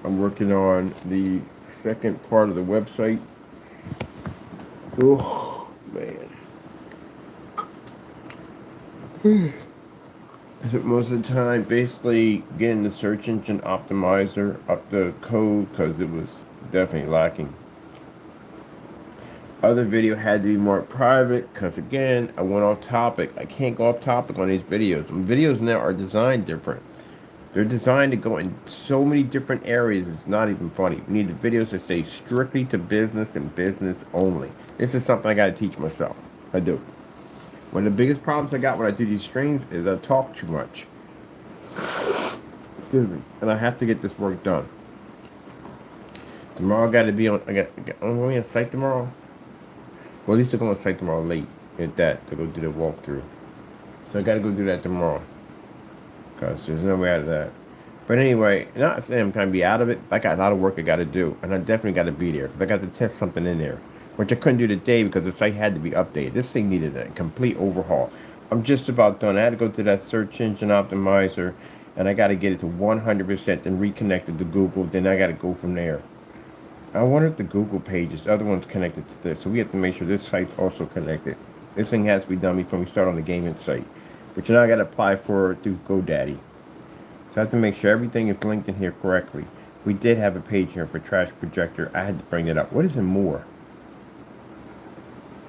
I'm working on the second part of the website. Oh man. So most of the time, basically getting the search engine optimizer up the code because it was definitely lacking. Other video had to be more private because again, I went off topic. I can't go off topic on these videos. And videos now are designed different. They're designed to go in so many different areas. It's not even funny. We need the videos to stay strictly to business and business only. This is something I got to teach myself. I do. One of the biggest problems I got when I do these streams is I talk too much. Excuse me. And I have to get this work done. Tomorrow I got to be on. I'm going on site tomorrow. Well, at least I go on site tomorrow late at that to go do the walkthrough. So I got to go do that tomorrow. Because there's no way out of that. But anyway, not saying I'm trying to be out of it. I got a lot of work I got to do. And I definitely got to be there. Because I got to test something in there. Which I couldn't do today because the site had to be updated. This thing needed a complete overhaul. I'm just about done. I had to go to that search engine optimizer. And I got to get it to 100% and reconnect it to Google. Then I got to go from there. I wonder if the Google pages, the other one's connected to this. So we have to make sure this site's also connected. This thing has to be done before we start on the gaming site. Which now I got to apply for through GoDaddy. So I have to make sure everything is linked in here correctly. We did have a page here for Trash Projector. I had to bring it up. What is in more?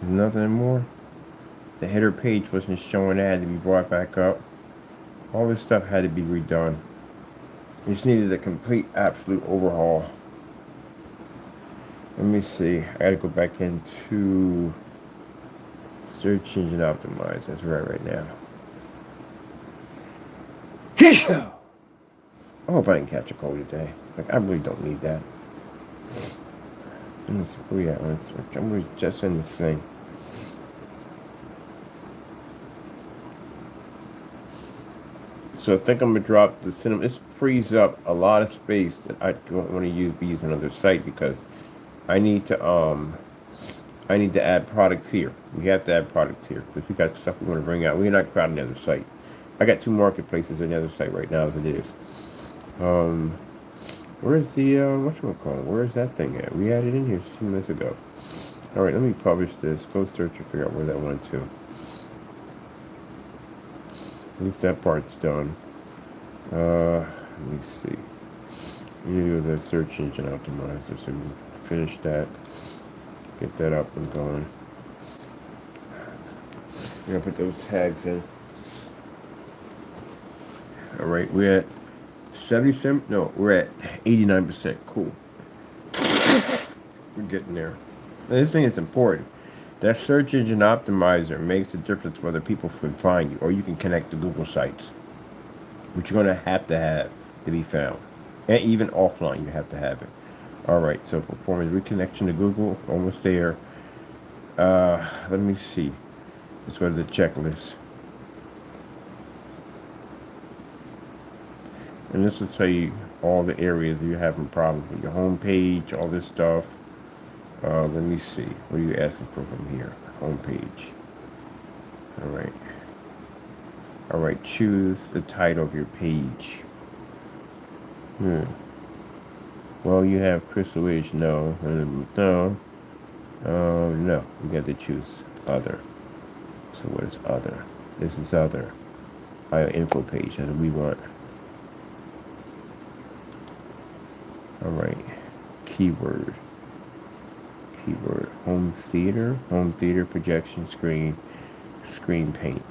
There's nothing in more? The header page wasn't showing. That had to be brought back up. All this stuff had to be redone. We just needed a complete, absolute overhaul. Let me see. I gotta go back into Search Engine Optimize. That's right now. I hope I didn't catch a cold today. Like, I really don't need that. Let me see where we at on search. I'm just in this thing. So I think I'm gonna drop the cinema. This frees up a lot of space that I don't want to be using another site because I need to add products here. We have to add products here because we got stuff we want to bring out. We're not crowding the other site. I got 2 marketplaces on the other site right now as it is. Where's the whatchamacallit? Where's that thing at? We had it in here a few minutes ago. Alright, let me publish this. Go search and figure out where that went to. At least that part's done. Let me see. You do the search engine optimizer, so we finish that. Get that up and going. We're gonna put those tags in. Alright, we're at 77. No, we're at 89%. Cool. We're getting there. Now, this thing is important. That search engine optimizer makes a difference whether people can find you or you can connect to Google sites, which you're going to have to be found. And even offline, you have to have it. All right, so performance reconnection to Google, almost there. Let me see. Let's go to the checklist. And this will tell you all the areas that you're having problems with your home page, all this stuff. Let me see. What are you asking for from here? Home page. All right. Choose the title of your page. Well, you have Crystal Ridge. No. No. No. You got to choose other. So what is other? This is other. Info page. That's what we want. All right. Keyword. Home theater projection screen paint.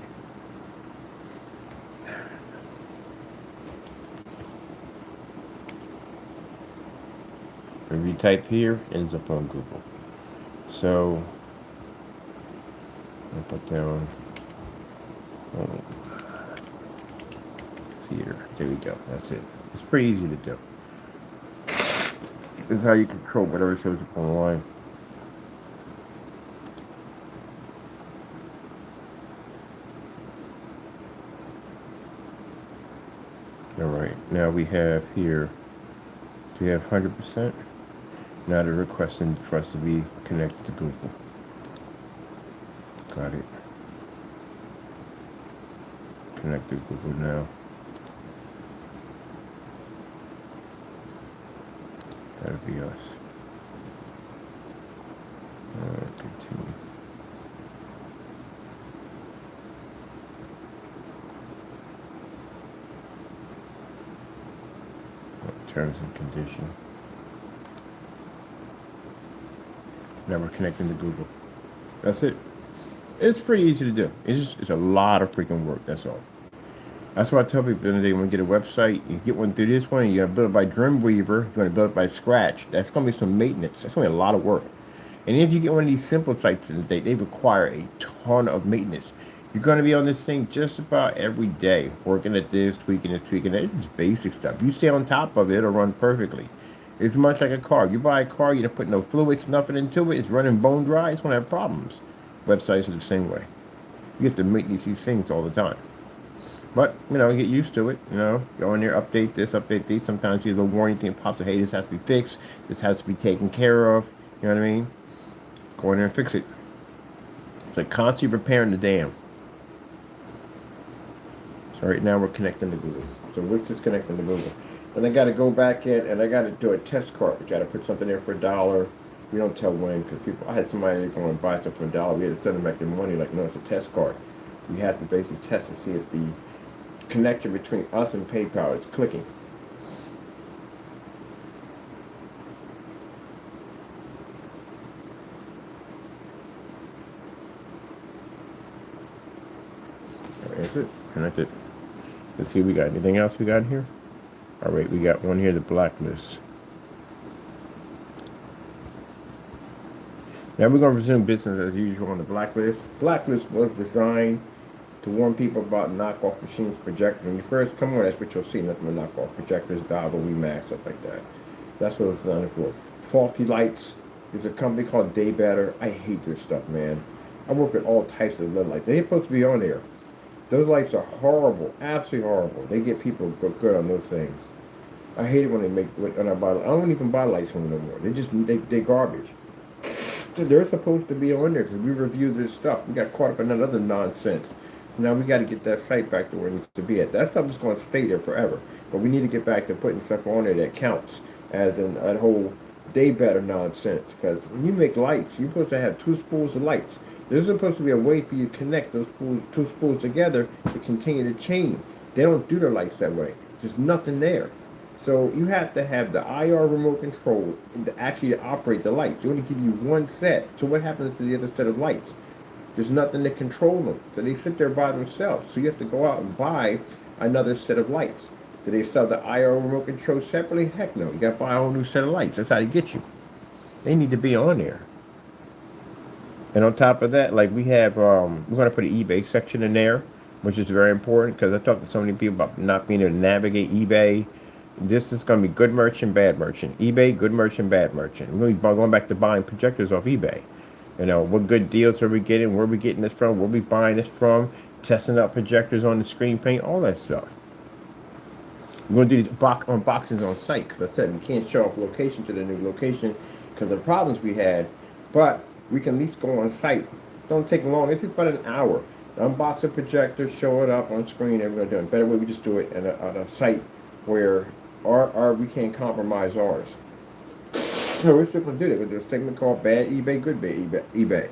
If you type here, ends up on Google. So I'll put down home theater. There we go. That's it. It's pretty easy to do. This is how you control whatever shows up online. Alright, now we have here, do we have 100%? Now they're requesting for us to be connected to Google. Got it. Connect to Google now. That'll be us. Continue. Terms and conditions. Now we're connecting to Google. That's it. It's pretty easy to do. It's a lot of freaking work. That's all. That's why I tell people the other day, when you get a website, you get one through this one, you gotta build it by Dreamweaver, you want to build it by Scratch. That's gonna be some maintenance. That's gonna be a lot of work. And if you get one of these simple sites today, they require a ton of maintenance. You're gonna be on this thing just about every day, working at this, tweaking it, tweaking it. It's basic stuff. You stay on top of it, it'll run perfectly. It's much like a car. You buy a car, you don't put no fluids, nothing into it. It's running bone dry. It's gonna have problems. Websites are the same way. You have to maintenance these things all the time. But, you know, get used to it, you know, go in there, update this, update these. Sometimes you have a warning thing pops up, hey, this has to be fixed, this has to be taken care of, you know what I mean? Go in there and fix it. It's like constantly repairing the dam. So right now we're connecting to Google. So Wix is connecting to Google. And I got to go back in and I got to do a test cart. We got to put something there for $1. We don't tell when, because people, I had somebody go and buy something for $1. We had to send them back their money, like, no, it's a test cart. We have to basically test and see if the connection between us and PayPal is clicking. That's it. Connected. Let's see, we got anything else we got here? All right, we got one here, the blacklist. Now we're going to resume business as usual on the blacklist. Blacklist was designed to warn people about knockoff machines, projectors. When you first come on, that's what you'll see. Nothing but knockoff projectors, Goggle, Remax, stuff like that. That's what it's designed for. Faulty lights. There's a company called Daybetter. I hate their stuff, man. I work with all types of little lights. They're supposed to be on there. Those lights are horrible, absolutely horrible. They get people good on those things. I hate it when they make, when I buy, I don't even buy lights from them anymore. They garbage. They're supposed to be on there because we review their stuff. We got caught up in that other nonsense. So now we got to get that site back to where it needs to be at. That stuff is going to stay there forever. But we need to get back to putting stuff on there that counts, as in that whole Daybetter nonsense. Because when you make lights, you're supposed to have 2 spools of lights. There's supposed to be a way for you to connect those spools, 2 spools together to continue the chain. They don't do their lights that way. There's nothing there. So you have to have the IR remote control to actually operate the lights. They only give you one set. So what happens to the other set of lights? There's nothing to control them. So they sit there by themselves. So you have to go out and buy another set of lights. Do they sell the IR remote control separately? Heck no. You got to buy a whole new set of lights. That's how they get you. They need to be on there. And on top of that, like we have, we're going to put an eBay section in there, which is very important because I talked to so many people about not being able to navigate eBay. This is going to be good merchant, bad merchant. eBay, good merchant, bad merchant. We're going back to buying projectors off eBay. You know, what good deals are we getting? Where are we getting this from? Where are we buying this from? Testing out projectors on the screen paint, all that stuff. We're going to do these unboxings on site because I said we can't show off location to the new location because of the problems we had. But we can at least go on site. Don't take long. It takes about an hour. Unbox a projector, show it up on screen. Everybody doing better way. We just do it at a site where we can't compromise ours. So we're still going to do that. We'll do a segment called Bad eBay, Good eBay.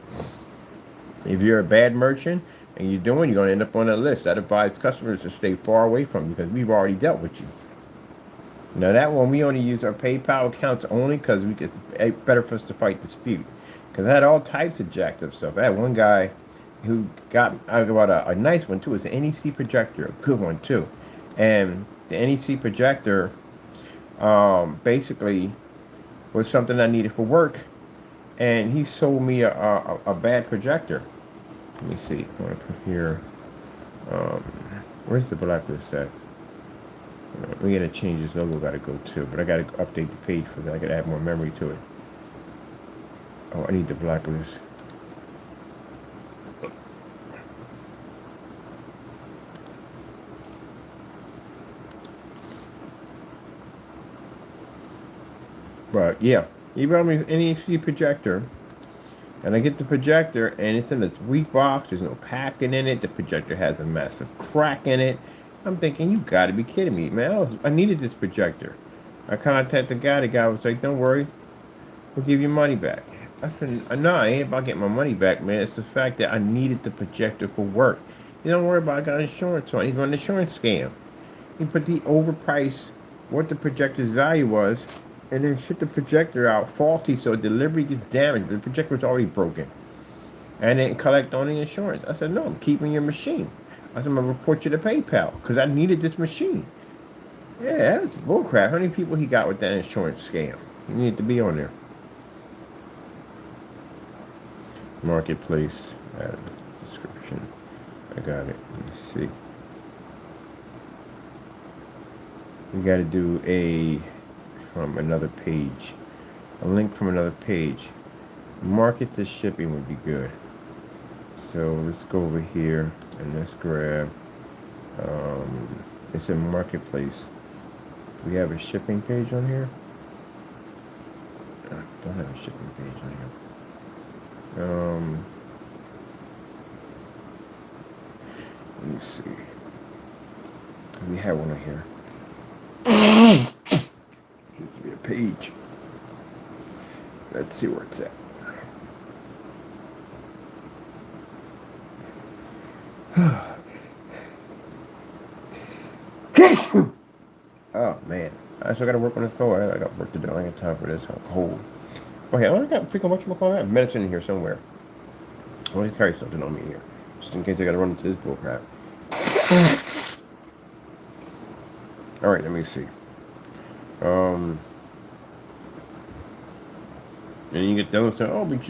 If you're a bad merchant and you're going to end up on a list. That advise customers to stay far away from you because we've already dealt with you. Now that one, we only use our PayPal accounts only because it's better for us to fight dispute. Because I had all types of jacked up stuff. I had one guy who got a nice one too. It's an NEC projector, a good one too. And the NEC projector basically was something I needed for work. And he sold me a bad projector. Let me see. I want to put here. Where's the blacklist at? We gotta change this logo. Gotta go too, but I gotta update the page for that. I gotta add more memory to it. Oh, I need the blacklist. But yeah, he brought me an NEC projector, and I get the projector, and it's in this weak box. There's no packing in it. The projector has a massive crack in it. I'm thinking, you got to be kidding me, man. I needed this projector. I contacted the guy was like, don't worry, we'll give you money back. I said, no, it ain't about getting my money back, man. It's the fact that I needed the projector for work. You don't worry about it, I got insurance on it. He's on an insurance scam. He put the overpriced what the projector's value was and then ship the projector out faulty so delivery gets damaged. The projector was already broken. And then collect on the insurance. I said, no, I'm keeping your machine. I said, I'm going to report you to PayPal because I needed this machine. Yeah, that's bullcrap. How many people he got with that insurance scam? You need to be on there. Marketplace description. I got it. Let me see. We got to do from another page. A link from another page. Market to shipping would be good. So let's go over here and let's grab. It's a marketplace. We have a shipping page on here. I don't have a shipping page on here. Let me see. We have one on here. Should be a page. Let's see where it's at. Oh man, I still gotta work on this cold. I got work to do. I ain't got time for this. I'm cold. Okay, I got freaking much more cold. I have medicine in here somewhere. I want to carry something on me here, just in case I gotta run into this bull crap. All right, let me see. And you get those saying, oh, but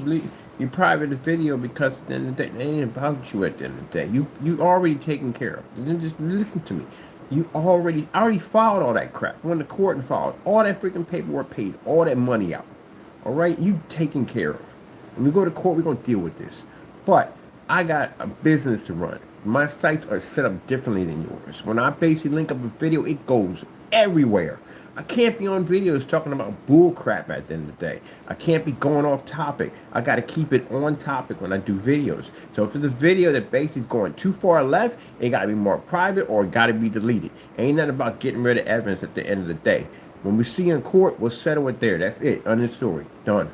you private the video because at the end of the day, it ain't about you at the end of the day. You already taken care of. You just listen to me. I already filed all that crap. Went to court and filed all that freaking paperwork, paid all that money out. All right, you taken care of. When we go to court, we're gonna deal with this. But I got a business to run. My sites are set up differently than yours. When I basically link up a video, it goes everywhere. I can't be on videos talking about bull crap at the end of the day. I can't be going off topic. I got to keep it on topic when I do videos. So if it's a video that basically is going too far left, it got to be more private or it got to be deleted. Ain't nothing about getting rid of evidence at the end of the day. When we see in court, we'll settle it there. That's it. End of story. Done.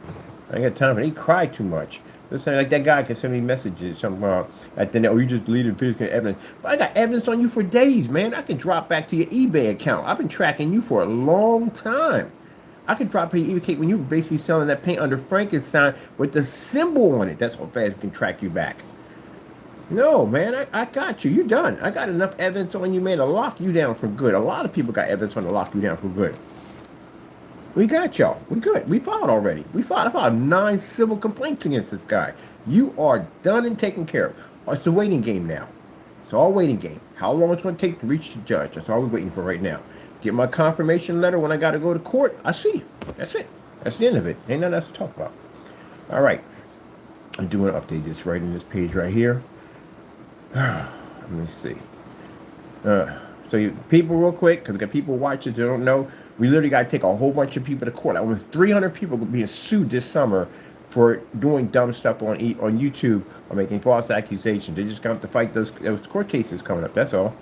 I ain't got time for it. He cried too much. Listen, like that guy can send me messages, something about at the end, oh, you just deleted physical evidence. But I got evidence on you for days, man. I can drop back to your eBay account. I've been tracking you for a long time. I can drop to your eBay when you were basically selling that paint under Frankenstein with the symbol on it. That's how fast we can track you back. No, man, I got you. You're done. I got enough evidence on you, man, to lock you down for good. A lot of people got evidence on to lock you down for good. We got y'all. We good. We filed already. I filed 9 civil complaints against this guy. You are done and taken care of. It's the waiting game now. It's all waiting game. How long it's going to take to reach the judge? That's all we're waiting for right now. Get my confirmation letter when I got to go to court. I see. That's it. That's the end of it. Ain't nothing else to talk about. All right. I'm doing an update this right in this page right here. Let me see. So people real quick, because we got people watching that don't know, we literally got to take a whole bunch of people to court. Almost 300 people being sued this summer for doing dumb stuff on YouTube or making false accusations. They just got to fight those court cases coming up. That's all.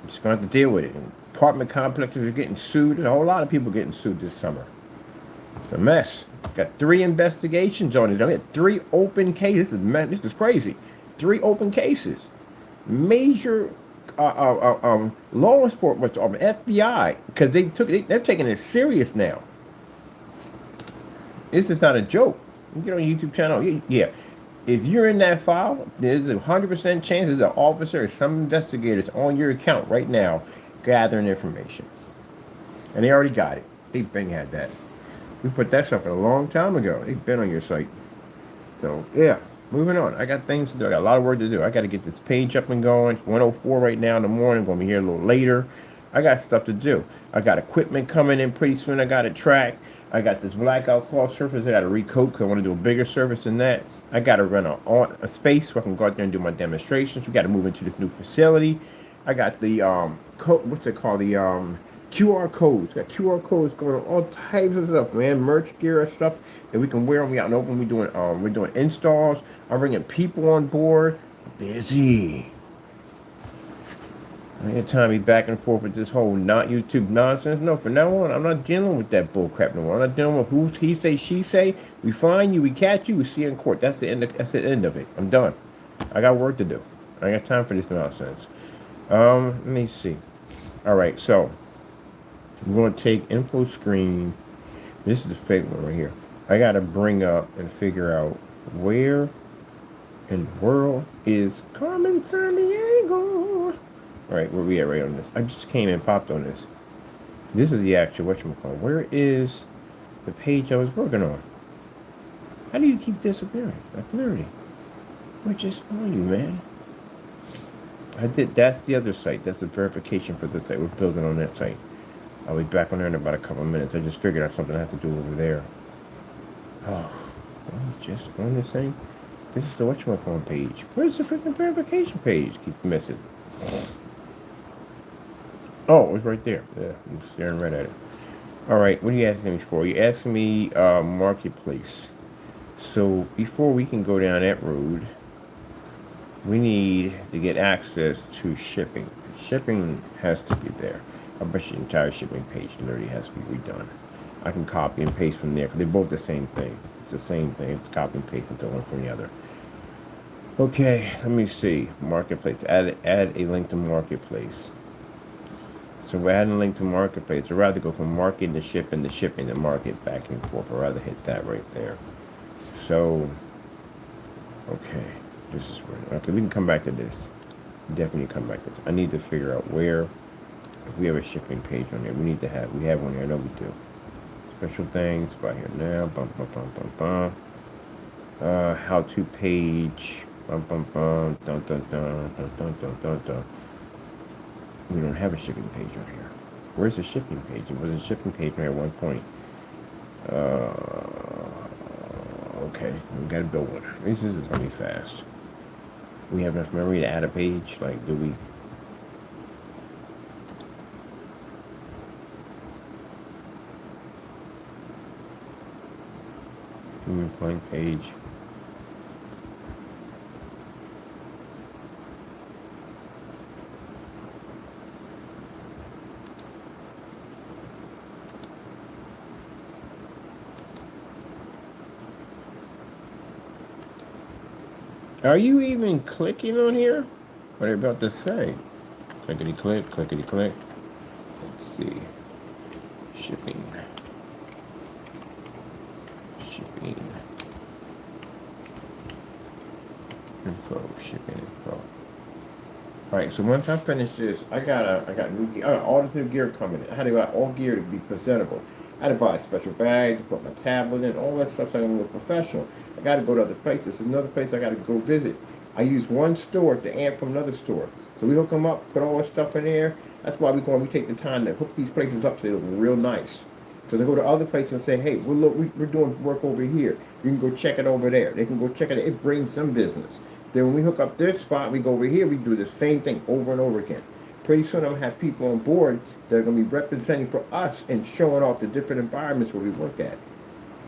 Just going to have to deal with it. And apartment complexes are getting sued. A whole lot of people getting sued this summer. It's a mess. Got 3 investigations on it. I mean, 3 open cases. This is crazy. 3 open cases. Major law enforcement, FBI, because they're taking it serious now. This is not a joke. You get on YouTube channel, yeah. If you're in that file, there's a 100% chance there's an officer or some investigators on your account right now gathering information. And they already got it. They've been had that. We put that stuff in a long time ago. They've been on your site. So yeah. Moving on. I got things to do. I got a lot of work to do. I got to get this page up and going. It's 1:04 right now in the morning. I'm going to be here a little later. I got stuff to do. I got equipment coming in pretty soon. I got to track. I got this blackout cloth surface I got to recoat because I want to do a bigger surface than that. I got to run a space so I can go out there and do my demonstrations. We got to move into this new facility. I got the what's it called? The QR codes. Got QR codes going on, all types of stuff, man. Merch gear and stuff that we can wear when we out and open. We're doing installs. I'm bringing people on board. Busy. I ain't got time to be back and forth with this whole not YouTube nonsense. No, from now on, I'm not dealing with that bull crap no more. I'm not dealing with who he say, she say. We find you, we catch you, we see you in court. That's the end. That's the end of it. I'm done. I got work to do. I ain't got time for this nonsense. Let me see. All right, so we're going to take info screen. This is the fake one right here. I got to bring up and figure out where in the world is Carmen Sandiego. All right, where we at right on this? I just came and popped on this. This is the actual whatchamacallit. Where is the page I was working on? How do you keep disappearing? Like literally. We're just on you, man. I did. That's the other site. That's the verification for this site. We're building on that site. I'll be back on there in about a couple of minutes. I just figured out something I have to do over there. Oh, just on this thing. This is the whatchamacallit page. Where's the freaking verification page? Keep missing. Oh, it was right there. Yeah, I'm staring right at it. All right, what are you asking me for? You're asking me marketplace. So before we can go down that road, we need to get access to shipping. Shipping has to be there. I bet the entire shipping page literally has to be redone. I can copy and paste from there because they're both the same thing. It's the same thing. It's copy and paste into one from the other. Okay, let me see. Marketplace. Add a link to marketplace. So we're adding a link to marketplace. I'd rather go from marketing to shipping to market back and forth. I'd rather hit that right there. So, okay. This is where, okay, we can come back to this. Definitely come back to this. I need to figure out where, if we have a shipping page on there, we have one here. I know we do. Special things, right here now. Bum, bum, bum, bum, bum. How to page. Bum, bum, bum. Dun, dun, dun, dun, dun, dun, dun, dun. We don't have a shipping page on here. Where's the shipping page? It was a shipping page at one point. Okay, we gotta build one. This is gonna be fast. We have enough memory to add a page? Like, do we? Blank page. Are you even clicking on here? What are you about to say? Clickety click, clickety click. Let's see. Shipping. Info, shipping info. Alright, so once I finish this, I got new gear, all this new gear coming in. I had to buy all gear to be presentable. I had to buy a special bag to put my tablet in, all that stuff so I can look professional. I got to go to other places. There's another place I got to go visit. I use one store to amp from another store. So we hook them up, put all our stuff in there. That's why we take the time to hook these places up so they look real nice. Because I go to other places and say, hey, we're doing work over here. You can go check it over there. They can go check it. It brings some business. Then when we hook up this spot, we go over here, we do the same thing over and over again. Pretty soon I'm going to have people on board that are going to be representing for us and showing off the different environments where we work at.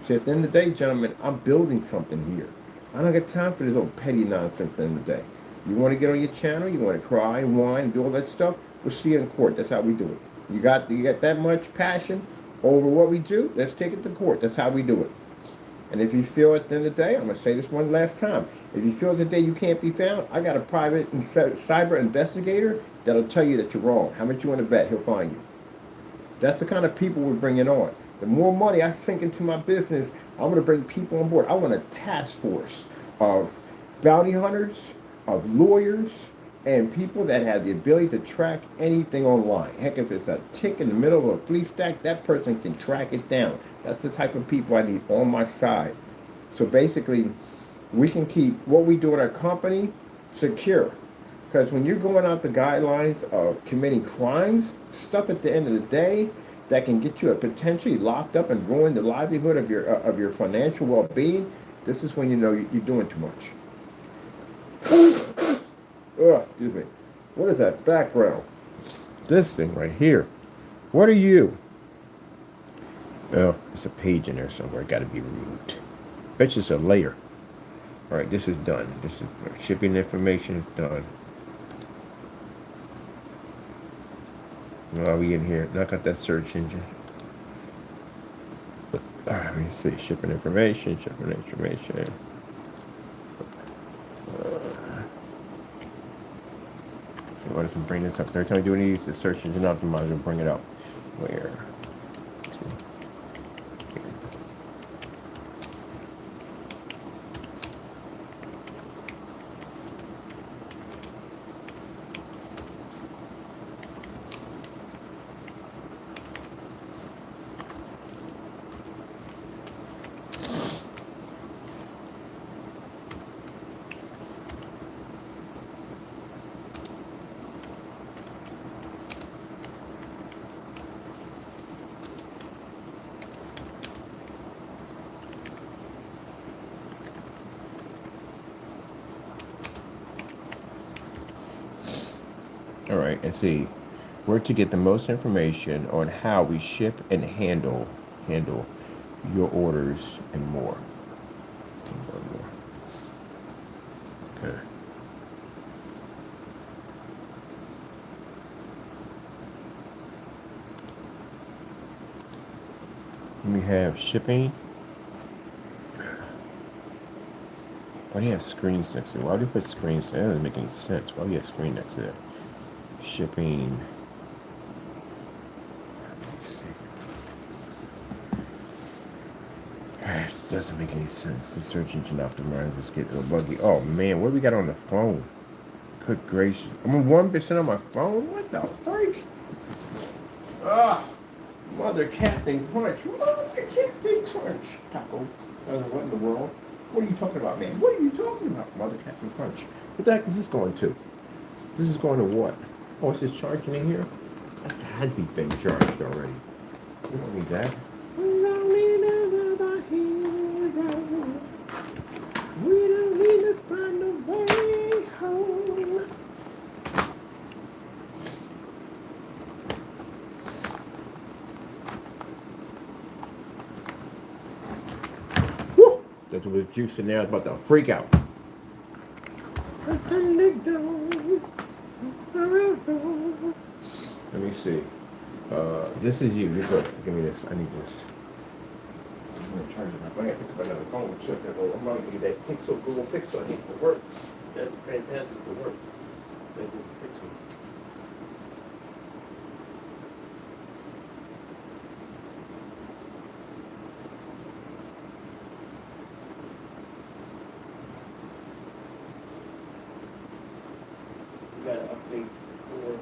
So at the end of the day, gentlemen, I'm building something here. I don't got time for this old petty nonsense at the end of the day. You want to get on your channel, you want to cry, whine, and do all that stuff, we'll see you in court. That's how we do it. You got that much passion over what we do, let's take it to court. That's how we do it. And if you feel at the end of the day, I'm going to say this one last time. If you feel today you can't be found, I got a private cyber investigator that'll tell you that you're wrong. How much you want to bet he'll find you? That's the kind of people we're bringing on. The more money I sink into my business, I'm going to bring people on board. I want a task force of bounty hunters, of lawyers, and people that have the ability to track anything online. Heck, if it's a tick in the middle of a flea stack, that person can track it down. That's the type of people I need on my side. So basically, we can keep what we do in our company secure. Because when you're going out the guidelines of committing crimes, stuff at the end of the day that can get you potentially locked up and ruin the livelihood of your financial well-being, this is when you know you're doing too much. Oh, excuse me. What is that background? This thing right here. What are you? Oh, there's a page in there somewhere. Got to be removed. Bet you it's a layer. All right, this is done. This is shipping information is done. While we in here, knock out that search engine. Let me see, shipping information. What if we bring this up? Every time we do any of these, the search engine optimizer will bring it up. Where? All right, let's see. Where to get the most information on how we ship and handle your orders and more. Okay. We have shipping. Why do you have screens next to it? Why do you put screens? That doesn't make any sense. Why do you have screen next to it? Shipping. Let's see. It doesn't make any sense. The search engine optimizer is getting a little buggy. Oh man, what do we got on the phone? Good gracious. I'm 1% on my phone? What the freak? Ah, Mother Captain Crunch. Mother Captain Crunch. Taco. What in the world? What are you talking about, man? What are you talking about, Mother Captain Crunch? What the heck is this going to? This is going to what? Oh, is this charging in here? That had to be been charged already. We don't need that. We don't need another hero. We don't need to find a way home. Woo! That's what was juice in there. I was about to freak out. Let me see. This is you. You're good. Give me this. I need this. I'm gonna charge it up. I gotta pick up another phone. I'm gonna get that Pixel, Google Pixel. I think for work. That's fantastic for work. That Google Pixel. You gotta update for.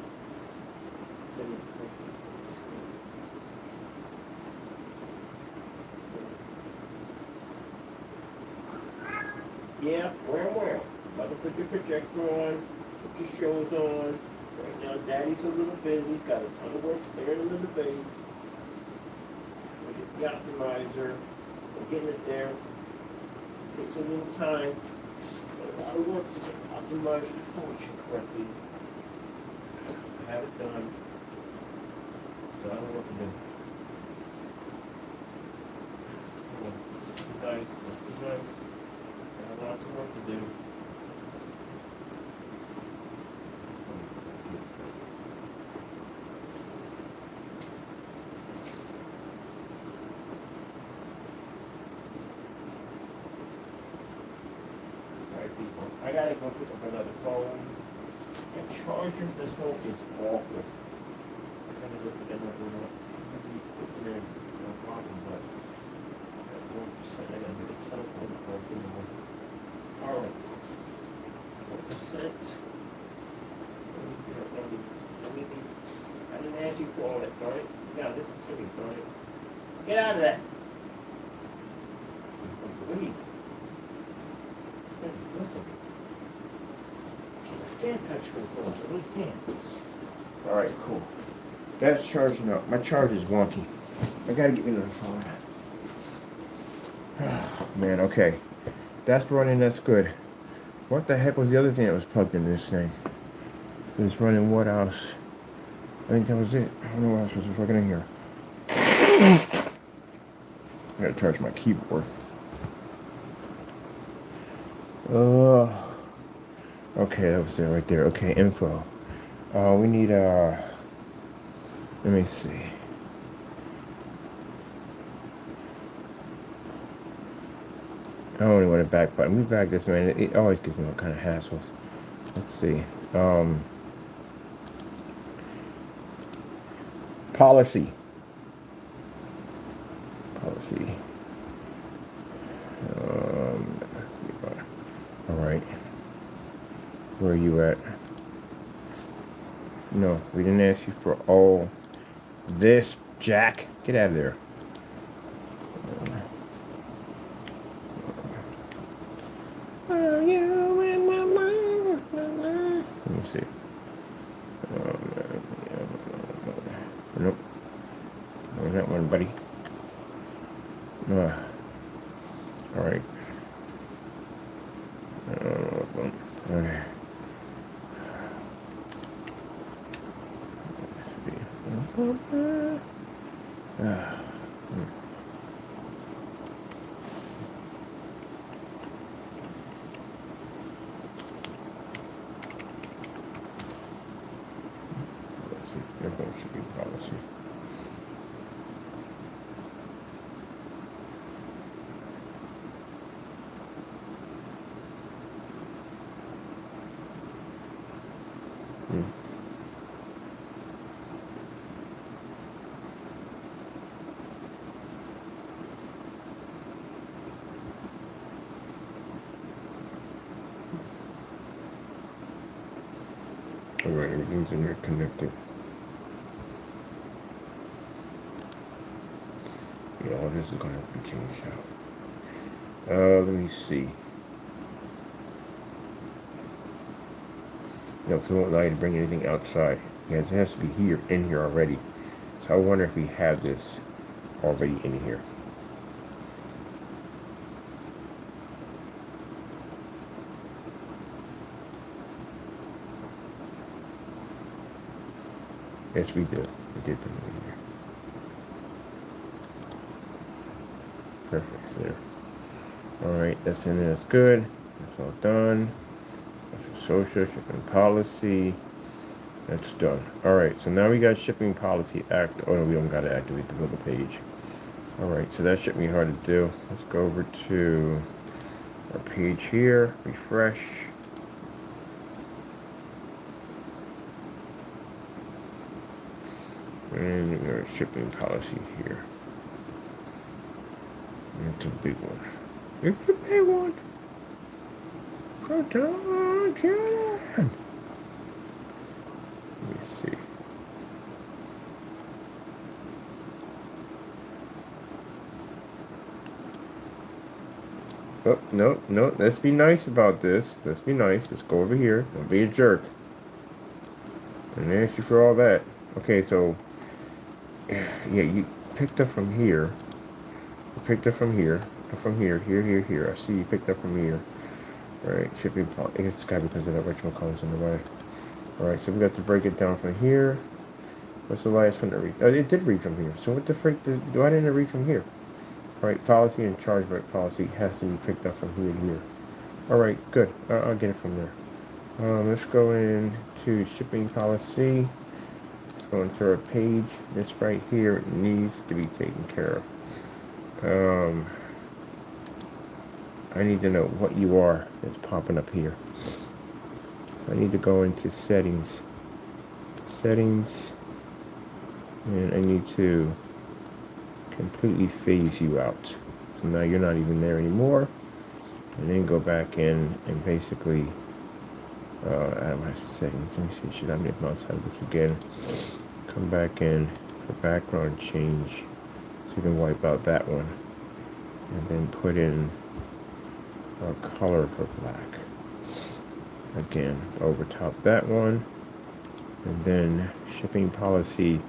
Yeah, well. About to put your projector on, put your shows on. Right now, Daddy's a little busy, got a ton of work staring into the face. We'll get the optimizer, we're getting it there. It takes a little time, but a lot of work to get the optimizer to function correctly. I have it done, so I don't know what to do. Nice. Lots of work to do. Alright, people. I gotta go pick up another phone. The charger of this phone is awful. I gotta look at another one. It's there, no problem, but at 1%, I gotta get a telephone call anymore. Alright. 1%. I didn't ask you for all that, darn it. Yeah, this is to me, darn it. Get out of that. Weed. Listen. Stand touch screen phone, so we can't. Alright, cool. That's charging up. My charge is wonky. I gotta get me another phone. Man, okay. That's running, that's good. What the heck was the other thing that was plugged in this thing? It's running what else? I think that was it. I don't know what else was plugging in here. I gotta charge my keyboard. Okay, that was it right there. Okay, info. We need Let me see. I only want a back button. We back this, man. It always gives me all kind of hassles. Let's see. Policy. All right. Where are you at? No, we didn't ask you for all this, Jack. Get out of there. Let me see. Nope. Not that one, buddy. All right. Okay. Everything should be policy. All right, everything's interconnected. Yeah, all this is going to have to be changed out. Let me see. No, because it won't allow you to bring anything outside. Yes, it has to be in here already. So I wonder if we have this already in here. Yes, we do. We did put it in here. Perfect. There. All right, that's in there. That's good. That's all done. That's your social shipping policy. That's done. All right, so now we got shipping policy act. Oh no, we don't got to activate the other page. All right, so that shouldn't be hard to do. Let's go over to our page here. Refresh. And our shipping policy here. It's a big one. It's a big one. Let me see. Oh, no. Let's be nice about this. Let's be nice. Let's go over here. Don't be a jerk. And ask you for all that. Okay, so yeah, you picked up from here. You picked up from here. From here. I see you picked up from here. Alright, shipping policy. It's got because of that original colors in the way. Alright, so we got to break it down from here. What's the last one to read? Oh, it did read from here. So what the frick why didn't it read from here? Alright, policy and chargeback policy has to be picked up from here to here. Alright, good. I'll get it from there. Let's go into shipping policy. Let's go into our page. This right here needs to be taken care of. I need to know what you are that's popping up here. So I need to go into settings. And I need to completely phase you out. So now you're not even there anymore. And then go back in and basically out of my settings. Let me see, should I make mouse out of this again? Come back in for background change. So you can wipe out that one. And then put in a color for black. Again, over top that one. And then shipping policy,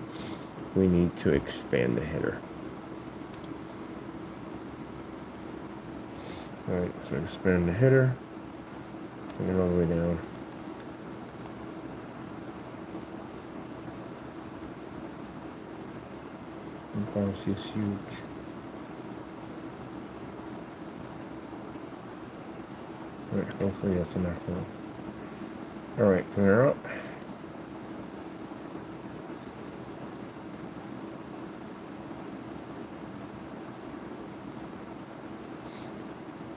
we need to expand the header. Alright, so expand the header. Bring it all the way down. And policy is huge. Alright, hopefully that's enough for them. Alright, from there up.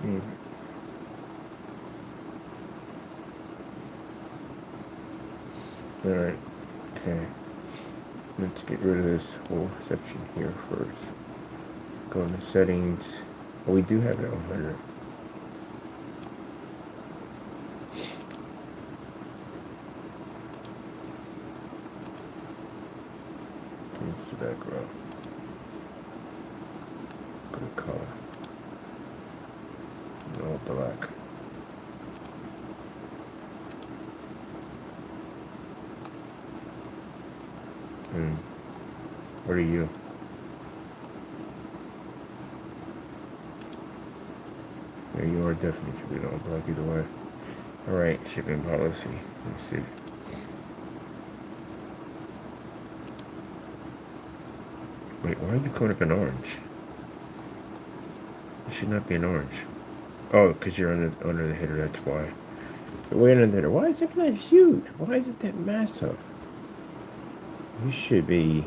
Mm. All right. Okay. Let's get rid of this whole section here first. Go into settings. Oh, we do have it on 100. Change the background. Go to color. No black. And what are you? Yeah, you are definitely should be on black either way. All right, shipping policy. Let's see. Wait, why are you calling up an orange? It should not be an orange. Oh, because you're under the header, that's why. Way under the header. Why is it that huge? Why is it that massive? You should be.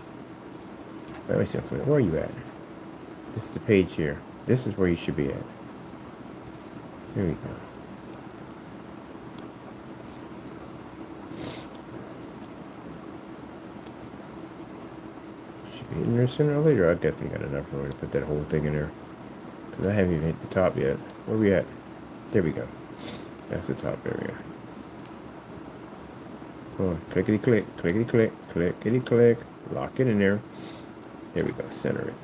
Let me see. Where are you at? This is the page here. This is where you should be at. Here we go. Should be in there sooner or later. I definitely got enough room to put that whole thing in there. Because I haven't even hit the top yet. Where are we at? There we go. That's the top area. Come on. Clickety click. Clickety click. Clickety click. Lock it in there. There we go. Center it.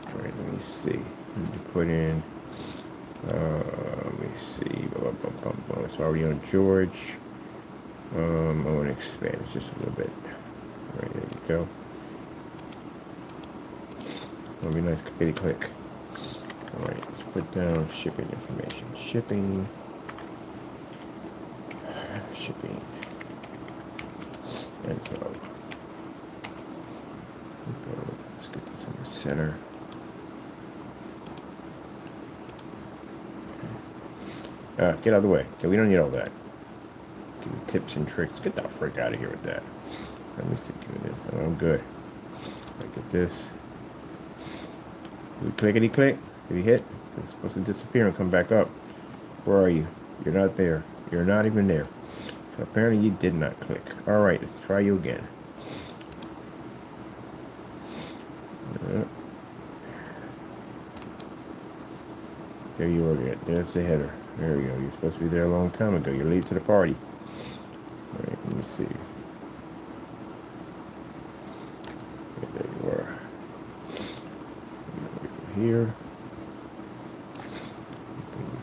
Alright, let me see. I need to put in. Let me see. It's already on George. I want to expand it just a little bit. Alright, there we go. That'll be nice. Clickety click. Alright, let's put down shipping information. Shipping. Info. Let's get this in the center. Get out of the way. Okay, we don't need all that. Give me tips and tricks. Get the frick out of here with that. Let me see. Give me this. Oh, I'm good. Look at this. Do we clickety click? Did we hit? It's supposed to disappear and come back up. Where are you? You're not there. You're not even there. So apparently you did not click. Alright, let's try you again. There you are. There's the header. There you go. You're supposed to be there a long time ago. You're late to the party. Alright, let me see. There you are. From here.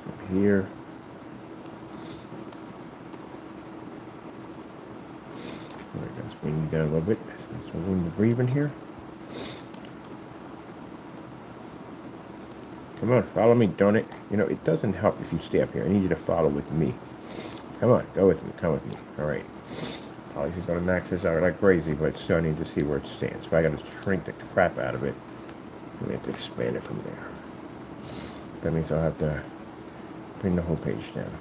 From here. Alright, let's bring you down a little bit. Some room to breathe in here. Come on, follow me, darn it. You know, it doesn't help if you stay up here. I need you to follow with me. Come on, go with me, come with me. All right. Policy's going to max this out like crazy, but still I need to see where it stands. So I got to shrink the crap out of it. We have to expand it from there. That means I'll have to bring the whole page down.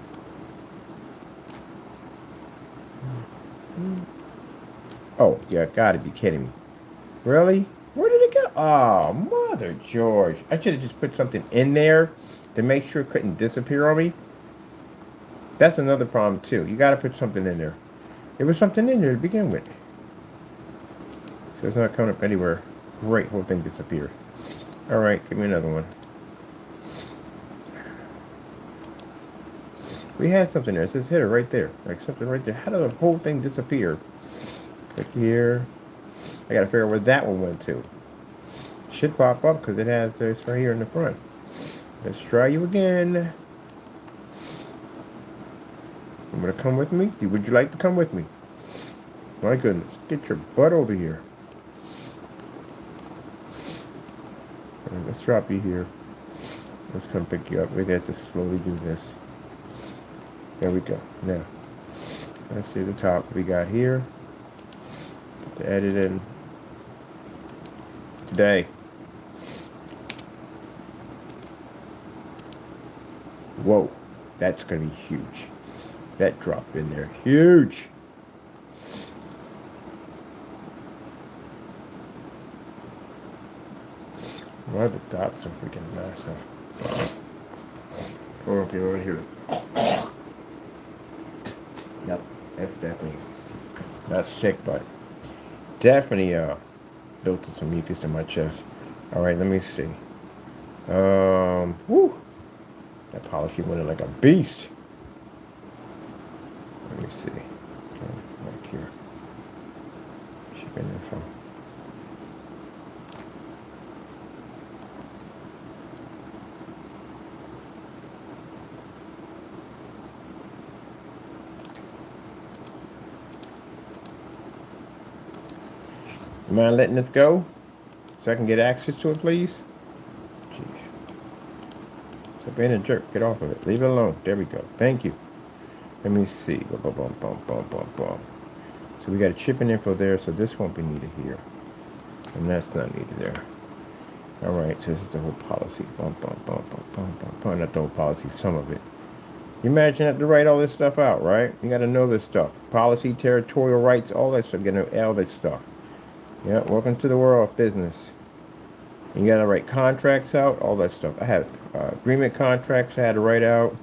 Oh, you got to be kidding me. Really? Where did it go? Oh, Mother George. I should have just put something in there to make sure it couldn't disappear on me. That's another problem, too. You got to put something in there. There was something in there to begin with. So it's not coming up anywhere. Great, whole thing disappeared. All right, give me another one. We had something there. It says header right there. Like something right there. How did the whole thing disappear? Click here. I gotta figure out where that one went to. Should pop up because it has this right here in the front. Let's try you again. You wanna come with me? Would you like to come with me? My goodness, get your butt over here. Right, let's drop you here. Let's come pick you up. We have to slowly do this. There we go. Now, let's see the top we got here. Put the edit in. Today. Whoa, that's gonna be huge. That drop in there, huge. Why the dots are freaking massive? Oh, okay, right here. Yep, that's definitely not sick, but definitely built some mucus in my chest. All right, let me see. Woo, that policy went in like a beast. Let me see. Okay, right here. Shipping info. You mind letting this go so I can get access to it, please? Jeez. So being a jerk, get off of it. Leave it alone. There we go. Thank you. Let me see. Bum, bum, bum, bum, bum, bum, bum. So we got a shipping info there, so this won't be needed here. And that's not needed there. All right, so this is the whole policy. Bum, bum, bum, bum, bum, bum, bum. Not the whole policy, some of it. You imagine having to write all this stuff out, right? You got to know this stuff. Policy, territorial rights, all that stuff. You got to know all that stuff. Yeah, welcome to the world of business. You got to write contracts out, all that stuff. I have agreement contracts I had to write out.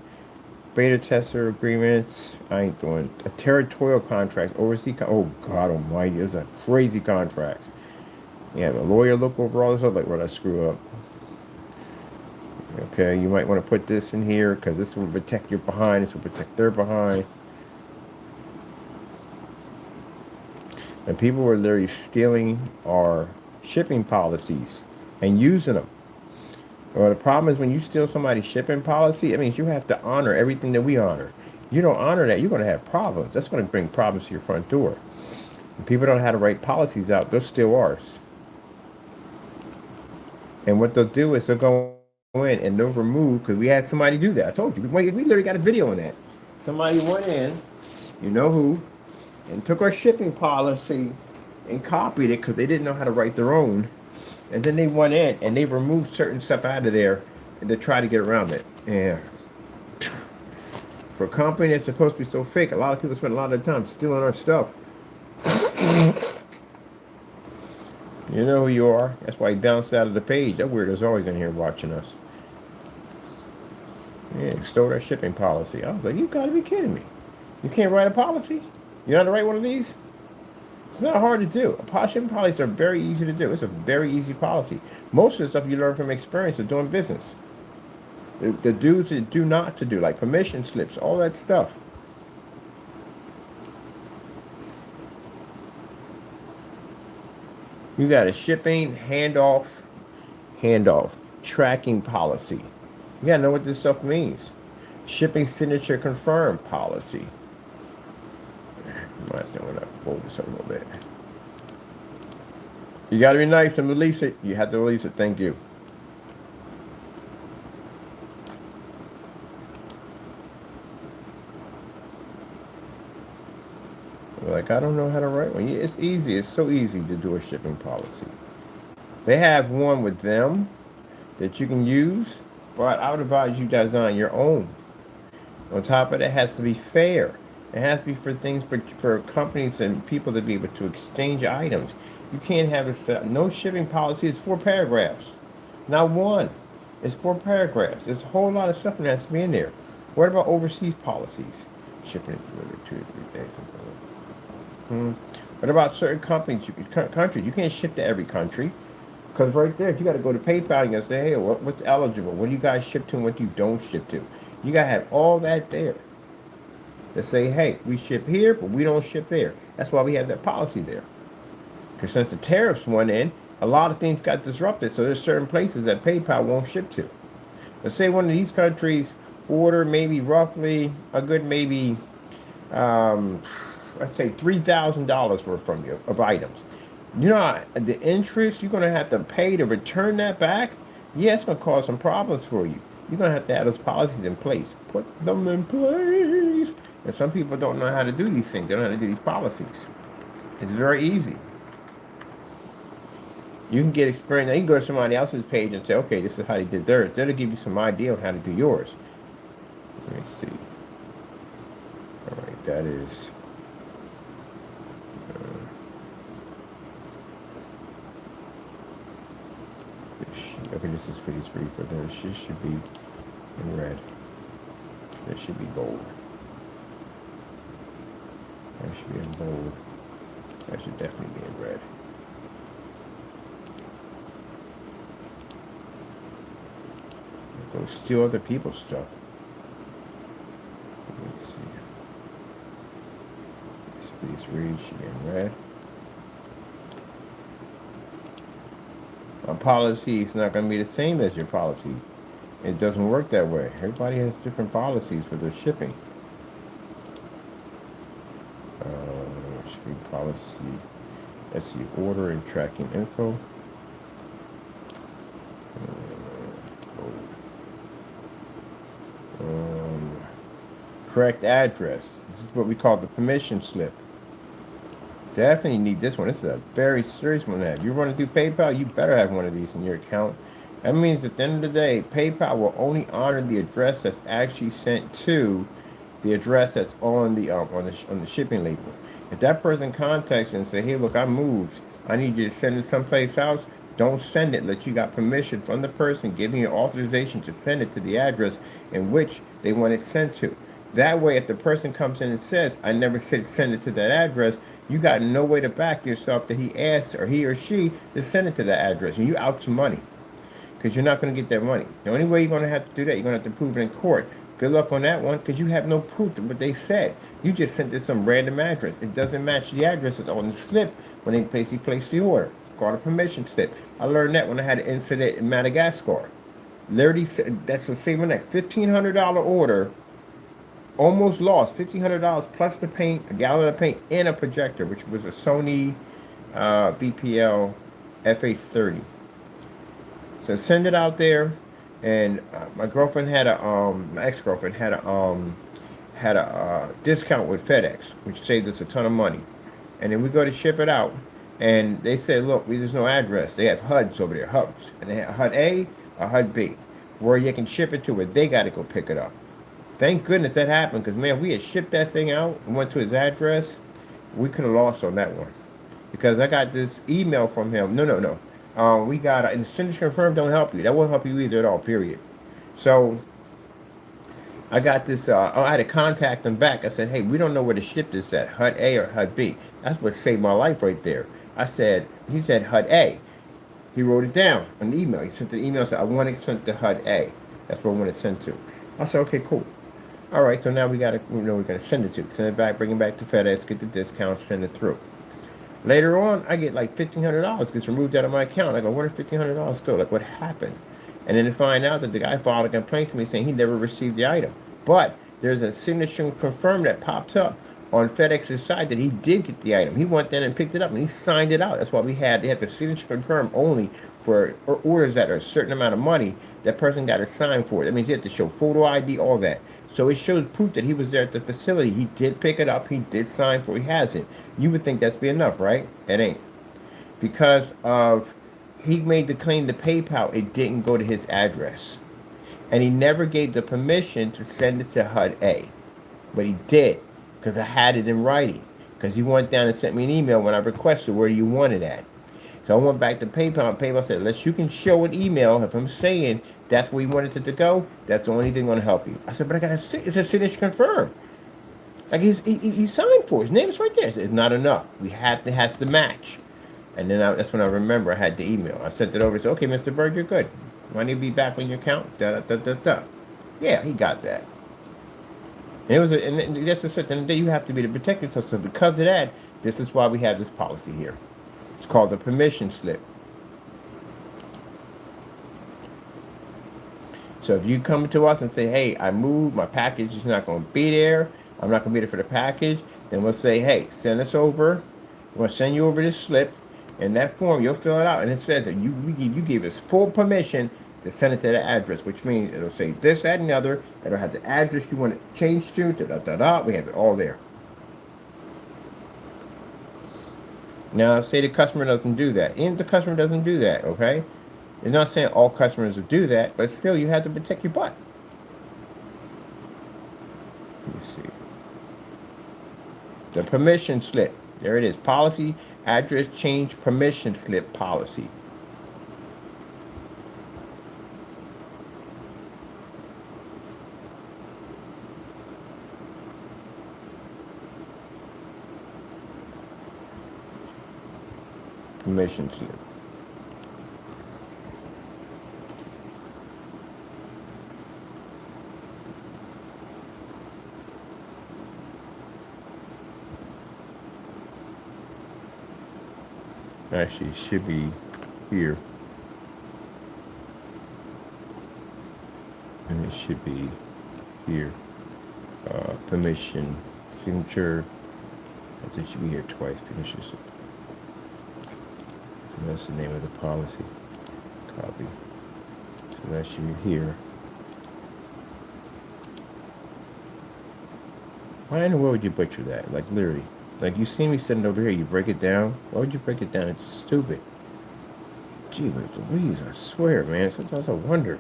Beta tester agreements. I ain't doing a territorial contract. Overseas. Oh, God almighty. Those are crazy contracts. You have a lawyer look over all this stuff. Like, what I screw up. Okay, you might want to put this in here because this will protect your behind. This will protect their behind. And people were literally stealing our shipping policies and using them. Well, the problem is when you steal somebody's shipping policy, it means you have to honor everything that we honor. You don't honor that, you're going to have problems. That's going to bring problems to your front door. When people don't know how to write policies out, they'll steal ours. And what they'll do is they'll go in and they'll remove, because we had somebody do that. I told you, we literally got a video on that. Somebody went in, you know who, and took our shipping policy and copied it because they didn't know how to write their own. And then they went in and they removed certain stuff out of there and they try to get around it. Yeah. For a company that's supposed to be so fake, a lot of people spend a lot of time stealing our stuff. You know who you are. That's why he bounced out of the page. That weirdo's always in here watching us. Yeah, stole our shipping policy. I was like, you gotta be kidding me. You can't write a policy? You know how to write one of these? It's not hard to do. Shipping policies are very easy to do. It's a very easy policy. Most of the stuff you learn from experience of doing business. The do's and do not to do, like permission slips, all that stuff. You got a shipping handoff, tracking policy. You gotta know what this stuff means. Shipping signature confirm policy. I'm gonna hold this up a little bit. You gotta be nice and release it. You have to release it. Thank you. Like, I don't know how to write one. It's easy. It's so easy to do a shipping policy. They have one with them that you can use, but I would advise you design your own. On top of it, it has to be fair. It has to be for things for companies and people to be able to exchange items. You can't have no shipping policy. It's 4 paragraphs. Not one. It's 4 paragraphs. There's a whole lot of stuff that has to be in there. What about overseas policies? Shipping and delivery 2 to 3 days. What about certain countries? You can't ship to every country. Because right there, you got to go to PayPal and you say, hey, what's eligible? What do you guys ship to and what you don't ship to? You got to have all that there. To say, hey, we ship here, but we don't ship there. That's why we have that policy there. Because since the tariffs went in, a lot of things got disrupted. So there's certain places that PayPal won't ship to. Let's say one of these countries order maybe roughly a good maybe, let's say $3,000 worth from you of items. You know, the interest you're going to have to pay to return that back, yeah, it's going to cause some problems for you. You're going to have those policies in place. Put them in place. And some people don't know how to do these things. They don't know how to do these policies. It's very easy. You can get experience. Now you can go to somebody else's page and say, okay, this is how they did theirs. That'll give you some idea on how to do yours. Let me see. All right, that is... Okay, this is pretty free for them. It should be in red. That should be bold. That should be in bold. That should definitely be in red. Go steal other people's stuff. Let me see. Please read should be in red. My policy is not going to be the same as your policy. It doesn't work that way. Everybody has different policies for their shipping. Shipping policy. Let's see. Order and tracking info. Correct address. This is what we call the permission slip. Definitely need this one. This is a very serious one to have. You're running through PayPal, you better have one of these in your account. That means at the end of the day, PayPal will only honor the address that's actually sent to the address that's on the shipping label. If that person contacts you and say, "Hey, look, I moved. I need you to send it someplace else," don't send it unless you got permission from the person giving you authorization to send it to the address in which they want it sent to. That way, if the person comes in and says, "I never said send it to that address," you got no way to back yourself that he asked or he or she to send it to that address, and you out some money because you're not going to get that money. The only way you're going to have to do that, you're going to have to prove it in court. Good luck on that one because you have no proof of what they said. You just sent it some random address. It doesn't match the address that's on the slip when they basically place the order. It's called a permission slip. I learned that when I had an incident in Madagascar. Literally, that's the same one, that $1,500 order. Almost lost $1,500 plus the paint, a gallon of paint, and a projector, which was a Sony VPL FH30. So send it out there, and my girlfriend had my ex-girlfriend had a discount with FedEx, which saved us a ton of money. And then we go to ship it out, and they said, "Look, there's no address. They have HUDs over there, hubs, and they have HUD A or HUD B, where you can ship it to, where they got to go pick it up." Thank goodness that happened, because, man, if we had shipped that thing out and went to his address, we could have lost on that one. Because I got this email from him. No. We got, and the signature confirmed don't help you. That won't help you either at all, period. So I got this, I had to contact him back. I said, "Hey, we don't know where to ship this at, HUD A or HUD B." That's what saved my life right there. He said HUD A. He wrote it down on the email. He sent the email and said, "I want it sent to HUD A." That's what I want it sent to. I said, "Okay, cool. All right, so now we're going to send it to. Send it back, bring it back to FedEx, get the discount, send it through." Later on, I get like $1,500 gets removed out of my account. I go, "Where did $1,500 go? Like, what happened?" And then to find out that the guy filed a complaint to me saying he never received the item. But there's a signature confirm that pops up on FedEx's side that he did get the item. He went there and picked it up and he signed it out. That's why they have the signature confirm only for orders that are a certain amount of money. That person got to sign for it. That means you have to show photo ID, all that. So it shows proof that he was there at the facility. He did pick it up. He did sign for it. He has it. You would think that's be enough, right? It ain't. Because of he made the claim to PayPal, it didn't go to his address. And he never gave the permission to send it to HUD A. But he did, because I had it in writing. Because he went down and sent me an email when I requested where you want it at. So I went back to PayPal, and PayPal said, "Unless you can show an email, if I'm saying that's where you wanted it to go, that's the only thing going to help you." I said, "But I got it's a signature confirmed. Like he signed for it. His name's right there." I said, "It's not enough. It has to match." And then that's when I remember I had the email. I sent it over. I said, "Okay, Mr. Bird, you're good. Money will be back on your account." Da da da da da. Yeah, he got that. And it was, and that's just it. You have to be to protect yourself. So because of that, this is why we have this policy here. It's called the permission slip. So if you come to us and say, "Hey, I moved, my package is not going to be there, I'm not going to be there for the package," then we'll say, "Hey, send us over. We're going to send you over this slip. In that form, you'll fill it out, and it says that you gave us full permission to send it to the address," which means it'll say this, that, and the other. It'll have the address you want it changed to, da-da-da-da. We have it all there. Now, say the customer doesn't do that. And if the customer doesn't do that, okay? It's not saying all customers will do that, but still, you have to protect your butt. Let me see. The permission slip. There it is. Policy, address change, permission slip policy. permission slip. Actually, it should be here. And it should be here. Permission, signature. I think it should be here twice. Permission slip. And that's the name of the policy. Copy. So that should be here. Why in the world would you butcher that? Like literally. Like you see me sitting over here, you break it down. Why would you break it down? It's stupid. Gee, Louise, I swear, man. Sometimes I wonder.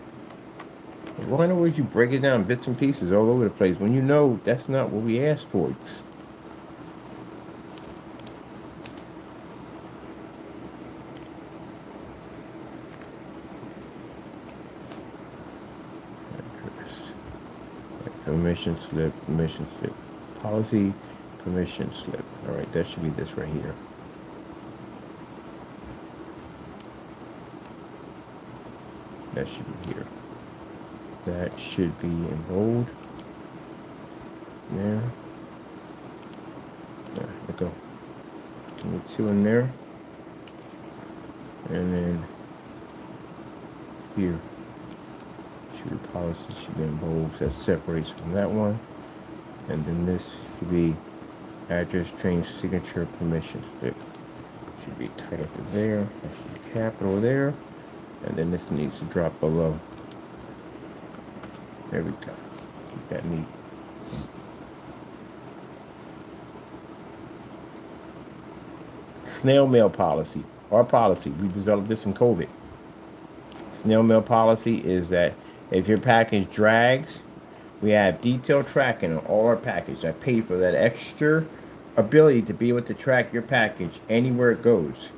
Why in the world would you break it down bits and pieces all over the place when you know that's not what we asked for? Permission slip, policy, permission slip. All right, that should be this right here. That should be here. That should be in bold. There. There we go. Give me 2 in there. And then here. Should be policy, should be in bold. That separates from that one. And then this should be address, change, signature, permission slip. Should be title to there. That should be capital there. And then this needs to drop below. There we go. Keep that neat. Snail mail policy. Our policy. We developed this in COVID. Snail mail policy is that if your package drags, we have detailed tracking on all our packages. I paid for that extra ability to be able to track your package anywhere it goes.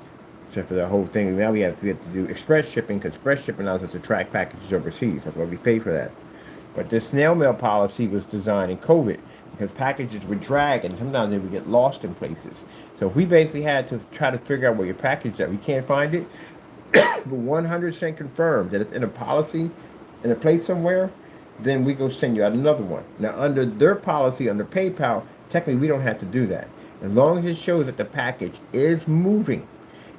Except for the whole thing. Now we have to do express shipping, because express shipping allows us to track packages overseas. That's why we pay for that. But this snail mail policy was designed in COVID because packages would drag and sometimes they would get lost in places. So we basically had to try to figure out where your package is at. We can't find it. But 100% confirmed that it's in a policy, in a place somewhere, then we go send you out another one. Now, under their policy, under PayPal, technically we don't have to do that. As long as it shows that the package is moving.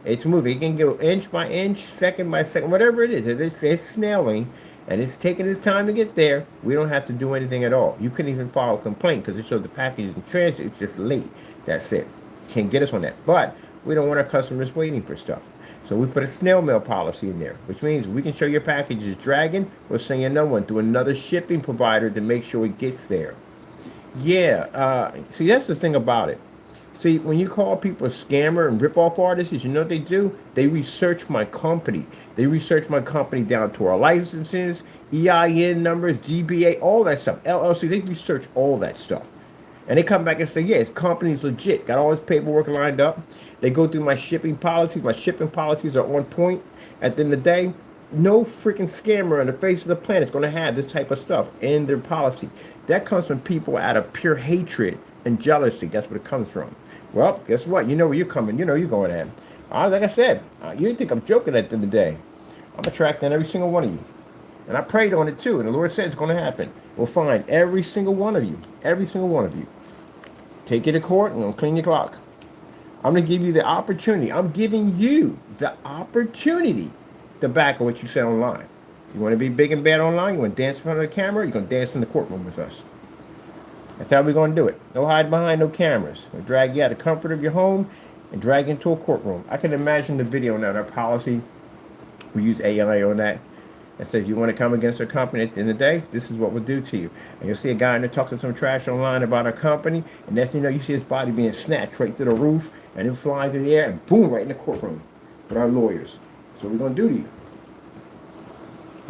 It's moving. It can go inch by inch, second by second, whatever it is. If it's snailing and it's taking its time to get there, we don't have to do anything at all. You couldn't even file a complaint because it shows the package is in transit. It's just late. That's it. Can't get us on that. But we don't want our customers waiting for stuff. So we put a snail mail policy in there, which means we can show your package is dragging. We'll send you another one through another shipping provider to make sure it gets there. Yeah. See, that's the thing about it. See, when you call people a scammer and rip-off artists, you know what they do? They research my company. They research my company down to our licenses, EIN numbers, DBA, all that stuff, LLC. They research all that stuff. And they come back and say, yeah, his company's legit. Got all his paperwork lined up. They go through my shipping policies. My shipping policies are on point. At the end of the day, no freaking scammer on the face of the planet is going to have this type of stuff in their policy. That comes from people out of pure hatred and jealousy. That's what it comes from. Well, guess what? You know where you're coming. You know you're going at. Like I said, you didn't think I'm joking at the end of the day. I'm attracting every single one of you. And I prayed on it too. And the Lord said it's going to happen. We'll find every single one of you. Every single one of you. Take you to court and we'll clean your clock. I'm going to give you the opportunity. I'm giving you the opportunity to back on what you said online. You want to be big and bad online? You want to dance in front of the camera? You're going to dance in the courtroom with us. That's how we're going to do it. No hide behind no cameras. We'll drag you out of the comfort of your home and drag you into a courtroom. I can imagine the video on that. Our policy, we use AI on that. And says, you want to come against our company at the end of the day, this is what we'll do to you. And you'll see a guy in there talking some trash online about our company. And that's, you know, you see his body being snatched right through the roof and then flying through the air and boom, right in the courtroom with our lawyers. That's what we're going to do to you.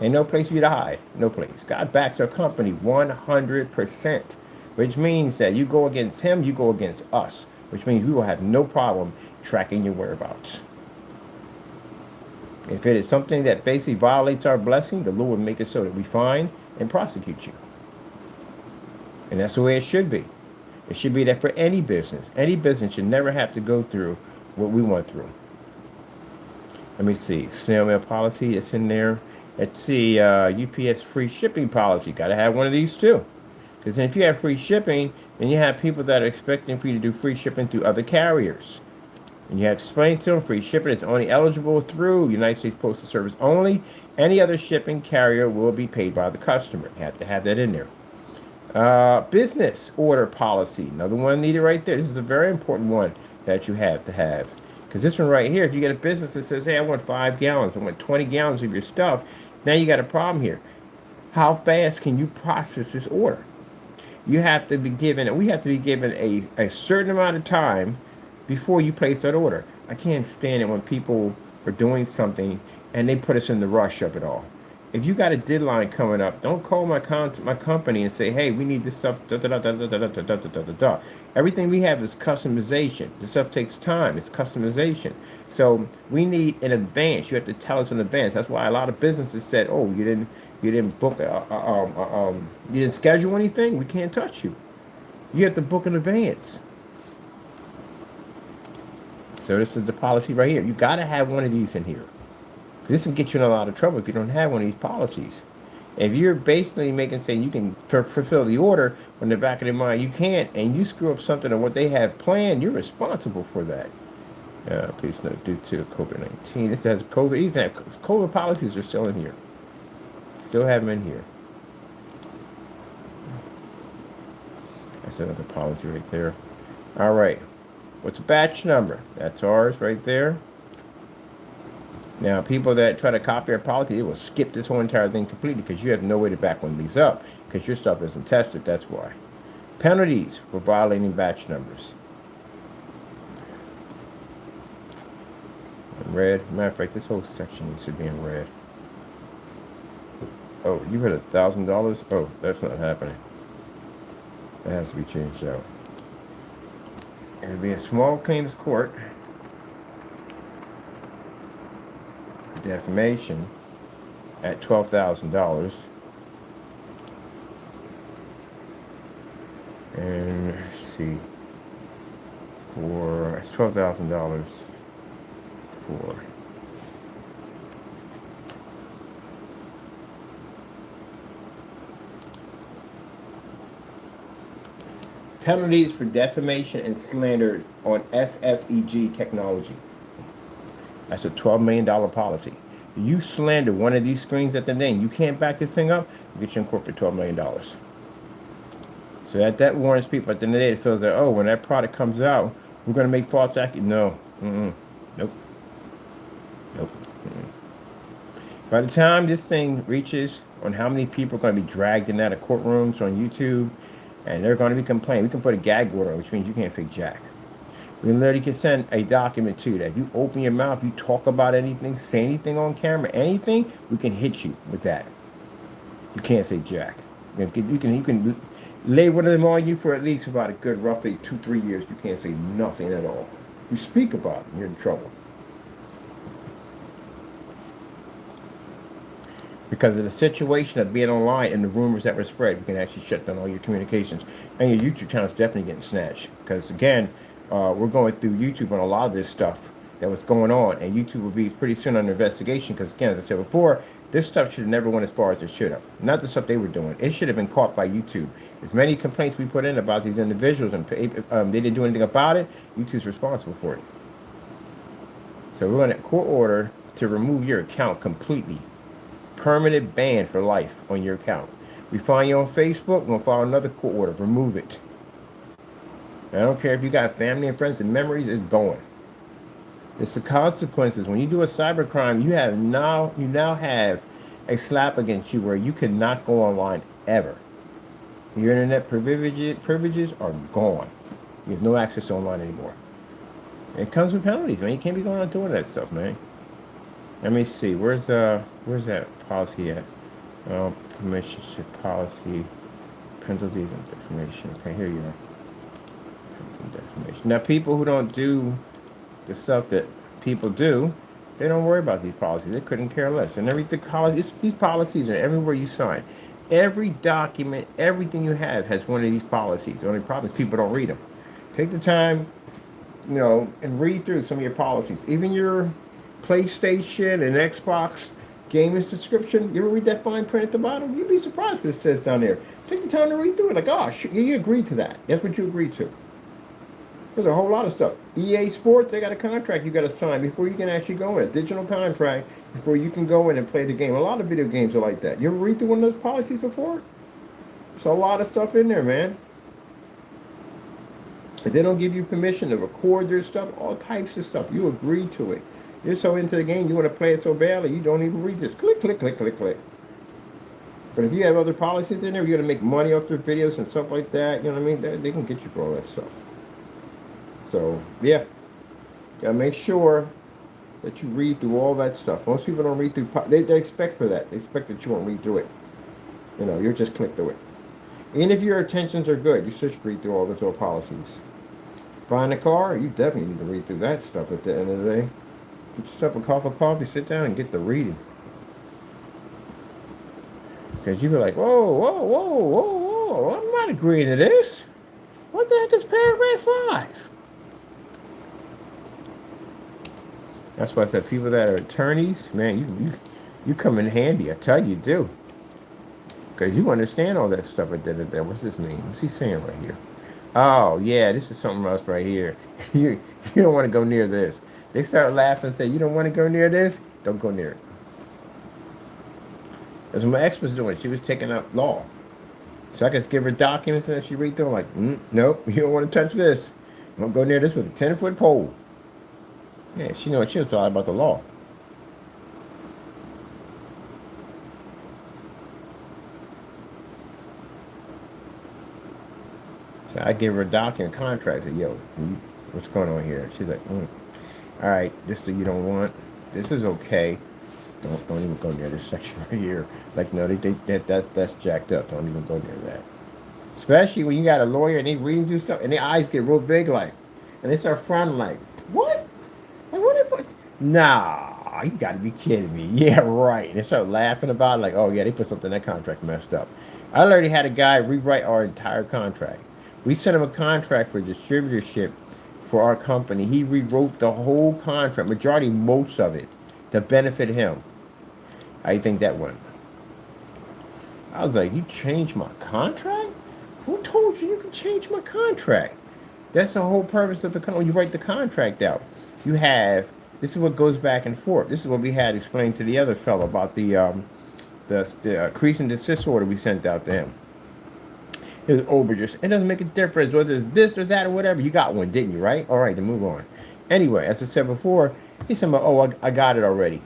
Ain't no place for you to hide. No place. God backs our company 100%. Which means that you go against him, you go against us. Which means we will have no problem tracking your whereabouts. If it is something that basically violates our blessing, the Lord will make it so that we find and prosecute you. And that's the way it should be. It should be that for any business should never have to go through what we went through. Let me see. Snail mail policy, it's in there. Let's see. UPS free shipping policy. Got to have one of these too. Because if you have free shipping, then you have people that are expecting for you to do free shipping through other carriers. And you have to explain to them free shipping is only eligible through United States Postal Service only. Any other shipping carrier will be paid by the customer. You have to have that in there. Business order policy. Another one needed right there. This is a very important one that you have to have. Because this one right here, if you get a business that says, hey, I want 5 gallons, I want 20 gallons of your stuff, now you got a problem here. How fast can you process this order? You have to be given, we have to be given a certain amount of time before you place that order. I can't stand it when people are doing something and they put us in the rush of it all. If you got a deadline coming up, don't call my company and say, hey, we need this stuff, da, da, da, da, da, da, da, da, da, da, da. Everything we have is customization. This stuff takes time. It's customization. So we need in advance. You have to tell us in advance. That's why a lot of businesses said, oh, you didn't book, you didn't schedule anything. We can't touch you. You have to book in advance. So this is the policy right here. You got to have one of these in here. This will get you in a lot of trouble if you don't have one of these policies. If you're basically saying you can fulfill the order, when in the back of their mind you can't, and you screw up something on what they have planned, you're responsible for that. Please note, due to COVID-19, this has COVID. Even COVID policies are still in here. Still have them in here. That's another policy right there. All right. What's a batch number? That's ours right there. Now, people that try to copy our policy, they will skip this whole entire thing completely because you have no way to back one of these up because your stuff isn't tested. That's why. Penalties for violating batch numbers. In red. Matter of fact, this whole section needs to be in red. Oh, you heard $1,000? Oh, that's not happening. That has to be changed out. It'll be a small claims court. Defamation at $12,000. And let's see, it's $12,000 for penalties for defamation and slander on SFEG technology. That's a $12 million policy. You slander one of these screens at the name, you can't back this thing up, you get you in court for $12 million. So that warns people at the end of the day, it feels that, oh, when that product comes out, we're going to make false accusations. No. Nope. By the time this thing reaches on how many people are going to be dragged in out of courtrooms on YouTube, and they're going to be complaining, we can put a gag order, which means you can't say jack. We literally can send a document to you that if you open your mouth, you talk about anything, say anything on camera, anything, we can hit you with that. You can't say jack. You can lay one of them on you for at least about a good roughly 2-3 years. You can't say nothing at all. You speak about it, you're in trouble. Because of the situation of being online and the rumors that were spread, we can actually shut down all your communications. And your YouTube channel is definitely getting snatched. Because again, we're going through YouTube on a lot of this stuff that was going on, and YouTube will be pretty soon under investigation because, again, as I said before, this stuff should have never went as far as it should have. Not the stuff they were doing. It should have been caught by YouTube. As many complaints we put in about these individuals and they didn't do anything about it, YouTube's responsible for it. So we're going to court order to remove your account completely. Permanent ban for life on your account. We find you on Facebook, we're going to file another court order. Remove it. I don't care if you got family and friends and memories, it's going. It's the consequences. When you do a cybercrime, you now have a slap against you where you cannot go online ever. Your internet privileges are gone. You have no access to online anymore. And it comes with penalties, man. You can't be going on doing that stuff, man. Let me see. Where's that policy at? Permission policy, penalties and defamation. Okay, here you are. Defamation. Now, people who don't do the stuff that people do, they don't worry about these policies. They couldn't care less. And these policies are everywhere you sign. Every document, everything you have has one of these policies. The only problem is people don't read them. Take the time, and read through some of your policies. Even your PlayStation and Xbox gaming subscription. You ever read that fine print at the bottom? You'd be surprised what it says down there. Take the time to read through it. Like, oh, you agreed to that. That's what you agreed to. There's a whole lot of stuff. EA Sports, they got a contract you got to sign before you can actually go in. A digital contract before you can go in and play the game. A lot of video games are like that. You ever read through one of those policies before? There's a lot of stuff in there, man. If they don't give you permission to record their stuff, all types of stuff, you agree to it. You're so into the game, you want to play it so badly, you don't even read this. Click, click, click, click, click. But if you have other policies in there, you're going to make money off their videos and stuff like that, you know what I mean? They can get you for all that stuff. So, yeah. Got to make sure that you read through all that stuff. Most people don't read through, they expect for that. They expect that you won't read through it. You know, you'll just click through it. Even if your intentions are good, you should read through all those old policies. Buying a car, you definitely need to read through that stuff at the end of the day. Get yourself a cup of coffee, sit down, and get the reading. Because you be like, whoa, whoa, whoa, whoa, whoa, I'm not agreeing to this. What the heck is paragraph 5? That's why I said people that are attorneys, man, you come in handy. I tell you, you do. Because you understand all that stuff at the end of the day. What's this mean? What's he saying right here? Oh, yeah, this is something else right here. You don't want to go near this. They start laughing and say, you don't want to go near this? Don't go near it. That's what my ex was doing. She was taking up law. So I could give her documents and she read through them like, nope, you don't want to touch this. You don't go near this with a 10-foot pole. Yeah, she knows all about the law. So I give her a document contract. I said, yo, what's going on here? She's like, all right, this is you don't want. This is okay. Don't even go near this section right here. Like, no, that's jacked up. Don't even go near that. Especially when you got a lawyer and they reading through stuff and their eyes get real big, like, and they start frowning, like, what? Like, what? Nah, you got to be kidding me. Yeah, right. And they start laughing about it, like, oh yeah, they put something in that contract messed up. I already had a guy rewrite our entire contract. We sent him a contract for distributorship for our company. He rewrote the whole contract, most of it, to benefit him. How do you think that went? I was like, you changed my contract? Who told you could change my contract? That's the whole purpose of the contract. When you write the contract out, you have, this is what goes back and forth. This is what we had explained to the other fellow about the cease and desist order we sent out to him. It was overjust. It doesn't make a difference whether it's this or that or whatever. You got one, didn't you, right? All right, then move on. Anyway, as I said before, he said, oh, I got it already.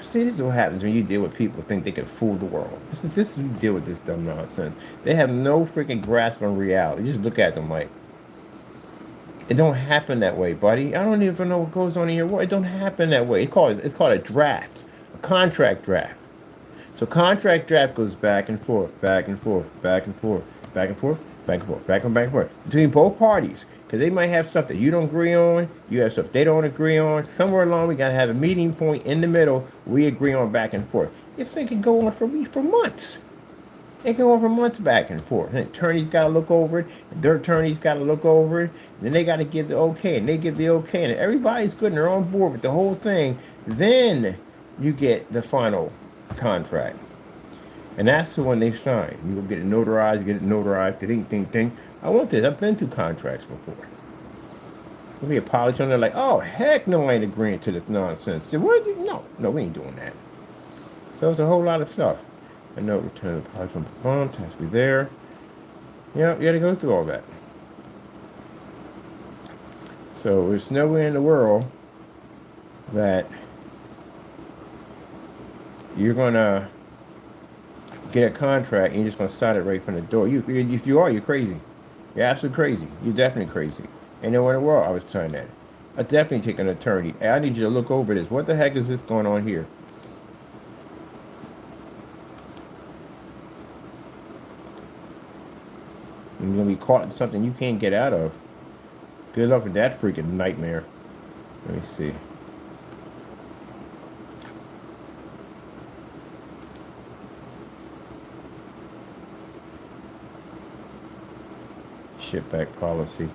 See, this is what happens when you deal with people who think they can fool the world. This is you deal with this dumb nonsense. They have no freaking grasp on reality. You just look at them like, it don't happen that way, buddy. I don't even know what goes on in your world. It don't happen that way. It's called a draft, a contract draft. So contract draft goes back and forth, back and forth, back and forth, back and forth, back and forth, back and forth between both parties. Because they might have stuff that you don't agree on, you have stuff they don't agree on. Somewhere along, we got to have a meeting point in the middle. We agree on back and forth. This thing can go on for months. It can go on for months back and forth. And the attorney's got to look over it. Their attorney's got to look over it. And then they got to give the okay. And they give the okay. And everybody's good and they're on board with the whole thing. Then you get the final contract. And that's the one they sign. You go get it notarized, ding. I want this. I've been through contracts before. There'll be a policy on there like, oh, heck no, I ain't agreeing to this nonsense. So, what? No, we ain't doing that. So it's a whole lot of stuff. A note return the policy from the bond, has to be there. Yeah, you got to go through all that. So there's nowhere in the world that you're going to get a contract and you're just going to sign it right from the door. If you are, you're crazy. You're absolutely crazy. You're definitely crazy. Ain't nowhere in the world I was signing that. I definitely take an attorney. Hey, I need you to look over this. What the heck is this going on here? You're going to be caught in something you can't get out of. Good luck with that freaking nightmare. Let me see. Ship back policy.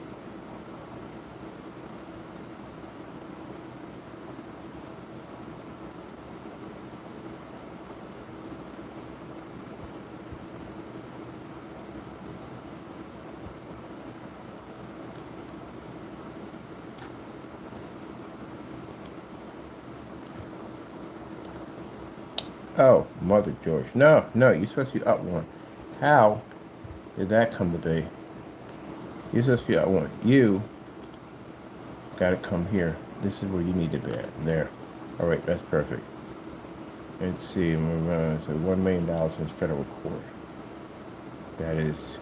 Oh, Mother George. No, no, you're supposed to be up one. How did that come to be? You're supposed to be up one. You got to come here. This is where you need to be at. There. All right, that's perfect. Let's see. So $1 million in federal court. That is.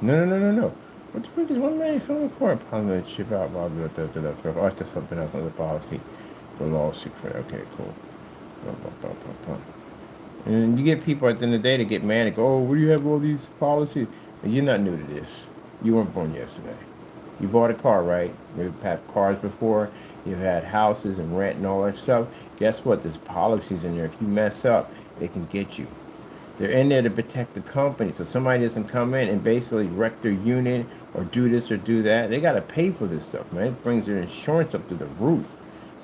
No, no, no, no, no. What the frick is $1 million in federal court? I'm going to ship out. Oh, that's something else. Another policy for lawsuit. Okay, cool. And you get people at the end of the day to get mad and go, oh, what do you have all these policies? And you're not new to this. You weren't born yesterday. You bought a car, right? You've had cars before. You've had houses and rent and all that stuff. Guess what? There's policies in there. If you mess up, they can get you. They're in there to protect the company. So somebody doesn't come in and basically wreck their unit or do this or do that. They got to pay for this stuff, man. It brings their insurance up to the roof.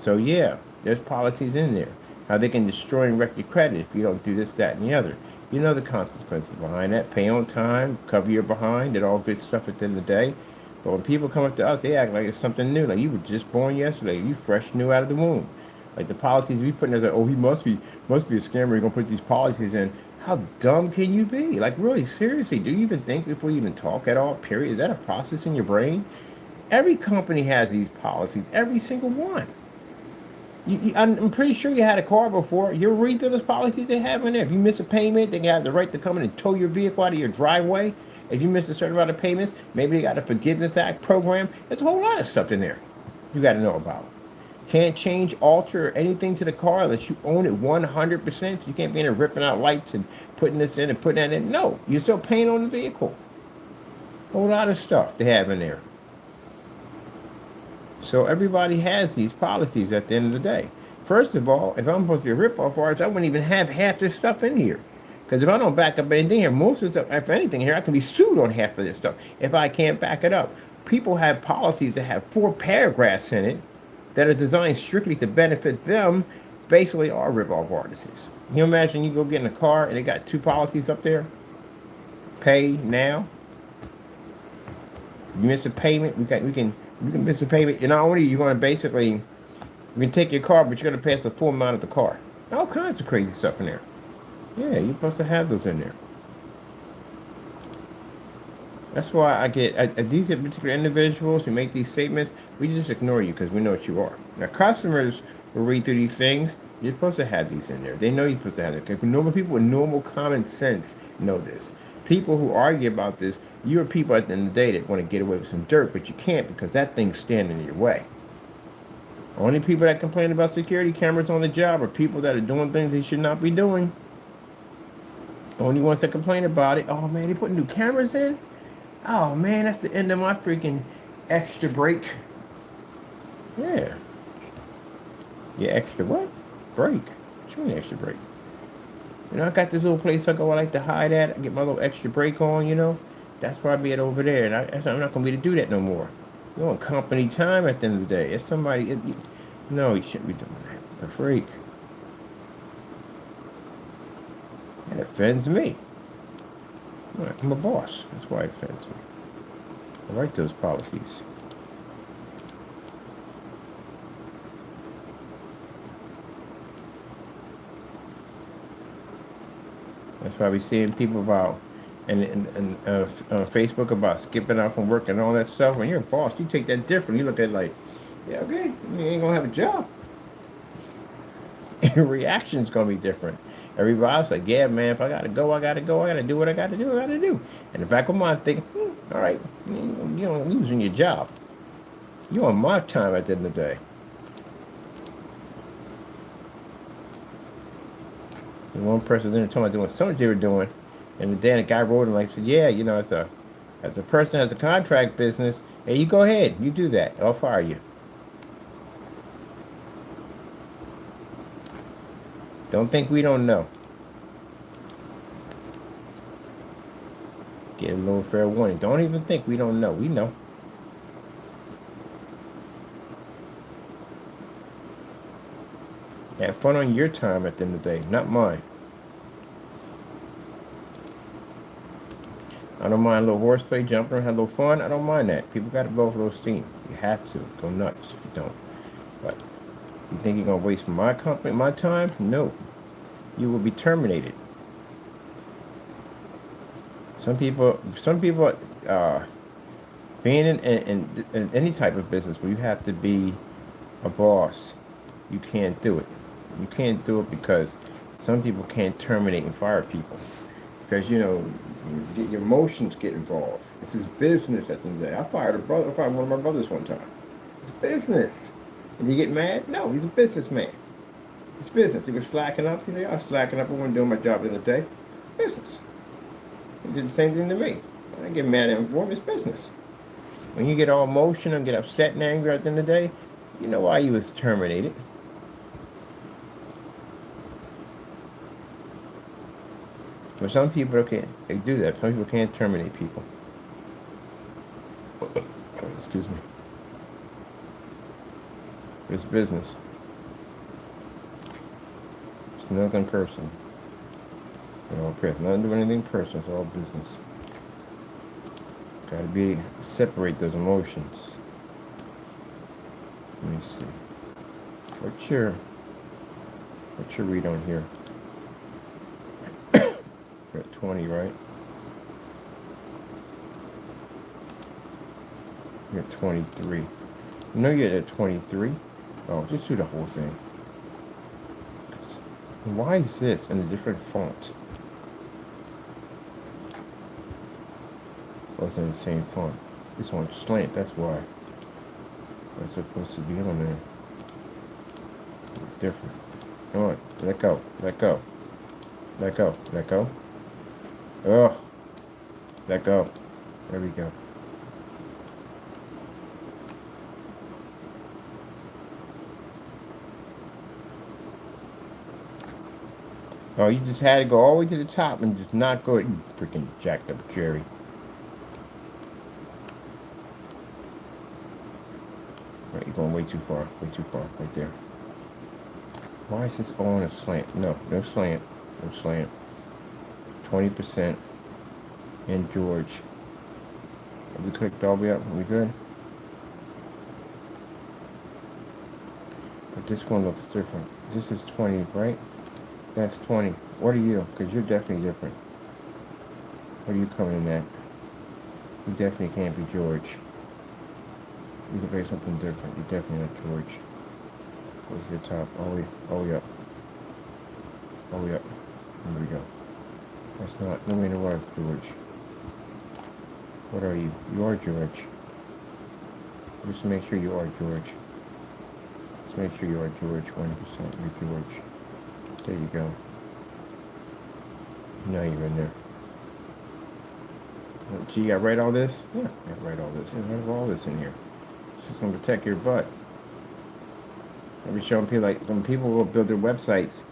So yeah, there's policies in there. How they can destroy and wreck your credit if you don't do this, that, and the other. You know the consequences behind that. Pay on time, cover your behind, and all good stuff at the end of the day. But when people come up to us, they act like it's something new. Like you were just born yesterday. You fresh, new out of the womb. Like the policies we put in there, like, oh, he must be a scammer. He's gonna put these policies in. How dumb can you be? Like really, seriously, do you even think before you even talk at all? Period. Is that a process in your brain? Every company has these policies. Every single one. I'm pretty sure you had a car before. You read through those policies they have in there. If you miss a payment, they have the right to come in and tow your vehicle out of your driveway. If you miss a certain amount of payments, maybe they got a Forgiveness Act program. There's a whole lot of stuff in there you got to know about. Can't change, alter anything to the car unless you own it 100%. You can't be in there ripping out lights and putting this in and putting that in. No, you're still paying on the vehicle. A whole lot of stuff they have in there. So everybody has these policies at the end of the day. First of all, if I'm supposed to be a rip-off artist, I wouldn't even have half this stuff in here. Because if I don't back up anything here, most of the stuff, if anything here, I can be sued on half of this stuff if I can't back it up. People have policies that have 4 paragraphs in it that are designed strictly to benefit them, basically are rip-off artists. You imagine you go get in a car and they got 2 policies up there? Pay now. You miss a payment, we can miss a payment. And not only you're going to basically, you can take your car, but you're going to pay us the full amount of the car. All kinds of crazy stuff in there. Yeah, you're supposed to have those in there. That's why I get, these particular individuals who make these statements, we just ignore you because we know what you are. Now, customers will read through these things. You're supposed to have these in there. They know you're supposed to have it. Because normal people with normal common sense know this. People who argue about this, you're people at the end of the day that want to get away with some dirt, but you can't because that thing's standing in your way. Only people that complain about security cameras on the job are people that are doing things they should not be doing. Only ones that complain about it, oh man, they put new cameras in? Oh man, that's the end of my freaking extra break. Yeah. Yeah, extra what? Break. What you mean extra break? You know, I got this little place I go, I like to hide at. I get my little extra break on, you know. That's where I be at over there. And I'm not going to be able to do that no more. You're on company time at the end of the day. It's somebody, no, you shouldn't be doing that. The freak. That offends me. I'm a boss. That's why it offends me. I write those policies. That's why we seeing people about and Facebook about skipping out from work and all that stuff. When you're a boss, you take that different. You look at it like, yeah, okay, you ain't gonna have a job. Your reaction's gonna be different. Everybody's like, yeah, man, if I gotta go, I gotta go. I gotta do what I gotta do. And the back of my mind thinking, all right, you're losing your job. You're on my time at the end of the day. And one person there told me doing something they were doing, and then a guy wrote him like, said, yeah, you know, as a person has a contract business, hey, you go ahead, you do that, I'll fire you. Don't think we don't know. Get a little fair warning. Don't even think we don't know. We know. Have fun on your time at the end of the day, not mine. I don't mind a little horseplay, jumping, have a little fun. I don't mind that. People got to blow for those steam. You have to. Go nuts if you don't. But you think you're going to waste my company, my time? No. you will be terminated. Some people, being in any type of business where you have to be a boss, you can't do it. You can't do it because some people can't terminate and fire people because your emotions get involved. This is business at the end of the day. I fired one of my brothers one time. It's business. And you get mad? No, he's a businessman. It's business. He was slacking up. He said, I was slacking up. I wasn't doing my job the other day. Business. He did the same thing to me. I didn't get mad at him for him. It's business. When you get all emotional and get upset and angry at the end of the day, you know why you was terminated. But some people can't do that. Some people can't terminate people. Excuse me. It's business. It's nothing personal. Nothing to do anything personal. It's all business. Gotta separate those emotions. Let me see. What's your read on here? You're at 20, right? You're at 23. You know you're at 23? Oh, just do the whole thing. Why is this in a different font? Well, it's in the same font. This one's slant, that's why. It's supposed to be on there. Different. Come on, let go, let go. Let go, let go. Oh, let go. There we go. Oh, you just had to go all the way to the top and just not go. You freaking jacked up Jerry. Right, you're going way too far. Way too far. Right there. Why is this all on a slant? No, no slant. No slant. 20%. And George. Have we clicked all the way up? Are we good? But this one looks different. This is 20, right? That's 20. What are you? Because you're definitely different. What are you coming in at? You definitely can't be George. You can pay something different. You're definitely not George. Go to the top. All the way up. All the way up. There we go. That's not. No way in the world, George. What are you? You are George. Just make sure you are George. Just make sure you are George. 1%. You're George. There you go. Now you're in there. Oh, gee, I write all this? Yeah, I write all this. I have all this in here. It's just going to protect your butt. I'll be showing people, like, when people will build their websites,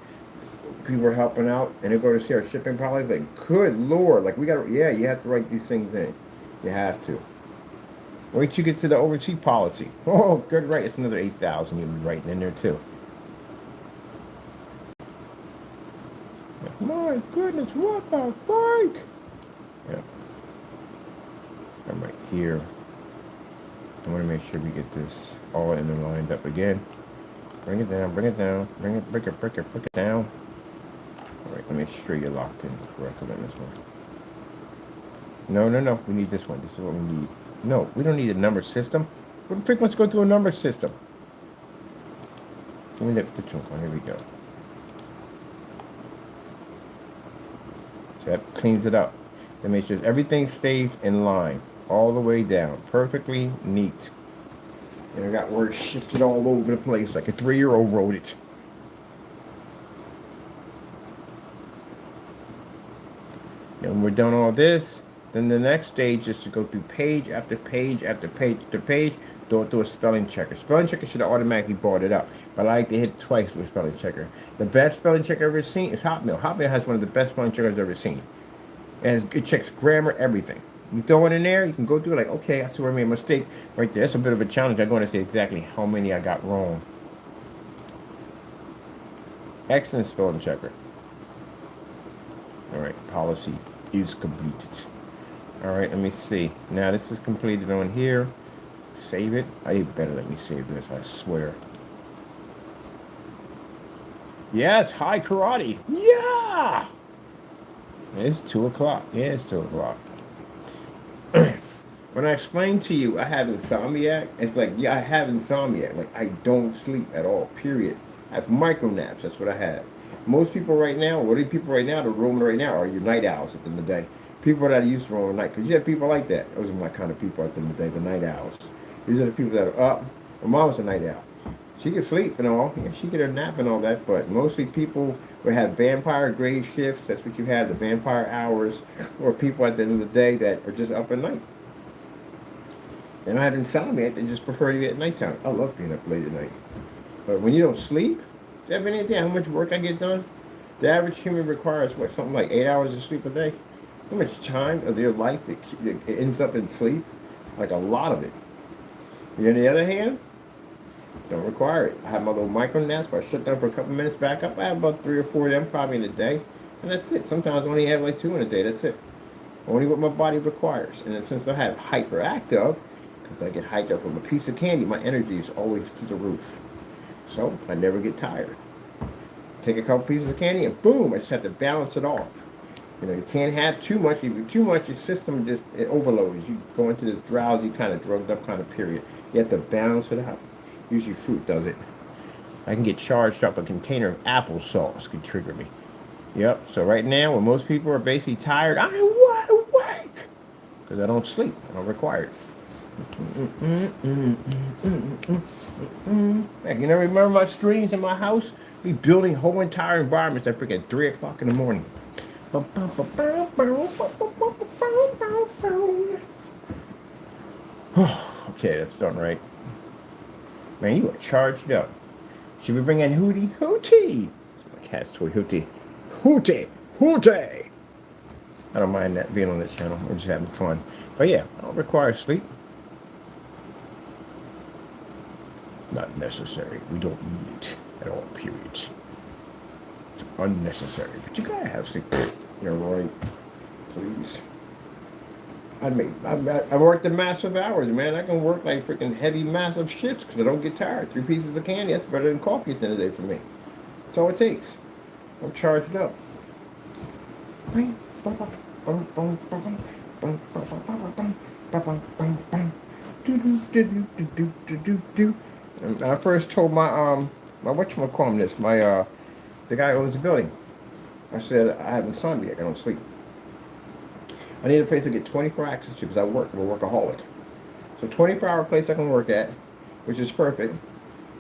people are helping out, and they go to see our shipping policy, like, good Lord, like, we got to, yeah, you have to write these things in. You have to. Wait till you get to the overseas policy. Oh, good, right. It's another 8,000 you'll be writing in there, too. My goodness, what the fuck? Yeah. I'm right here. I want to make sure we get this all in and lined up again. Bring it down, bring it down, bring it down. All right, let me make sure you're locked in correctly on this one. No, we need this one. This is what we need. No, we don't need a number system. What the frick wants to go through a number system? Give me the chunk one. Here we go. So that cleans it up. That makes sure everything stays in line all the way down. Perfectly neat. And I got words shifted all over the place like a 3-year-old wrote it. And when we're done all this, then the next stage is to go through page after page after page after page, throw it through a spelling checker. Spelling checker should have automatically brought it up, but I like to hit it twice with a spelling checker. The best spelling checker I've ever seen is Hotmail. Hotmail has one of the best spelling checkers I've ever seen. And it checks grammar, everything. You throw it in there, you can go through it like, okay, I see where I made a mistake right there. That's a bit of a challenge. I'm going to say exactly how many I got wrong. Excellent spelling checker. All right, policy is completed. All right, let me see. Now this is completed on here. Save it. I better let me save this, I swear. Yes, high karate. Yeah. It's 2 o'clock. Yeah, it's 2 o'clock. When I explain to you I have insomniac, it's like, yeah, I have insomniac. Like, I don't sleep at all, period. I have micro naps. That's what I have. Most people right now, what are people right now, the roaming right now, are your night owls at the end of the day. People that are used to roam at night. Because you have people like that. Those are my kind of people at the end of the day, the night owls. These are the people that are up. My mom's a night owl. She can sleep and all. Yeah, she get her nap and all that. But mostly people will have vampire grade shifts. That's what you have, the vampire hours. Or people at the end of the day that are just up at night. They don't have insomnia. They just prefer to be at nighttime. I love being up late at night. But when you don't sleep, do you have any idea how much work I get done? The average human requires, what, something like 8 hours of sleep a day? How much time of their life that ends up in sleep? Like a lot of it. And on the other hand, don't require it. I have my little micro naps where I shut down for a couple minutes, back up. I have about 3 or 4 of them probably in a day. And that's it. Sometimes I only have like 2 in a day. That's it. Only what my body requires. And then since I have hyperactive, because I get hyped up from a piece of candy, my energy is always through the roof. So I never get tired. Take a couple pieces of candy and boom, I just have to balance it off. You know, you can't have too much. If you do too much, your system just it overloads. You go into this drowsy kind of drugged up kind of period. You have to balance it out. Usually fruit does it. I can get charged off a container of applesauce could trigger me. Yep. So right now, when most people are basically tired, I'm wide awake because I don't sleep. I don't require it. Heck, you never remember my streams in my house? We building whole entire environments at freaking 3 o'clock in the morning. Okay, that's done right. Man, you are charged up. Should we bring in Hootie? Hootie! My cat's toy, Hootie. Hootie! Hootie! I don't mind that being on this channel. We're just having fun. But yeah, I don't require sleep. Not necessary. We don't need it at all, period. It's unnecessary. But you gotta have sleep. You're right. Please. I worked the massive hours, man. I can work like freaking heavy, massive shifts because I don't get tired. 3 pieces of candy, that's better than coffee at the end of the day for me. That's all it takes. I'm charged up. And I first told my whatchamacallit this, the guy who owns the building. I said, I have insomnia, I don't sleep. I need a place to get 24 access to because I work. I'm a workaholic. So 24-hour place I can work at, which is perfect.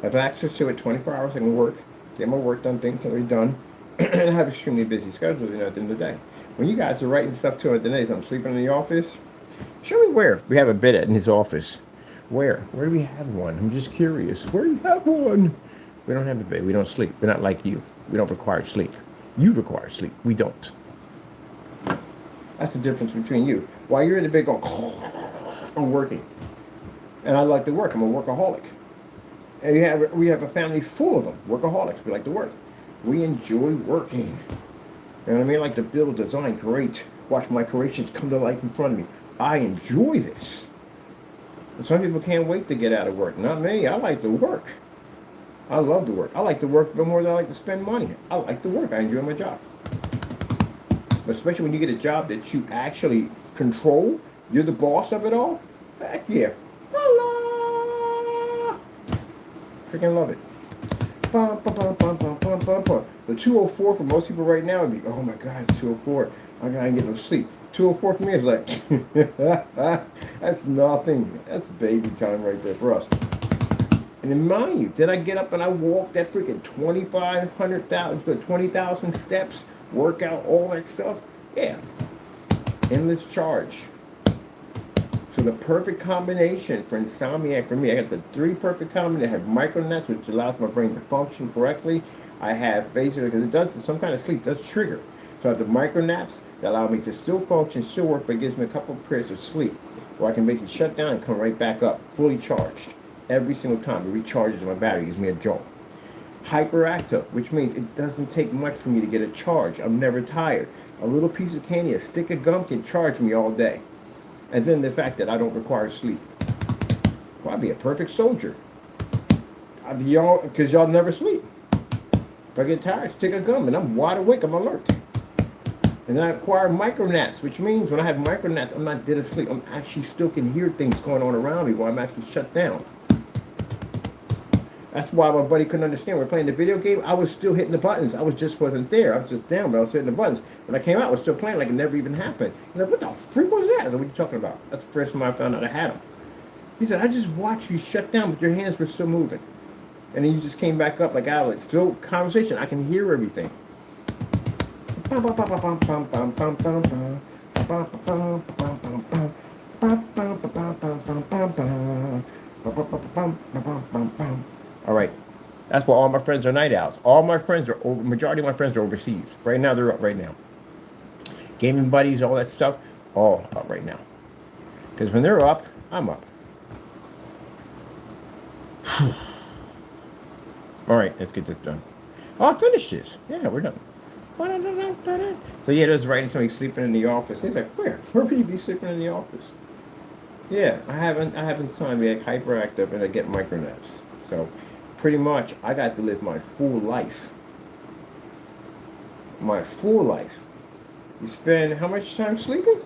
I have access to it 24 hours I can work, get my work done, things that are done, and I have extremely busy schedules, at the end of the day. When you guys are writing stuff to it today, I'm sleeping in the office, show me where. We have a bed in his office. Where? Where do we have one? I'm just curious. Where do you have one? We don't have a bed. We don't sleep. We're not like you. We don't require sleep. You require sleep. We don't. That's the difference between you. While you're in the bed going, I'm working. And I like to work. I'm a workaholic. And we have a family full of them, workaholics. We like to work. We enjoy working. You know what I mean? I like to build, design, create. Watch my creations come to life in front of me. I enjoy this. And some people can't wait to get out of work. Not me. I like to work. I love to work. I like to work more than I like to spend money. I like to work. I enjoy my job. But especially when you get a job that you actually control, you're the boss of it all. Heck yeah. Hello. Freaking love it. The 204 for most people right now would be, oh my God, it's 204. I ain't getting no sleep. 204 for me is like, that's nothing. That's baby time right there for us. And then mind you, did I get up and I walked that freaking 20,000 steps, workout, all that stuff? Yeah. Endless charge. So the perfect combination for insomniac for me, I got the 3 perfect combinations. I have micronaps, which allows my brain to function correctly. I have basically, because it does, some kind of sleep does trigger. So I have the micronaps that allow me to still function, still work, but it gives me a couple of periods of sleep where I can basically shut down and come right back up, fully charged. Every single time it recharges my battery, gives me a jolt. Hyperactive, which means it doesn't take much for me to get a charge. I'm never tired. A little piece of candy, a stick of gum can charge me all day. And then the fact that I don't require sleep. Well, I'd be a perfect soldier. I'd be y'all, because y'all never sleep. If I get tired, stick a gum, and I'm wide awake. I'm alert. And then I acquire micro naps, which means when I have micro naps, I'm not dead asleep. I'm actually still can hear things going on around me while I'm actually shut down. That's why my buddy couldn't understand. We're playing the video game. I was still hitting the buttons. I wasn't there. I was just down, but I was hitting the buttons. When I came out, I was still playing like it never even happened. He's like, what the freak was that? I said, what are you talking about? That's the first time I found out I had them. He said, I just watched you shut down, but your hands were still moving. And then you just came back up like Alex. Still conversation. I can hear everything. All right. That's why all my friends are night owls. All my friends are over. Majority of my friends are overseas. Right now, they're up right now. Gaming buddies, all that stuff, all up right now. Because when they're up, I'm up. All right, let's get this done. Oh, I finished this. Yeah, we're done. So yeah, there's writing somebody sleeping in the office. He's like, where would you be sleeping in the office? Yeah, I haven't time yet. Hyperactive, and I get micro naps. So pretty much, I got to live my full life. My full life. You spend how much time sleeping?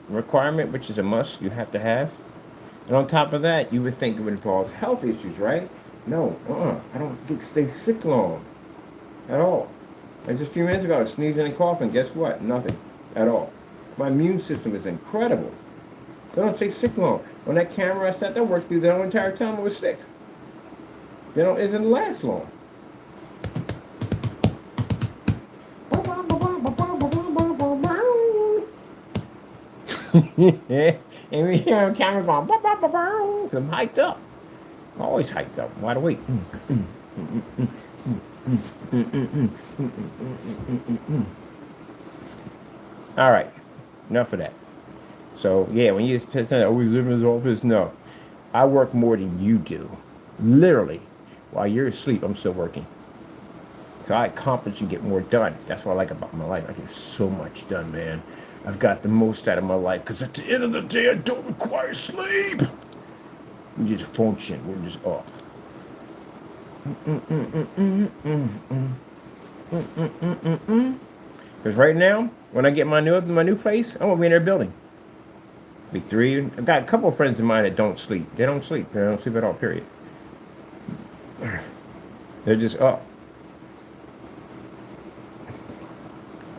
Requirement, which is a must, you have to have. And on top of that, you would think it would involve health issues, right? No, I don't stay sick long at all. And just a few minutes ago, I was sneezing and coughing. Guess what? Nothing at all. My immune system is incredible. I don't stay sick long. On that camera I sat there, worked through the whole entire time I was sick. It didn't last long. And we hear on camera going, because I'm hyped up. I'm always hyped up. Wide awake. All right. Enough of that. So, yeah, when you say, oh, we live in his office, no. I work more than you do. Literally. While you're asleep, I'm still working. So I accomplish and get more done. That's what I like about my life. I get so much done, man. I've got the most out of my life because at the end of the day, I don't require sleep. We just function. We're just up. Because right now, when I get my new place, I'm gonna be in their building. Be 3. I've got a couple of friends of mine that don't sleep. They don't sleep. They don't sleep at all. Period. They're just up.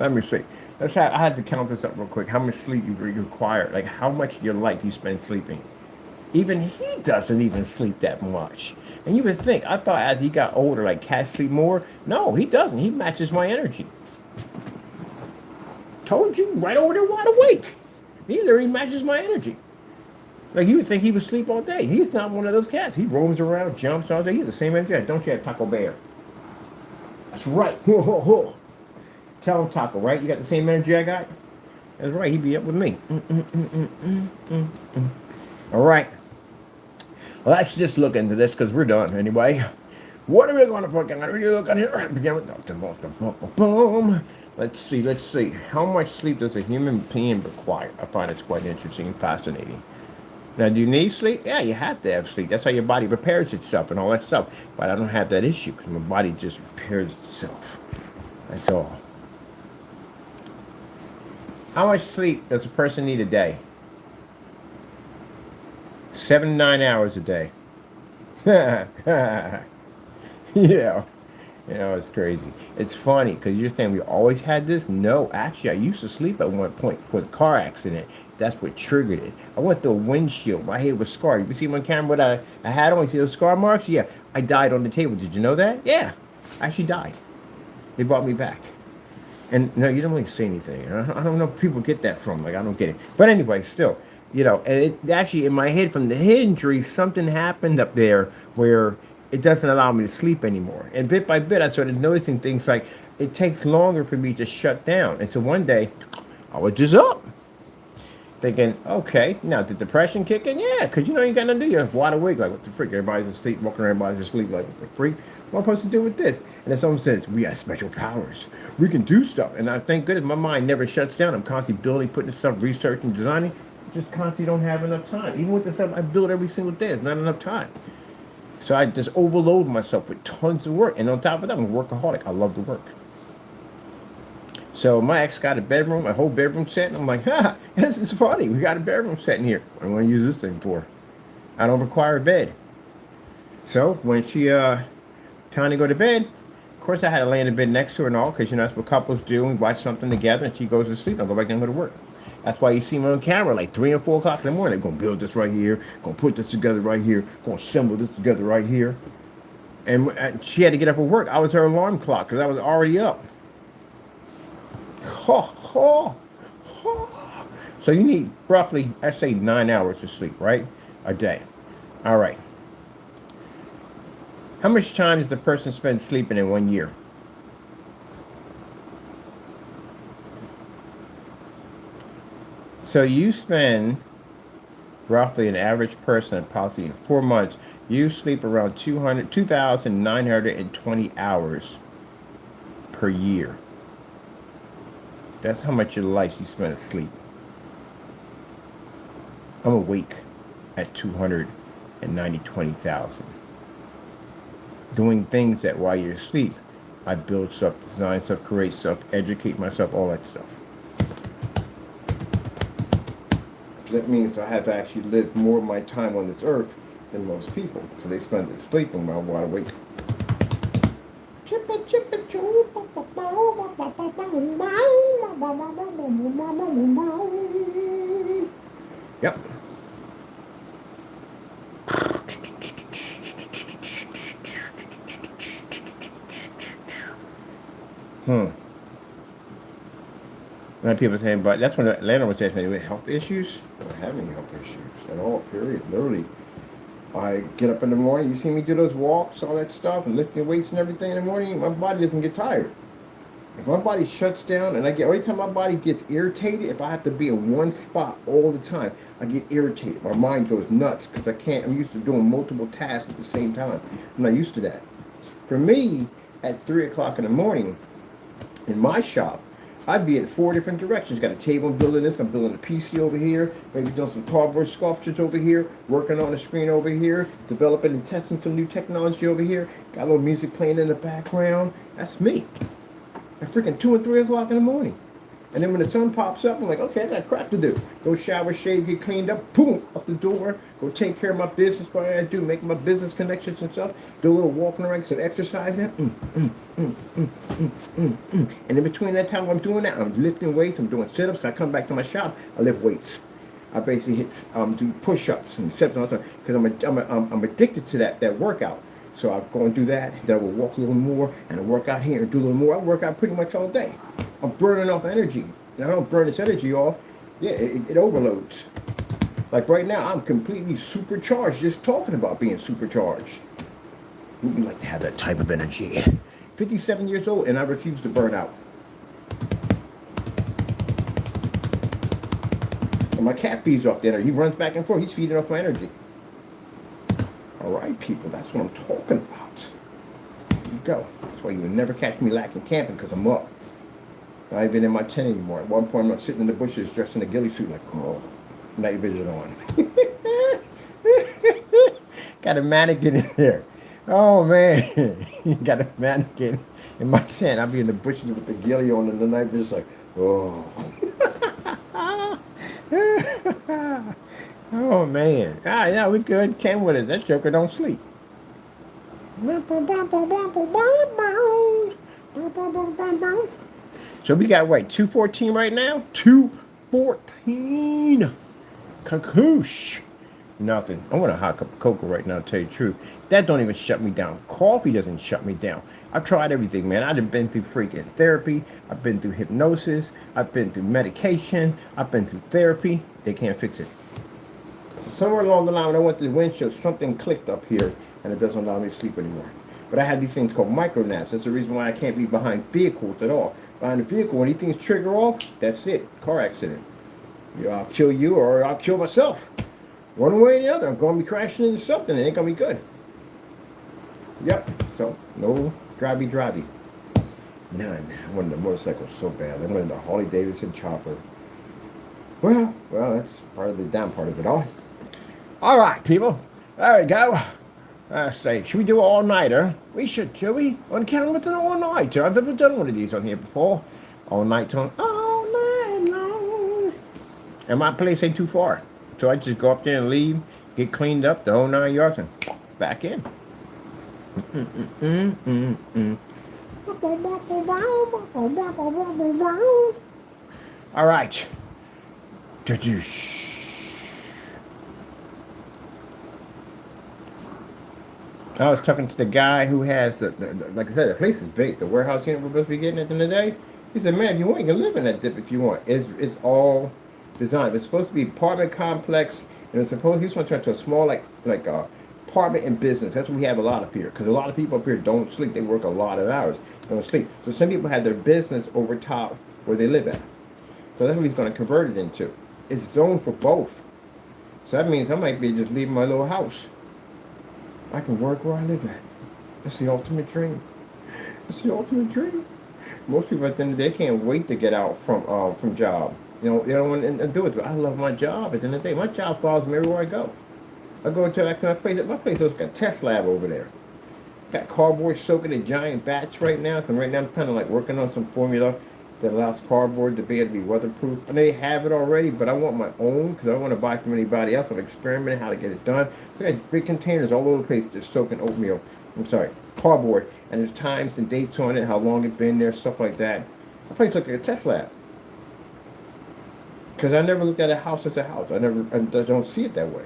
Let me see. I had to count this up real quick. How much sleep you require? Like how much of your life you spend sleeping? Even he doesn't even sleep that much. And you would think, I thought as he got older, like cats sleep more. No, he doesn't. He matches my energy. Told you, right over there, wide awake. He matches my energy. Like you would think he would sleep all day. He's not one of those cats. He roams around, jumps all day. He's the same energy. Don't you have Taco Bear? That's right. Tell him Taco, right? You got the same energy I got? That's right. He'd be up with me. All right. Well, let's just look into this because we're done anyway. What are we going to fucking look at here? Begin with boom. Let's see. How much sleep does a human being require? I find it's quite interesting and fascinating. Now, do you need sleep? Yeah, you have to have sleep. That's how your body repairs itself and all that stuff. But I don't have that issue because my body just repairs itself. That's all. How much sleep does a person need a day? 7 to 9 hours a day. Yeah. It's crazy. It's funny because you're saying we always had this. No, actually, I used to sleep at one point for the car accident. That's what triggered it. I went through a windshield. My head was scarred. You see my camera what I had on? You see those scar marks? Yeah, I died on the table. Did you know that? Yeah, I actually died. They brought me back. And no, you don't really say anything. I don't know if people get that from. Like, I don't get it. But anyway, still, and it actually, in my head, from the head injury, something happened up there where it doesn't allow me to sleep anymore. And bit by bit, I started noticing things like it takes longer for me to shut down. And so one day, I was just up. Thinking, okay, now did depression kick in? Yeah, because you got nothing to do. You're wide awake, like, what the freak? Everybody's asleep, walking around, everybody's asleep, like, what the freak? What am I supposed to do with this? And then someone says, we have special powers. We can do stuff. And I thank goodness my mind never shuts down. I'm constantly building, putting stuff, researching, designing. Just constantly don't have enough time. Even with the stuff I build every single day, it's not enough time. So I just overload myself with tons of work. And on top of that, I'm a workaholic. I love to work. So my ex got a bedroom, a whole bedroom set. And I'm like, ha, this is funny. We got a bedroom set in here. What am I going to use this thing for? I don't require a bed. So when she time to go to bed, of course I had to lay in the bed next to her and all, because that's what couples do. We watch something together and she goes to sleep. I'll go back and go to work. That's why you see me on camera like 3 and 4 o'clock in the morning. They're going to build this right here, going to put this together right here, going to assemble this together right here. And she had to get up for work. I was her alarm clock because I was already up. So you need roughly, I say 9 hours of sleep, right? A day. All right. How much time does a person spend sleeping in 1 year? So you spend roughly an average person, possibly in 4 months, you sleep around 2,920 hours per year. That's how much of your life you spend asleep. I'm awake at 220,000. Doing things that while you're asleep, I build stuff, design stuff, create stuff, educate myself, all that stuff. That means I have actually lived more of my time on this earth than most people, because they spend it sleeping while wide awake. Yep. A lot of people saying, but that's when Atlanta was saying, with health issues. I don't have any health issues at all, period. Literally. I get up in the morning, you see me do those walks, all that stuff, and lifting weights and everything in the morning, my body doesn't get tired. If my body shuts down, and every time my body gets irritated, if I have to be in one spot all the time, I get irritated. My mind goes nuts because I'm used to doing multiple tasks at the same time. I'm not used to that. For me, at 3 o'clock in the morning, in my shop, I'd be in 4 different directions. Got a table, I'm building this, I'm building a PC over here, maybe doing some cardboard sculptures over here, working on a screen over here, developing and testing some new technology over here, got a little music playing in the background. That's me. At freaking 2 and 3 o'clock in the morning. And then when the sun pops up, I'm like, okay, I got crap to do. Go shower, shave, get cleaned up, boom, up the door, go take care of my business, what I do, make my business connections and stuff, do a little walking around, some exercising. And in between that time I'm doing that, I'm lifting weights, I'm doing sit-ups. I come back to my shop, I lift weights. I basically do push-ups and sit-ups all the time, because I'm addicted to that workout. So I'll go and do that, then I will walk a little more, and I'll work out here and do a little more. I work out pretty much all day. I'm burning off energy. And I don't burn this energy off, yeah, it overloads. Like right now, I'm completely supercharged just talking about being supercharged. Wouldn't you like to have that type of energy? 57 years old, and I refuse to burn out. And my cat feeds off the energy. He runs back and forth. He's feeding off my energy. All right, people, that's what I'm talking about. There you go. That's why you would never catch me lacking camping, because I'm up. Not even in my tent anymore. At one point, I'm sitting in the bushes dressed in a ghillie suit, like, oh, night vision on. Got a mannequin in there. Oh, man. Got a mannequin in my tent. I'll be in the bushes with the ghillie on, and the night vision's like, oh. Oh, man. Ah, yeah, we good. Came with us. That joker don't sleep. So we got, what, 214 right now? 214. Kakoosh. Nothing. I want a hot cup of cocoa right now, to tell you the truth. That don't even shut me down. Coffee doesn't shut me down. I've tried everything, man. I've been through freaking therapy. I've been through hypnosis. I've been through medication. I've been through therapy. They can't fix it. So somewhere along the line, when I went to the windshield, something clicked up here, and it doesn't allow me to sleep anymore. But I had these things called micro naps. That's the reason why I can't be behind vehicles at all. Behind a vehicle, when these things trigger off, that's it. Car accident. I'll kill you or I'll kill myself. One way or the other, I'm going to be crashing into something. It ain't going to be good. Yep. So, no drivey. None. I wanted a motorcycle so bad. I wanted a Harley Davidson chopper. Well, that's part of the down part of it all. All right, people. There we go. I say, should we do an all-nighter? We should, shall we? On camera with an all-nighter. I've never done one of these on here before. All night long. All night long. And my place ain't too far. So I just go up there and leave, get cleaned up, the whole 9 yards, and back in. All right. I was talking to the guy who has like I said, the place is big. The warehouse unit we're supposed to be getting at the end of the day. He said, "Man, if you want, you can live in that dip if you want. It's all designed. It's supposed to be apartment complex, and it's supposed he's going to turn into a small like apartment and business. That's what we have a lot of here because a lot of people up here don't sleep. They work a lot of hours. They don't sleep. So some people have their business over top where they live at. So that's what he's going to convert it into. It's zoned for both. So that means I might be just leaving my little house. I can work where I live at. That's the ultimate dream. That's the ultimate dream. Most people at the end of the day can't wait to get out from job. You know, they don't want to do it. But I love my job at the end of the day. My job follows me everywhere I go. I go back to my place. My place looks like a test lab over there. Got cardboard soaking in giant vats right now. Because right now I'm kind of like working on some formula that allows cardboard to be able to be weatherproof. And they have it already, but I want my own because I don't want to buy from anybody else. I'm experimenting how to get it done. So I got big containers all over the place just soaking oatmeal. I'm sorry, cardboard. And there's times and dates on it, how long it's been there, stuff like that. My place looks like a test lab. Because I never looked at a house as a house. I don't see it that way.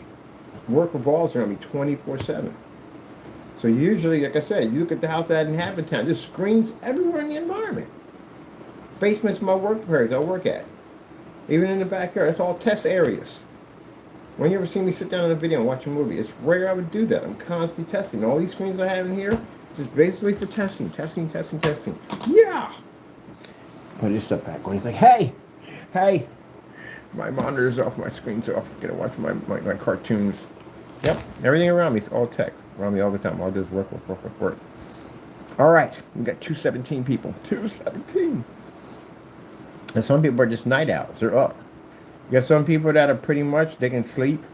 Work revolves around me 24/7. So usually, like I said, you look at the house I didn't have in town. There's screens everywhere in the environment. Basement's my work areas I work at. Even in the backyard, it's all test areas. When you ever see me sit down in a video and watch a movie, it's rare I would do that. I'm constantly testing. All these screens I have in here, just basically for testing. Yeah! Put his stuff back on. He's like, hey! My monitor's off, my screen's off. I'm gonna watch my cartoons. Yep, everything around me is all tech. Around me all the time. All this work. All right, we got 217 people. 217. And some people are just night owls. They're up. You got some people that are pretty much, they can sleep.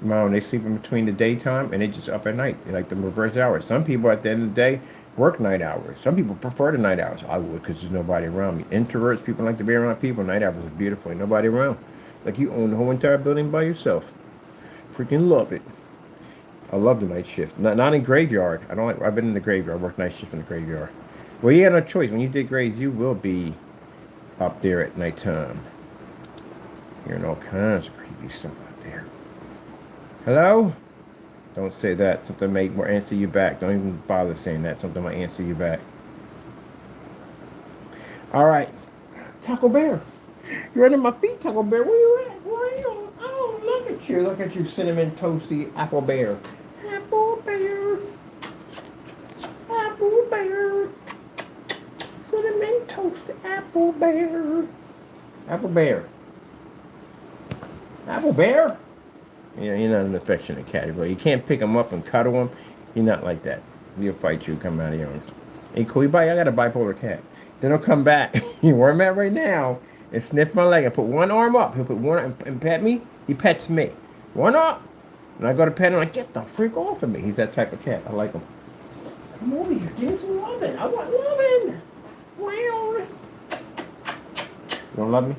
They sleep in between the daytime and they just up at night. They like the reverse hours. Some people at the end of the day work night hours. Some people prefer the night hours. I would because there's nobody around me. Introverts, people like to be around people. Night hours is beautiful. Ain't nobody around. Like you own the whole entire building by yourself. Freaking love it. I love the night shift. Not in graveyard. I've been in the graveyard. I worked night shift in the graveyard. Well, you got no choice. When you dig graves, you will be up there at nighttime. Hearing all kinds of creepy stuff out there. Hello? Don't say that. Something may answer you back. Don't even bother saying that. Something might answer you back. All right. Taco Bear. You're under my feet, Taco Bear. Where you at? Where are you? Oh, look at you. Look at you, cinnamon toasty apple bear. Apple bear. Apple bear. Cinnamon toast apple bear. Apple bear. Apple bear? You're not an affectionate category. You can't pick them up and cuddle them. You're not like that. He'll fight you, come out of your arms. Hey, cool, I got a bipolar cat. Then he'll come back, where I'm at right now, and sniff my leg. I put one arm up. He'll put one arm and pet me. He pets me. One up. And I go to pet him, like, get the freak off of me. He's that type of cat. I like him. Come over here, give me some loving. I want loving. Wow. You don't love me?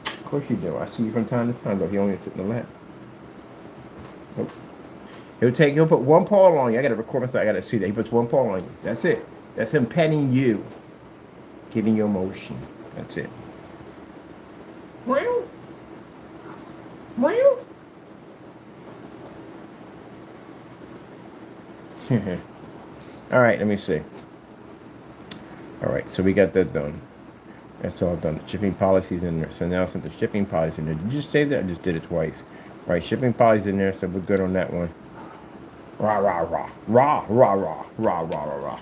Of course you do. I see you from time to time, but he only sits in the lap. Nope. He'll put one paw on you. I gotta record myself. I gotta see that. He puts one paw on you. That's it. That's him petting you. Giving you emotion. That's it. Meow. Meow. All right, let me see. All right, so we got that done. That's all done. The shipping policy's in there. So now since the shipping policy in there, did you just save that? I just did it twice. All right, shipping policy's in there, so we're good on that one. Rah, rah, rah. Rah, rah, rah. Rah, rah, rah,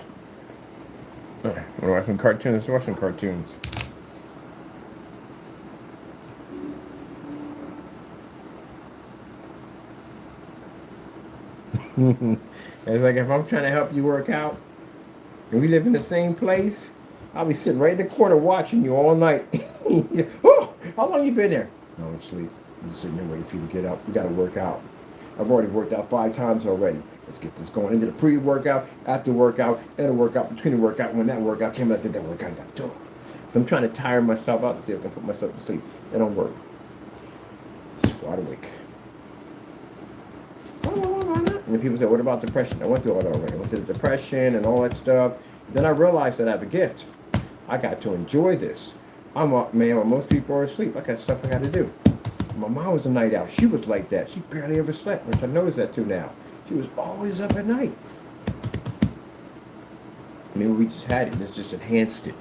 rah. We're watching cartoons. We're watching cartoons. It's like if I'm trying to help you work out, and we live in the same place, I'll be sitting right in the corner watching you all night. Oh, how long you been there? No, I'm asleep. I'm just sitting there waiting for you to get up. We got to work out. I've already worked out 5 times already. Let's get this going. I did a pre-workout, after workout, and a workout between the workout. When that workout came out, I did that workout. I got to. I'm trying to tire myself out to see if I can put myself to sleep. It don't work. Just wide awake. And then people say, what about depression? I went through all that already. I went through the depression and all that stuff. Then I realized that I have a gift. I got to enjoy this. I'm up, man, when most people are asleep. I got stuff I got to do. My mom was a night owl. She was like that. She barely ever slept, which I noticed that too now. She was always up at night. Maybe we just had it. It just enhanced it.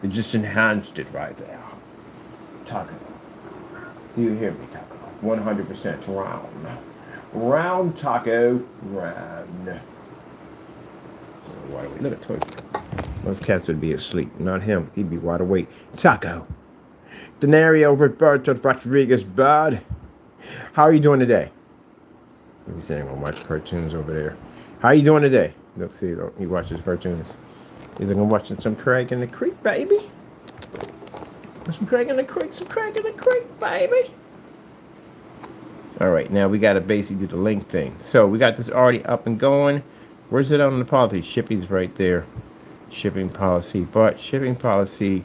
It just enhanced it right there. Taco. Do you hear me, Taco? 100% round. Round, Taco. Round. Wide awake. Look at Toy. Those cats would be asleep. Not him. He'd be wide awake. Taco. Denario Roberto Rodriguez, bud. How are you doing today? He's saying I'm gonna watch cartoons over there. How are you doing today? Look, see, he watches cartoons. He's like, I'm watching some Craig in the Creek, baby. Some Craig in the Creek, some Craig in the Creek, baby. All right, now we got to basically do the link thing. So we got this already up and going. Where's it on the policy? Shipping's right there. Shipping policy. But shipping policy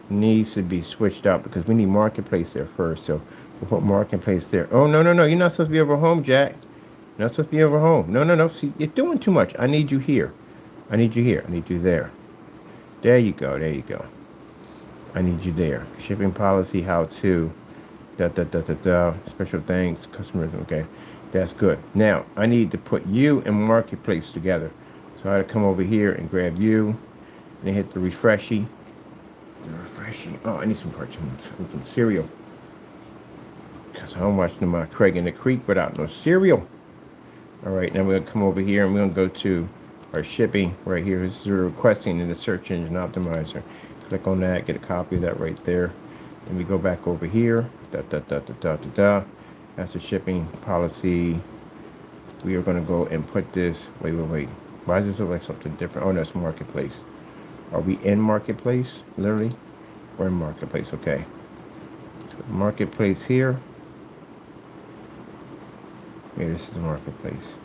needs to be switched out because we need marketplace there first. So we'll put marketplace there. Oh, no. You're not supposed to be over home, Jack. You're not supposed to be over home. No. See, you're doing too much. I need you here. I need you here. I need you there. There you go. I need you there. Shipping policy, how to. Special thanks, customers. Okay, that's good. Now I need to put you and marketplace together. So I had to come over here and grab you, and hit the refreshy. Oh, I need some cartoons. Some cereal. Because I'm watching my Craig in the Creek without no cereal. All right, now we're gonna come over here and we're gonna go to our shipping right here. This is requesting in the search engine optimizer. Click on that, get a copy of that right there. Then we go back over here. That's the shipping policy. We are going to go and put this. Wait. Why does this look like something different? Oh, no, it's marketplace. Are we in marketplace? Literally, we're in marketplace. Okay. So marketplace here. Yeah, this is the marketplace.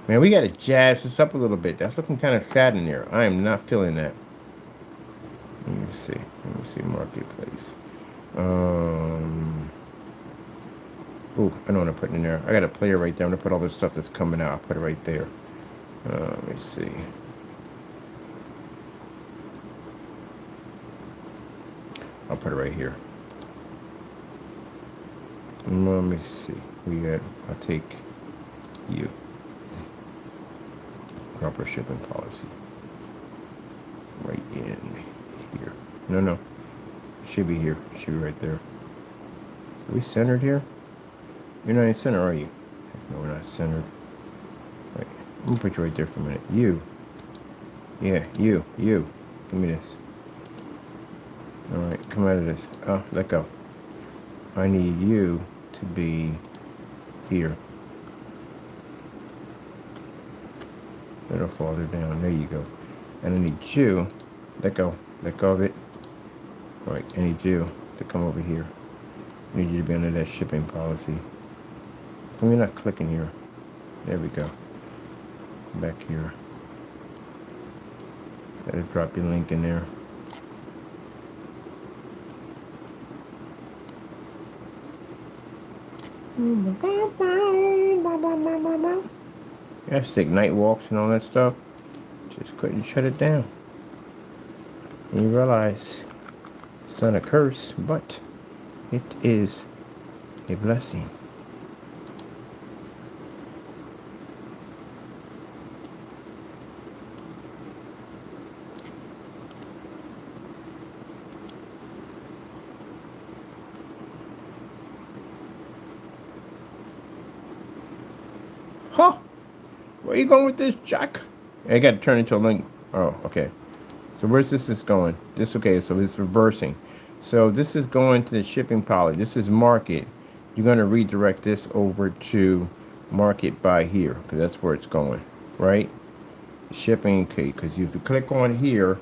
Man, we got to jazz this up a little bit. That's looking kind of sad in there. I am not feeling that. Let me see marketplace. Oh, I know what I'm putting in there. I got a player right there. I'm gonna put all the stuff that's coming out. I'll put it right there. Let me see. I'll put it right here. Let me see. I'll take you. Proper shipping policy. Right in here. No. Should be here. Should be right there. Are we centered here? You're not in center, are you? No, we're not centered. Right. Let me put you right there for a minute. You. Yeah, you. Give me this. Alright, come out of this. Oh, let go. I need you to be here. A little farther down. There you go. And I need you. Let go of it. Alright, I need you to come over here. I need you to be under that shipping policy. Let me not clicking here. There we go. Back here. Gotta drop your link in there. I have to take night walks and all that stuff. Just couldn't shut it down. And you realize it's not a curse, but it is a blessing. Huh? Where are you going with this, Jack? I got to turn into a link. Oh, okay. So where's this is going? Okay, so it's reversing. So this is going to the shipping policy. This is market. You're going to redirect this over to market by here because that's where it's going, right? Shipping, okay, because if you click on here,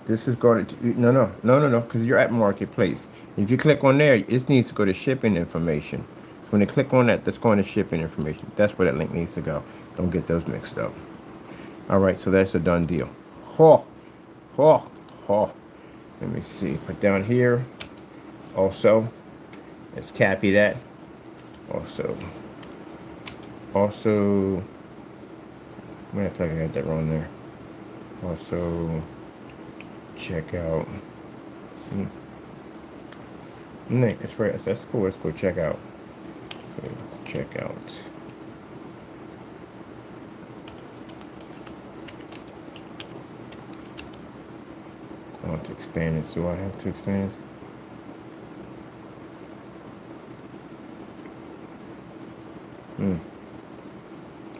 this is going to, no, because you're at marketplace. If you click on there, it needs to go to shipping information. When they click on that, that's going to shipping information. That's where that link needs to go. Don't get those mixed up. All right, so that's a done deal. Oh, oh, oh. Let me see. Put down here. Also, let's copy that. Also, I feel like I got that wrong there. Also, check out. No, that's right. That's cool. Let's go check out. Check out. I want to expand it. Do I have to expand?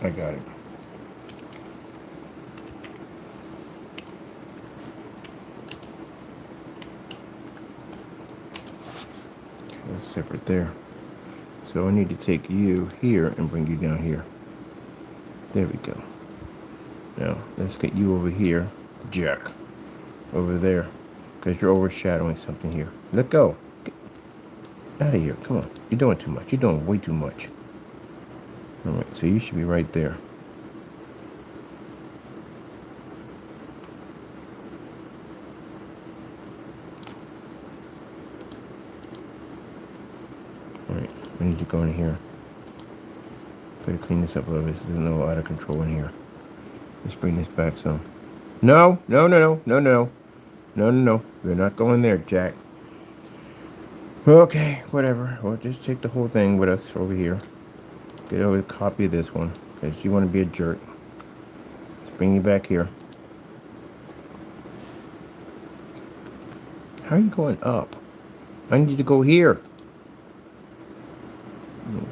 I got it. Okay, that's separate there. So I need to take you here and bring you down here. There we go. Now, let's get you over here, Jack. Over there. Because you're overshadowing something here. Let go. Get out of here. Come on. You're doing too much. You're doing way too much. Alright, so you should be right there. Alright, we need to go in here. Gotta clean this up a little bit. This is a little out of control in here. Let's bring this back some. No. We're not going there, Jack. Okay, whatever. We'll just take the whole thing with us over here. Get over a copy of this one. Because you want to be a jerk. Let's bring you back here. How are you going up? I need you to go here.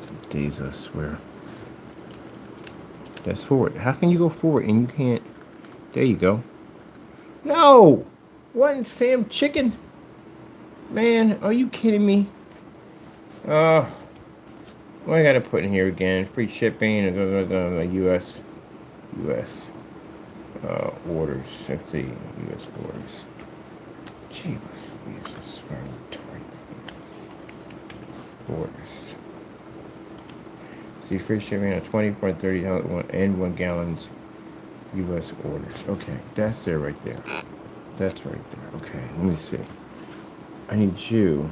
Some days, I swear. That's forward. How can you go forward and you can't? There you go. No! What in Sam Chicken? Man, are you kidding me? What I gotta put in here again? Free shipping, U.S. Orders. Let's see, U.S. orders. Jesus, orders. See, free shipping on 24 and 30 and 1 gallons. U.S. orders. Okay, that's there right there. That's right there. Okay, let me see. I need you.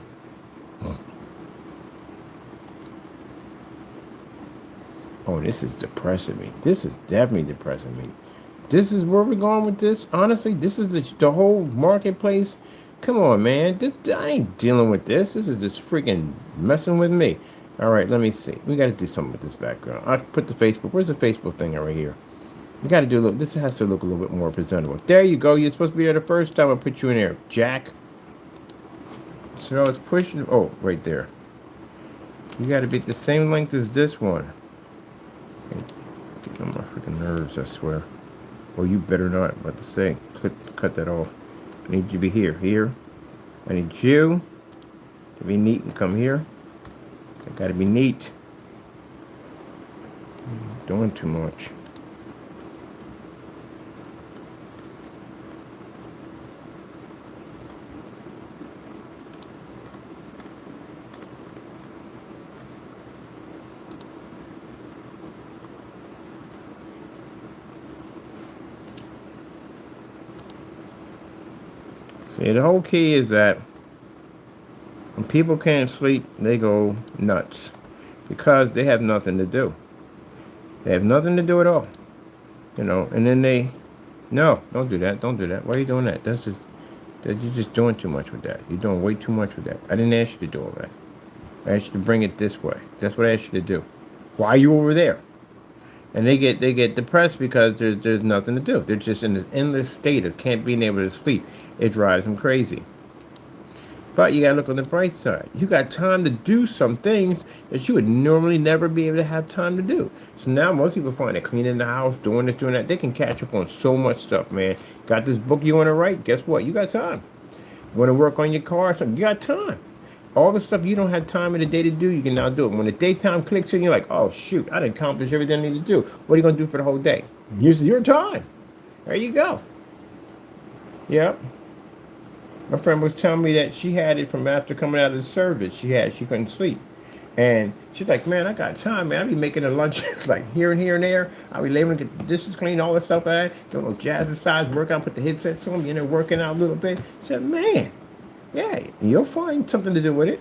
Oh, this is depressing me. This is definitely depressing me. This is where we're going with this. Honestly, this is the whole marketplace. Come on, man. I ain't dealing with this. This is just freaking messing with me. All right, let me see. We got to do something with this background. I'll put the Facebook. Where's the Facebook thing right here? We got to do a little. This has to look a little bit more presentable. There you go. You're supposed to be there the first time I put you in there, Jack. So I was pushing. Oh, right there. You got to be the same length as this one. Getting on my freaking nerves, I swear. Well, you better not. I'm about to say, cut that off. I need you to be here. Here. I need you to be neat and come here. I got to be neat. Doing too much. See, the whole key is that when people can't sleep, they go nuts because they have nothing to do. They have nothing to do at all, you know. And then no, don't do that. Don't do that. Why are you doing that? You're just doing too much with that. You're doing way too much with that. I didn't ask you to do all that. I asked you to bring it this way. That's what I asked you to do. Why are you over there? And they get depressed because there's nothing to do. They're just in an endless state of can't being able to sleep. It drives them crazy. But you gotta look on the bright side. You got time to do some things that you would normally never be able to have time to do. So now most people find that cleaning the house, doing this, doing that, they can catch up on so much stuff, man. Got this book you want to write? Guess what? You got time. You want to work on your car? Something? You got time. All the stuff you don't have time in the day to do, you can now do it. When the daytime clicks in, you're like, oh, shoot, I didn't accomplish everything I need to do. What are you going to do for the whole day? Use your time. There you go. Yep. My friend was telling me that she had it from after coming out of the service. She couldn't sleep. And she's like, man, I got time, man. I be making the lunch like here and there. I be labeling, get the dishes clean, all that stuff like that. Doing those jazzercise workout, put the headsets on, you know, working out a little bit. I said, man, yeah, you'll find something to do with it.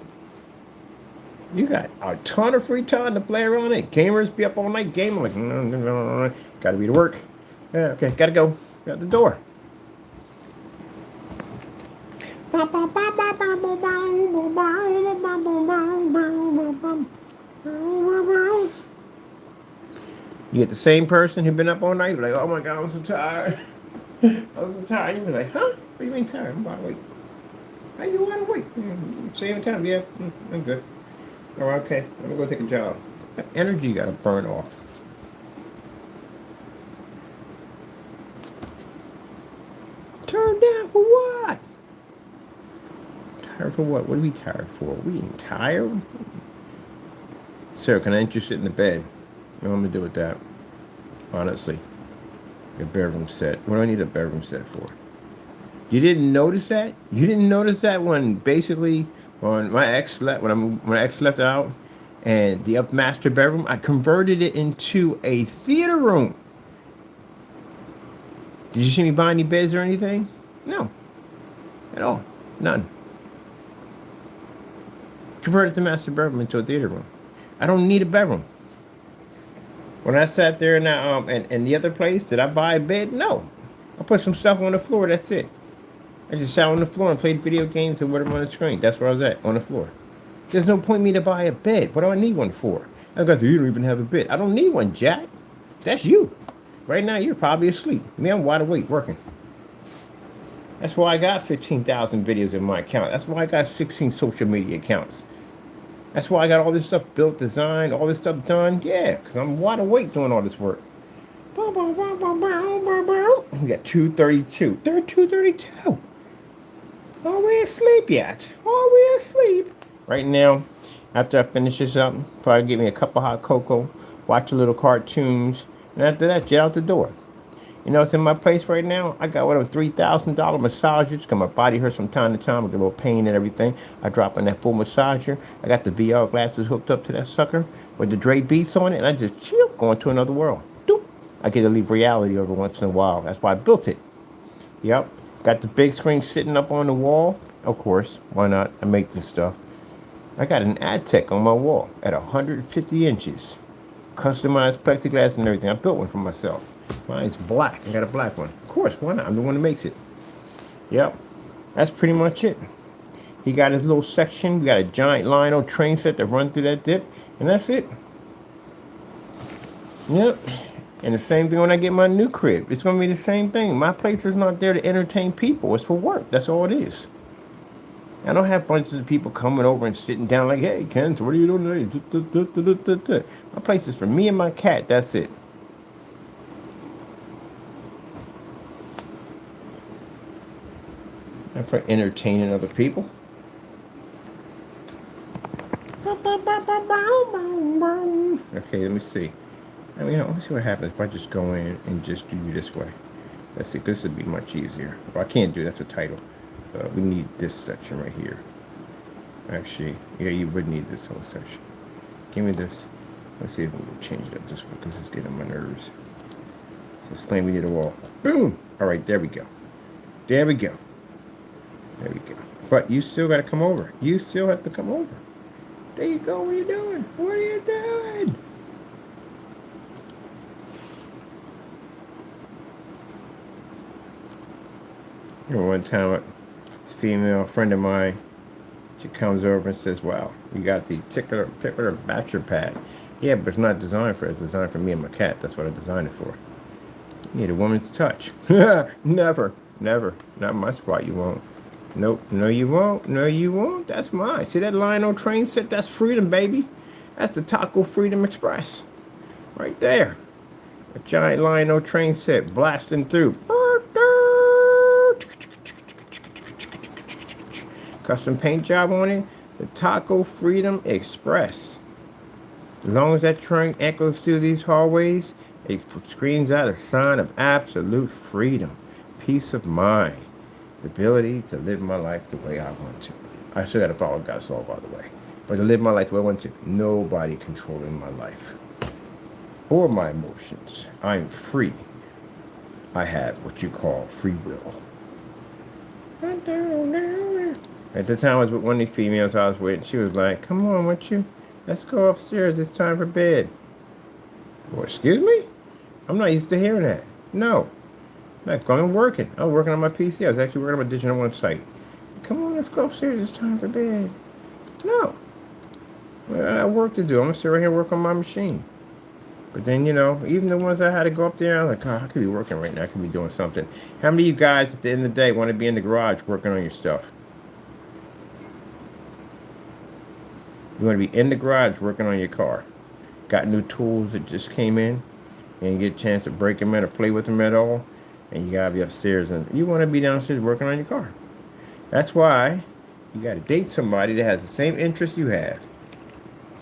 You got a ton of free time to play around it. Gamers be up all night gaming. Like, gotta be to work. Yeah, okay, gotta go. Out the door. You get the same person who been up all night, like, oh my God, I'm so tired. I'm so tired. You be like, huh? What do you mean tired? I'm wide awake. How you wide awake? Same time, yeah. I'm good. Oh, okay. I'm gonna go take a job. That energy you gotta burn off. Turn down for what? Tired for what? What are we tired for? We ain't tired. Sir, can I interest in the bed? What am I gonna do with that? Honestly. A bedroom set. What do I need a bedroom set for? You didn't notice that? You didn't notice that when basically when my ex left when my ex left out and the up master bedroom, I converted it into a theater room. Did you see me buy any beds or anything? No. At all. None. Converted the master bedroom into a theater room. I don't need a bedroom. When I sat there in the other place, did I buy a bed? No. I put some stuff on the floor, that's it. I just sat on the floor and played video games or whatever on the screen. That's where I was at, on the floor. There's no point in me to buy a bed. What do I need one for? I go, you don't even have a bed. I don't need one, Jack. That's you. Right now, you're probably asleep. Me, I'm wide awake working. That's why I got 15,000 videos in my account. That's why I got 16 social media accounts. That's why I got all this stuff built, designed, all this stuff done. Yeah, because I'm wide awake doing all this work. We got 2:32. They're 2:32. Are we asleep yet? Are we asleep? Right now, after I finish this up, probably get me a cup of hot cocoa, watch a little cartoons, and after that, jet out the door. You know what's in my place right now? I got one of them $3,000 massages because my body hurts from time to time. I get a little pain and everything. I drop in that full massager. I got the VR glasses hooked up to that sucker with the Dre beats on it, and I just chill, going to another world. Doop. I get to leave reality every once in a while. That's why I built it. Yep. Got the big screen sitting up on the wall. Of course, why not? I make this stuff. I got an AdTech on my wall at 150 inches. Customized plexiglass and everything. I built one for myself. Mine's black. I got a black one. Of course, why not? I'm the one that makes it. Yep. That's pretty much it. He got his little section. We got a giant Lionel train set that run through that dip. And that's it. Yep. And the same thing when I get my new crib. It's going to be the same thing. My place is not there to entertain people. It's for work. That's all it is. I don't have bunches of people coming over and sitting down like, hey, Ken, what are you doing today? My place is for me and my cat. That's it. And for entertaining other people. Okay, let me see. I mean, let me see what happens if I just go in and just do this way. Let's see, this would be much easier. Well, I can't do that's a title. We need this section right here. Actually, yeah, you would need this whole section. Give me this. Let's see if we can change it up just because it's getting on my nerves. So slam me to the wall. Boom! All right, there we go. There we go. There we go. But you still got to come over. You still have to come over. There you go. What are you doing? What are you doing? One time, a female friend of mine, she comes over and says, wow, you got the tickler batcher pad. Yeah, but it's not designed for it. It's designed for me and my cat. That's what I designed it for. You need a woman's touch. Never. Never. Not my spot, you won't. Nope. No, you won't. No, you won't. That's mine. See that Lionel train set? That's freedom, baby. That's the Taco Freedom Express. Right there. A giant Lionel train set blasting through. Custom paint job on it. The Taco Freedom Express. As long as that train echoes through these hallways, it screams out a sign of absolute freedom, peace of mind, the ability to live my life the way I want to. I still got to follow God's law, by the way. or to live my life the way I want to. Nobody controlling my life or my emotions. I'm free. I have what you call free will. At the time I was with one of these females I was with, she was like, come on, won't you? Let's go upstairs. It's time for bed. Well, excuse me? I'm not used to hearing that. No. I'm working. I was working on my PC. I was actually working on my Digital One site. Come on, let's go upstairs. It's time for bed. No. I have work to do. I'm going to sit right here and work on my machine. But then, you know, even the ones I had to go up there, I'm like, oh, I could be working right now. I could be doing something. How many of you guys at the end of the day want to be in the garage working on your stuff? You want to be in the garage working on your car. Got new tools that just came in and you get a chance to break them in or play with them at all. And you got to be upstairs and you want to be downstairs working on your car. That's why you got to date somebody that has the same interest you have.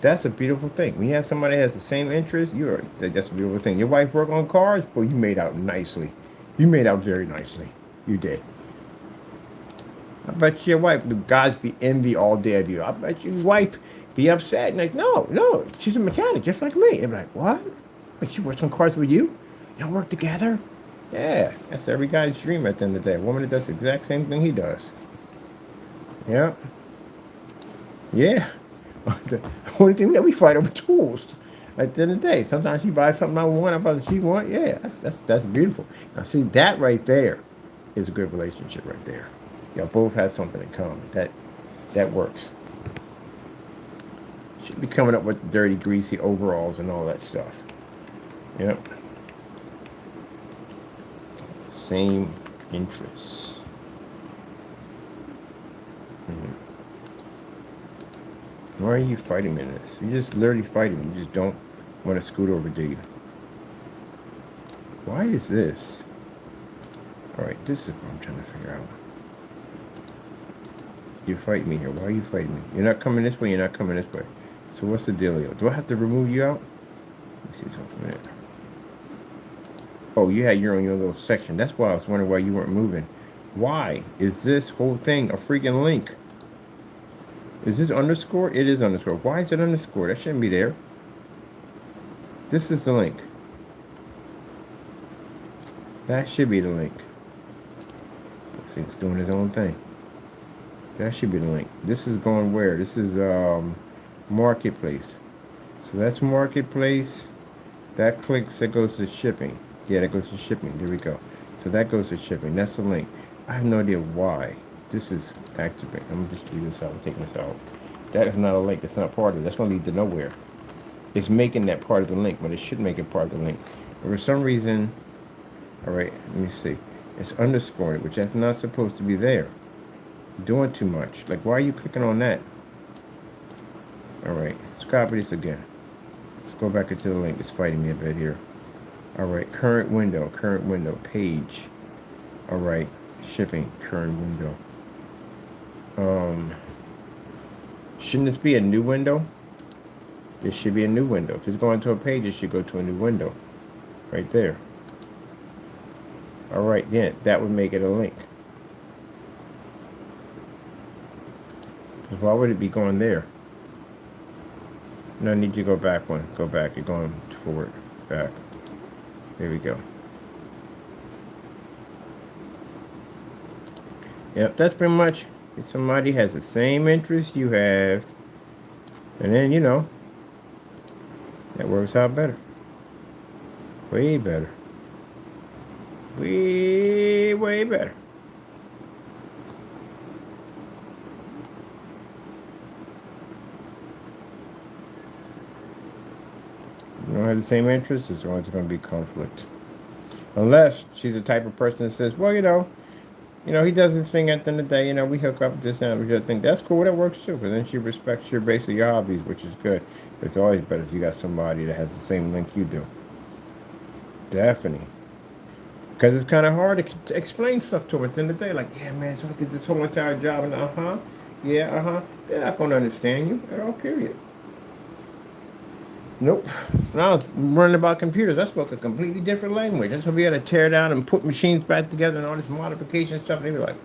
That's a beautiful thing. When you have somebody that has the same interest, that's a beautiful thing. Your wife work on cars? Boy, you made out nicely. You made out very nicely. You did. I bet your wife, the guys be envy all day of you. I bet your wife be upset and like, no, she's a mechanic just like me. And be like, what? But she works on cars with you? Y'all work together? Yeah, that's every guy's dream at the end of the day. A woman that does the exact same thing he does. Yeah. Yeah. The only thing that we fight over tools at the end of the day. Sometimes she buys something I want, about she want. Yeah, that's beautiful. Now see, that right there is a good relationship right there. Y'all both have something in common. That works. Should be coming up with dirty, greasy overalls and all that stuff. Yep. Same interests. Why are you fighting in this? You're just literally fighting. You just don't want to scoot over, do you? Why is this? Alright, this is what I'm trying to figure out. You're fighting me here. Why are you fighting me? You're not coming this way, you're not coming this way. So what's the dealio? Do I have to remove you out? Let me see something from there. Oh, you had your own little section. That's why I was wondering why you weren't moving. Why is this whole thing a freaking link? Is this underscore? It is underscore. Why is it underscore? That shouldn't be there. This is the link. That should be the link. See, it's doing its own thing. That should be the link. This is going where? This is marketplace. So that's marketplace. That clicks, that goes to shipping. Yeah, that goes to shipping. There we go. So that goes to shipping. That's the link. I have no idea why. This is activate. I'm gonna just leave this out. I'm taking this out. That is not a link. That's not part of it. That's gonna lead to nowhere. It's making that part of the link, but it should make it part of the link. But for some reason, all right, let me see. It's underscored, which that's not supposed to be there. You're doing too much. Like, why are you clicking on that? All right, let's copy this again. Let's go back into the link. It's fighting me a bit here. All right, current window, page. All right, shipping, current window. Shouldn't this be a new window? This should be a new window. If it's going to a page, it should go to a new window. Right there. All right, yeah, that would make it a link. Because why would it be going there? No, I need you to go back one. Go back. You're going forward. Back. There we go. Yep, that's pretty much. If somebody has the same interest you have, and then, you know, that works out better. Way better. Way better. You don't have the same interests, there's always going to be conflict. Unless she's the type of person that says, well, you know, he does his thing at the end of the day, we hook up with this and we just think that's cool, that works too. But then she respects your hobbies, which is good. But it's always better if you got somebody that has the same link you do. Definitely. Because it's kind of hard to explain stuff to them at the end of the day. Like, yeah, man, so I did this whole entire job and they're not going to understand you at all, period. Nope. When I was learning about computers, I spoke a completely different language. That's why we had to tear down and put machines back together and all this modification stuff. And they were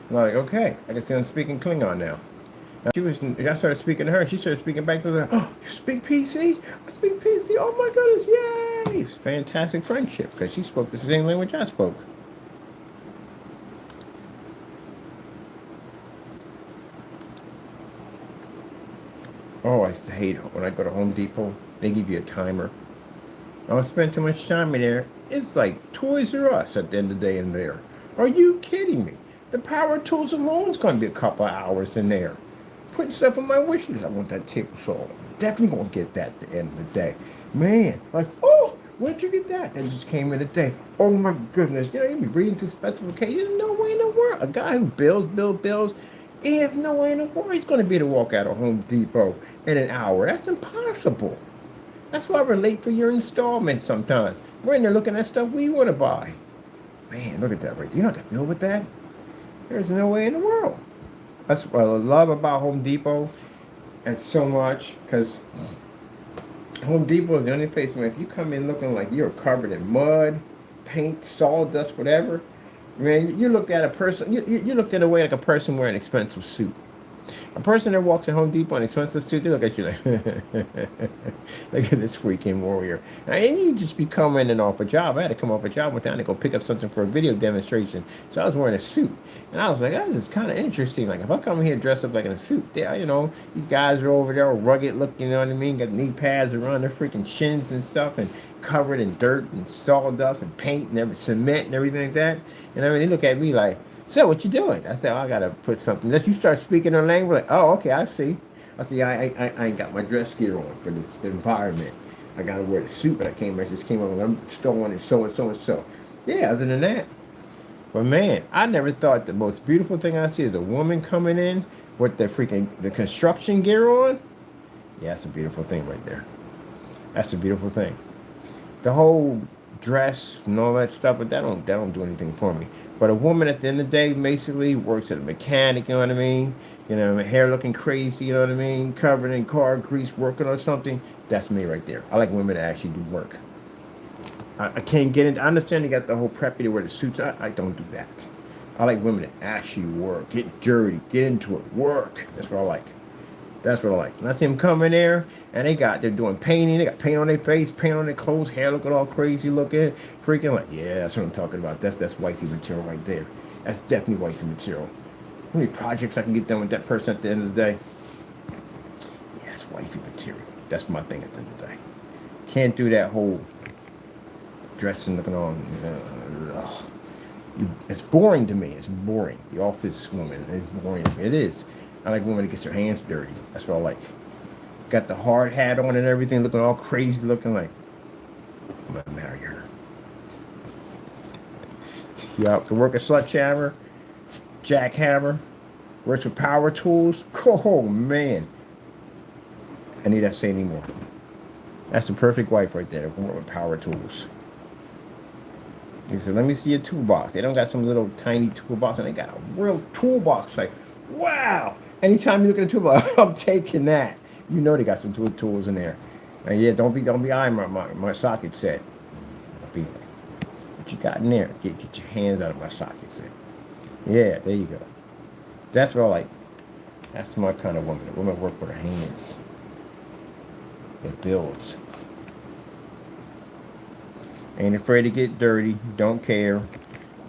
like, okay, I can see I'm speaking Klingon now. I started speaking to her, and she started speaking back to her. Oh, you speak PC? I speak PC. Oh my goodness, yay! It's fantastic friendship because she spoke the same language I spoke. Oh, I used to hate it when I go to Home Depot. They give you a timer. I don't spend too much time in there. It's like Toys R Us at the end of the day in there. Are you kidding me? The power tools alone is going to be a couple of hours in there. Putting stuff on my wish list. I want that table saw. Definitely going to get that at the end of the day. Man, like, oh, where'd you get that? That just came in today. Oh my goodness. You know, you be reading to specifications. No way in the world. A guy who builds, he has no way in the world he's going to be able to walk out of Home Depot in an hour. That's impossible. That's why we're late for your installments sometimes. We're in there looking at stuff we want to buy. Man, look at that right there. You're not going to deal with that? There's no way in the world. That's what I love about Home Depot. And so much, because Home Depot is the only place where if you come in looking like you're covered in mud, paint, sawdust, whatever, man, you look at a person, you looked at a way like a person wearing an expensive suit. A person that walks in Home Depot in an expensive suit, they look at you like, look at this freaking warrior. And you just be coming in off a job. I had to come off a job one time to go pick up something for a video demonstration. So I was wearing a suit. And I was like, oh, this is kind of interesting. Like, if I come here dressed up like in a suit, yeah, you know, these guys are over there rugged looking, you know what I mean? Got knee pads around their freaking chins and stuff and covered in dirt and sawdust and paint and cement and everything like that. And I mean, they look at me like, so what you doing? I said, oh, I gotta put something. Unless you start speaking their language, like, oh, okay, I see. I see, I ain't got my dress gear on for this environment. I gotta wear the suit, but I just came up and I'm still wanting so and so and so. Yeah, other than that. But man, I never thought the most beautiful thing I see is a woman coming in with the construction gear on. Yeah, that's a beautiful thing right there. That's a beautiful thing. The whole dress and all that stuff, but that don't do anything for me. But a woman at the end of the day basically works at a mechanic, you know what I mean? You know, my hair looking crazy, you know what I mean? Covered in car grease, working on something. That's me right there. I like women that actually do work. I can't get into. I understand you got the whole preppy to wear the suits. I don't do that. I like women that actually work, get dirty, get into it, work. That's what I like. That's what I like. And I see them come in there, and they're doing painting. They got paint on their face, paint on their clothes, hair looking all crazy looking, freaking like, yeah, that's what I'm talking about. That's wifey material right there. That's definitely wifey material. How many projects I can get done with that person at the end of the day? Yeah, it's wifey material. That's my thing at the end of the day. Can't do that whole dressing looking on. It's boring to me. It's boring. The office woman is boring to me. It is. I like women that gets their hands dirty. That's what I like. Got the hard hat on and everything, looking all crazy, looking like I'm gonna marry her. Yeah, can work a sledgehammer, jackhammer, works with power tools. Oh man, I need that say anymore. That's the perfect wife right there. Can work with power tools. He said, "Let me see your toolbox." They don't got some little tiny toolbox, and they got a real toolbox. Like, wow. Anytime you look at a toolbox, I'm taking that. You know they got some tools in there. And yeah, don't be eyeing my socket set. Be like, what you got in there? Get your hands out of my socket set. Yeah, there you go. That's what I like. That's my kind of woman. A woman work with her hands. It builds. Ain't afraid to get dirty. Don't care.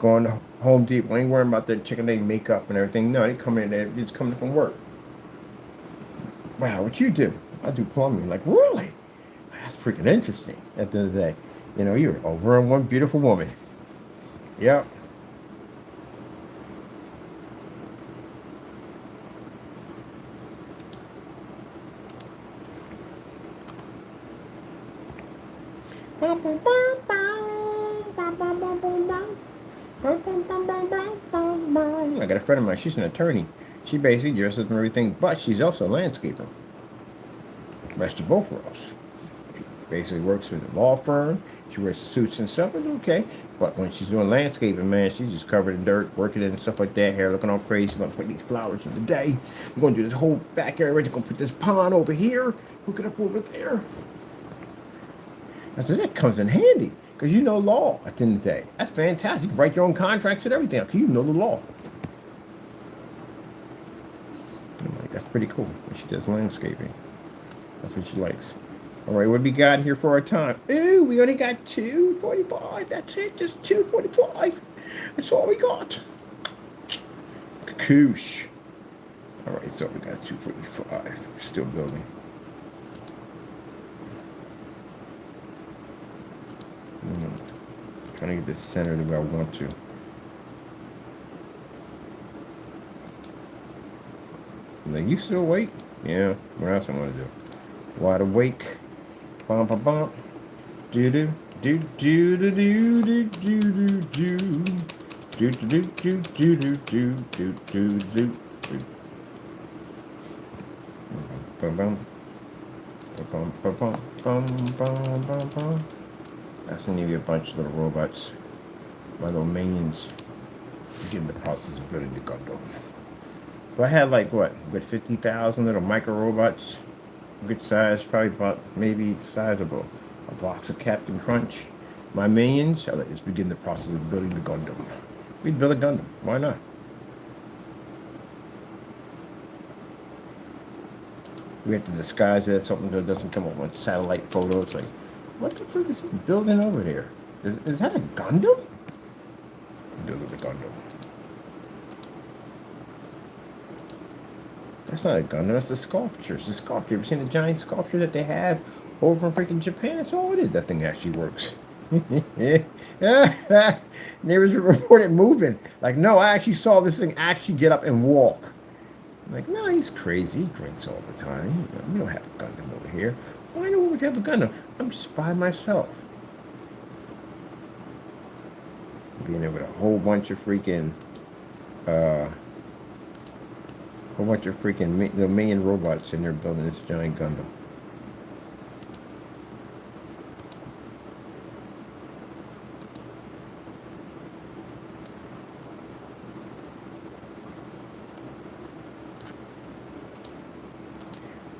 Going to Home Depot, ain't worrying about that checking their makeup and everything. No, they come in there, they're just coming from work. Wow, what you do? I do plumbing. Like, really? That's freaking interesting at the end of the day. You know, you're over on one beautiful woman. Yep. I got a friend of mine, she's an attorney. She basically dresses and everything, but she's also a landscaper. Best of both worlds. She basically works with a law firm. She wears suits and stuff, it's okay. But when she's doing landscaping, man, she's just covered in dirt, working in and stuff like that, hair looking all crazy. Gonna put these flowers in the day. We're gonna do this whole back area, we're gonna put this pond over here, hook it up over there. I said, that comes in handy, because you know law at the end of the day. That's fantastic. You can write your own contracts and everything, because you know the law. I'm like, that's pretty cool. She does landscaping. That's what she likes. All right, what do we got here for our time? Ooh, we only got 2:45. That's it, just 2:45. That's all we got. Koosh. All right, so we got 2:45. We're still building. Trying to get this centered where I want to. Like, you still awake? Yeah, what else I want to do? Wide awake. Bum bum bum. Do do do do do do do do do do do do do do do do do do. Bum bum bum bum bum bum bum bum. That's gonna be a bunch of little robots. My little minions. Begin the process of building the Gundam. But I had like what? With 50,000 little micro robots. Good size, probably about maybe sizable. A box of Captain Crunch. My minions, I'll let us begin the process of building the Gundam. We'd build a Gundam. Why not? We have to disguise it, something that doesn't come up on satellite photos. Like, what the frick is he building over there? Is that a Gundam? Building the Gundam. That's not a Gundam, that's a sculpture. It's a sculpture. You ever seen the giant sculpture that they have over in freaking Japan? That's all it is. That thing actually works. Neighbors reported moving. Like, no, I actually saw this thing actually get up and walk. I'm like, no, he's crazy. He drinks all the time. We don't have a Gundam over here. Why do we have a Gundam? I'm just by myself. Being there with a whole bunch of freaking, the million robots in there building this giant Gundam.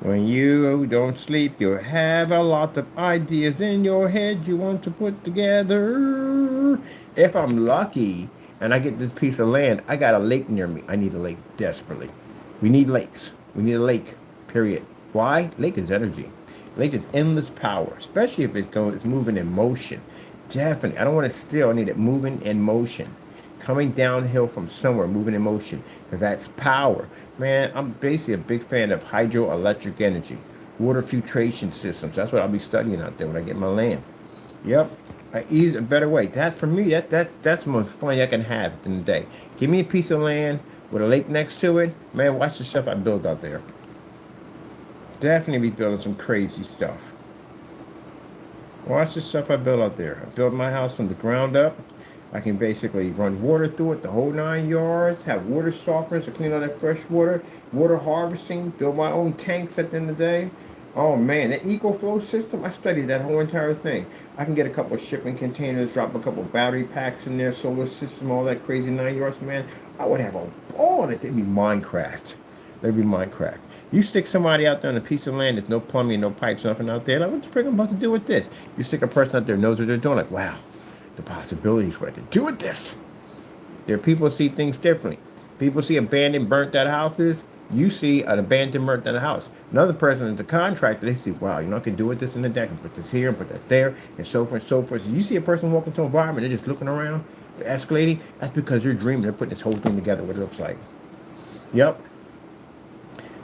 When you don't sleep, you have a lot of ideas in your head you want to put together. If I'm lucky and I get this piece of land, I got a lake near me. I need a lake desperately. We need lakes. We need a lake, period. Why? Lake is energy. Lake is endless power, especially if it's moving in motion. Definitely. I don't want it still. I need it moving in motion. Coming downhill from somewhere, moving in motion, because that's power. Man, I'm basically a big fan of hydroelectric energy, water filtration systems. That's what I'll be studying out there when I get my land. Yep, a better way. That's for me. That's the most fun I can have at the end of the day. Give me a piece of land with a lake next to it. Man, watch the stuff I build out there. Definitely be building some crazy stuff. Watch the stuff I build out there. I built my house from the ground up. I can basically run water through it, the whole 9 yards, have water softeners to clean out that fresh water, water harvesting, build my own tanks at the end of the day. Oh man, that EcoFlow system, I studied that whole entire thing. I can get a couple of shipping containers, drop a couple of battery packs in there, solar system, all that crazy 9 yards, man. I would have a ball on it. It'd be Minecraft. It'd be Minecraft. You stick somebody out there on a piece of land, there's no plumbing, no pipes, nothing out there. Like, what the frick am I about to do with this? You stick a person out there who knows what they're doing, like, wow. The possibilities, what I can do with this. There are people who see things differently. People see abandoned, burnt out houses. You see an abandoned, burnt out house. Another person is the contractor. They see, wow, you know, I can do with this in the deck and put this here and put that there and so forth and so forth. So you see a person walking to an environment, they're just looking around, they're escalating. That's because they're dreaming. They're putting this whole thing together, what it looks like. Yep.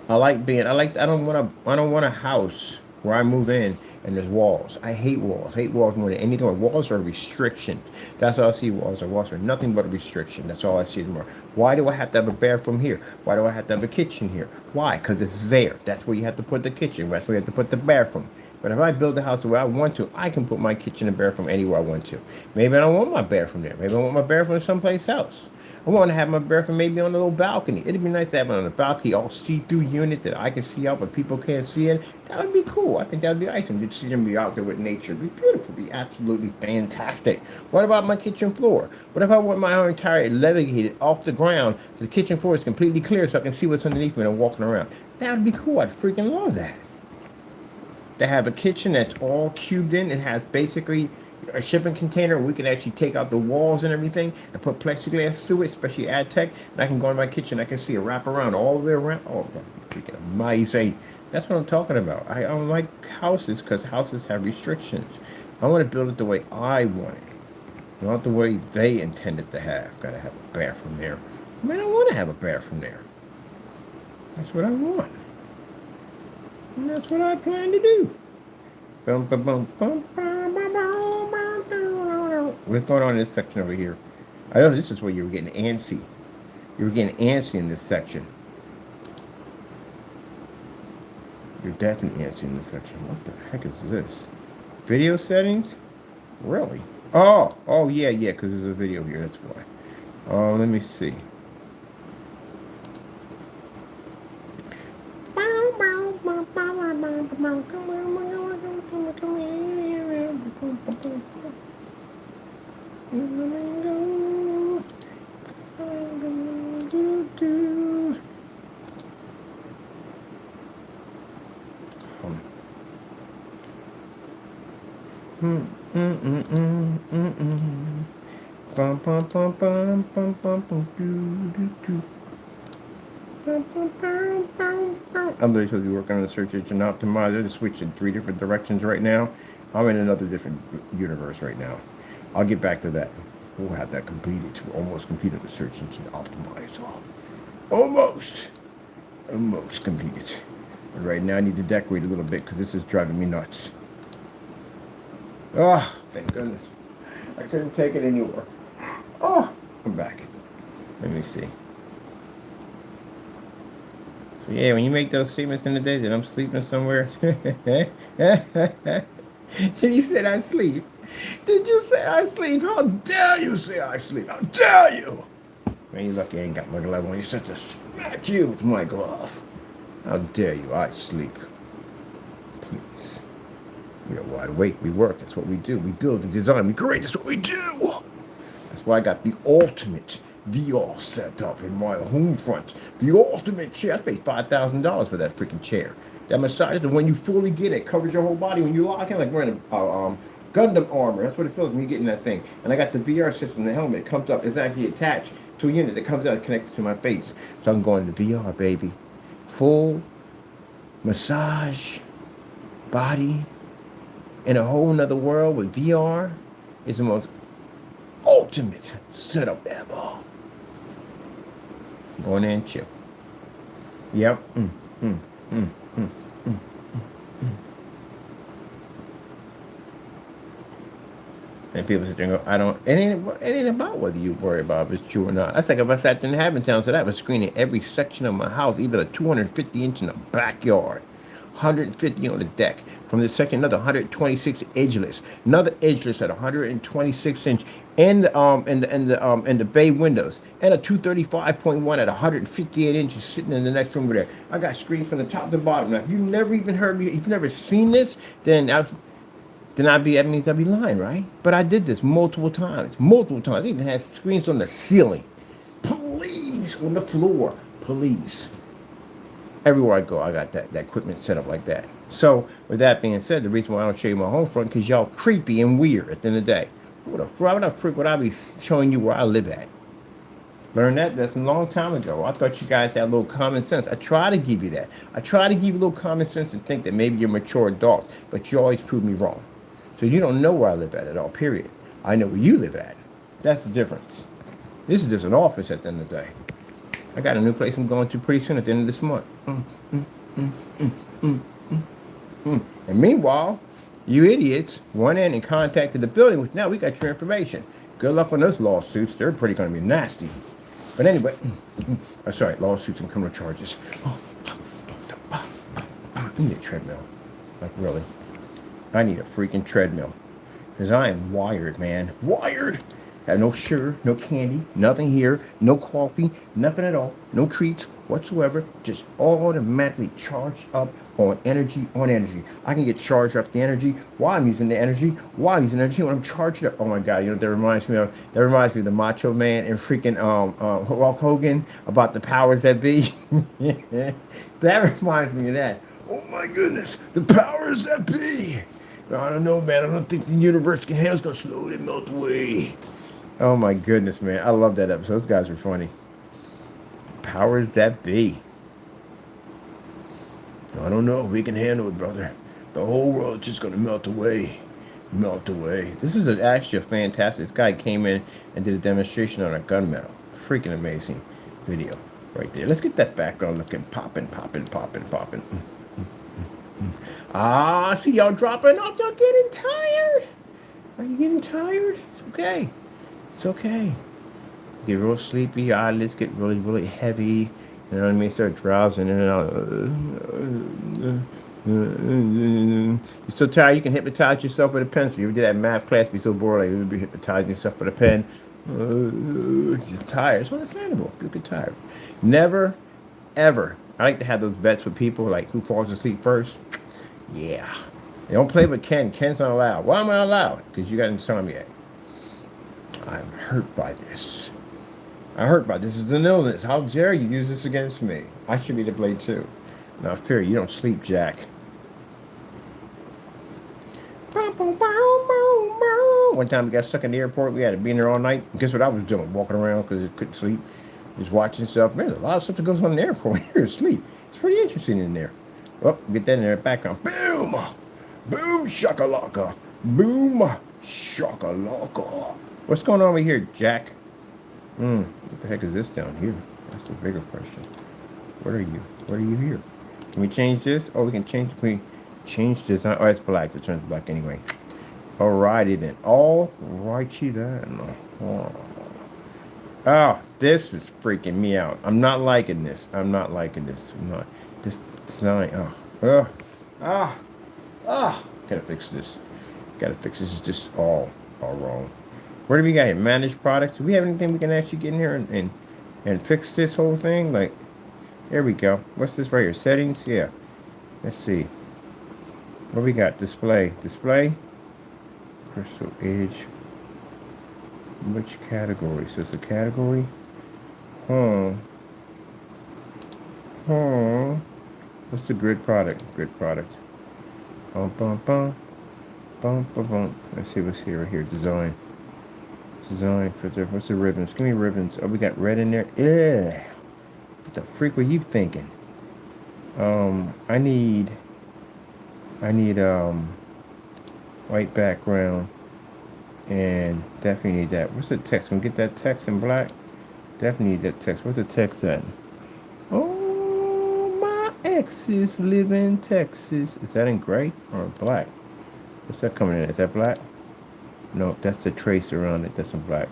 I don't want a house where I move in and there's walls. I hate walls. I hate walls more than anything. Walls are a restriction. That's all I see walls are. Walls are nothing but a restriction. That's all I see more. Why do I have to have a bathroom here? Why do I have to have a kitchen here? Why? Because it's there. That's where you have to put the kitchen. That's where you have to put the bathroom. But if I build the house the way I want to, I can put my kitchen and bathroom anywhere I want to. Maybe I don't want my bathroom there. Maybe I want my bathroom someplace else. I want to have my bathroom maybe on a little balcony. It'd be nice to have it on a balcony, all see-through unit that I can see out, but people can't see it. That would be cool. I think that would be awesome. You'd see them be out there with nature. It'd be beautiful. It'd be absolutely fantastic. What about my kitchen floor? What if I want my entire elevated off the ground so the kitchen floor is completely clear so I can see what's underneath me when I'm walking around? That would be cool. I'd freaking love that. to have a kitchen that's all cubed in. It has basically a shipping container. We can actually take out the walls and everything and put plexiglass through it, especially AdTech. And I can go in my kitchen. I can see a wrap around all the way around. Oh, that's freaking amazing. That's what I'm talking about. I don't like houses because houses have restrictions. I want to build it the way I want it, not the way they intended to have. Got to have a bathroom there. I mean, I want to have a bathroom there. That's what I want. And that's what I plan to do. Bum, bum, bum, bum, bum, bum, bum, bum, bum. What's going on in this section over here? I know this is where you were getting antsy. You were getting antsy in this section. You're definitely antsy in this section. What the heck is this? Video settings? Really? Oh yeah, because there's a video here. That's why. Oh, let me see. I'm literally supposed to be working on the search engine optimizer to switch in 3 different directions right now. I'm in another different universe right now. I'll get back to that. We'll have that completed. We're almost completed the search engine optimizer. Almost completed. But right now I need to decorate a little bit because this is driving me nuts. Oh, thank goodness. I couldn't take it anymore. Oh, I'm back. Let me see. So yeah, when you make those statements in the day that I'm sleeping somewhere. Did you say I sleep? Did you say I sleep? How dare you say I sleep? How dare you? Man, you're lucky I ain't got my glove on. You said to smack you with my glove. How dare you? I sleep. Please. We are wide awake. We work. That's what we do. We build and design. We create. That's what we do. That's why I got the ultimate VR set up in my home front. The ultimate chair. I paid $5,000 for that freaking chair. That massage, when you fully get it, covers your whole body. When you lock in, like wearing a Gundam armor. That's what it feels like when you get in that thing. And I got the VR system, the helmet. It comes up. It's actually attached to a unit that comes out and connects to my face. So I'm going to VR, baby. Full massage, body, in a whole nother world with VR. Is the most ultimate setup ever. Going in and chill. Yep. And people sit there and go, it ain't about whether you worry about if it's true or not. That's like if I sat there in Haventown, so I have a screen in every section of my house, even a 250 inch in the backyard, 150 on the deck. From this section, another 126 edgeless, another edgeless at 126 inch, and the bay windows, and a 235.1 at 158 inches sitting in the next room over there. I got screens from the top to bottom. Now, if you never even heard me, if you've never seen this, then that means I'd be lying, right? But I did this multiple times. I even had screens on the ceiling. Police on the floor. Police. Everywhere I go, I got that equipment set up like that. So, with that being said, the reason why I don't show you my home front, because y'all creepy and weird at the end of the day. What a freak would I be showing you where I live at? Learned that's a long time ago. I thought you guys had a little common sense. I try to give you that. I try to give you a little common sense and think that maybe you're mature adults, but you always prove me wrong. So you don't know where I live at all, period. I know where you live at. That's the difference. This is just an office at the end of the day. I got a new place I'm going to pretty soon at the end of this month. And meanwhile, you idiots went in and contacted the building, which now we got your information. Good luck on those lawsuits. They're pretty going to be nasty. But anyway, sorry, lawsuits and criminal charges. I need a treadmill. Like, really. I need a freaking treadmill. Because I am wired, man. Wired! Have no sugar, no candy, nothing here, no coffee, nothing at all, no treats whatsoever. Just automatically charged up on energy. I can get charged up the energy while I'm using the energy, when I'm charged up. Oh my God, you know what that reminds me of? That reminds me of the Macho Man and freaking Hulk Hogan about the powers that be. That reminds me of that. Oh my goodness, the powers that be. I don't know, man. I don't think the universe can handle. It's gonna slowly melt away. Oh my goodness, man. I love that episode. Those guys were funny. Powers that be. I don't know. We can handle it, brother. The whole world's just gonna melt away. Melt away. This is actually a fantastic. This guy came in and did a demonstration on a gunmetal. Freaking amazing video right there. Let's get that background looking popping, popping, popping, popping. Ah, see y'all dropping off. Y'all getting tired. Are you getting tired? It's okay. It's okay. Get real sleepy. Eyelids get really, really heavy. You know what I mean? Start drowsing in and out. You're so tired you can hypnotize yourself with a pencil. You ever did that math class? Be so bored, like you would be hypnotizing yourself with a pen. Just tired. It's understandable. You get tired. Never, ever. I like to have those bets with people, like who falls asleep first. Yeah. They don't play with Ken. Ken's not allowed. Why am I allowed? Because you got insomnia. I'm hurt by this. I'm hurt by this. This is an illness. How dare you use this against me? I should be the blade too. Now, fear you don't sleep, Jack. One time we got stuck in the airport. We had to be in there all night. Guess what I was doing? Walking around because I couldn't sleep. Just watching stuff. Man, there's a lot of stuff that goes on in the airport when you're asleep. It's pretty interesting in there. Oh, get that in the background. Boom! Boom shakalaka. Boom shakalaka. What's going on over here, Jack? What the heck is this down here? That's the bigger question. What are you? What are you here? Can we change this? Oh, we can change. Can we change this? Oh, it's black. It turns black anyway. Alrighty then. Alrighty then. Oh, this is freaking me out. I'm not liking this. I'm not liking this. I'm not. This design. Gotta fix this. Gotta fix this. It's just all wrong. Where do we got here? Manage products. Do we have anything we can actually get in here and fix this whole thing? Like, there we go. What's this right here? Settings? Yeah. Let's see. What we got? Display. Display. Crystal Edge. Which category? So it's a category. What's the grid product? Grid product. Let's see what's here. Right here. Design. Design filter. What's the ribbons? Give me ribbons. Oh, we got red in there. Yeah. What the freak were you thinking? I need white background and definitely need that. What's the text? Can we get that text in black? Definitely need that text. What's the text at? Oh, my exes live in Texas. Is that in gray or black? What's that coming in? Is that black? No, that's the trace around it. That's in black.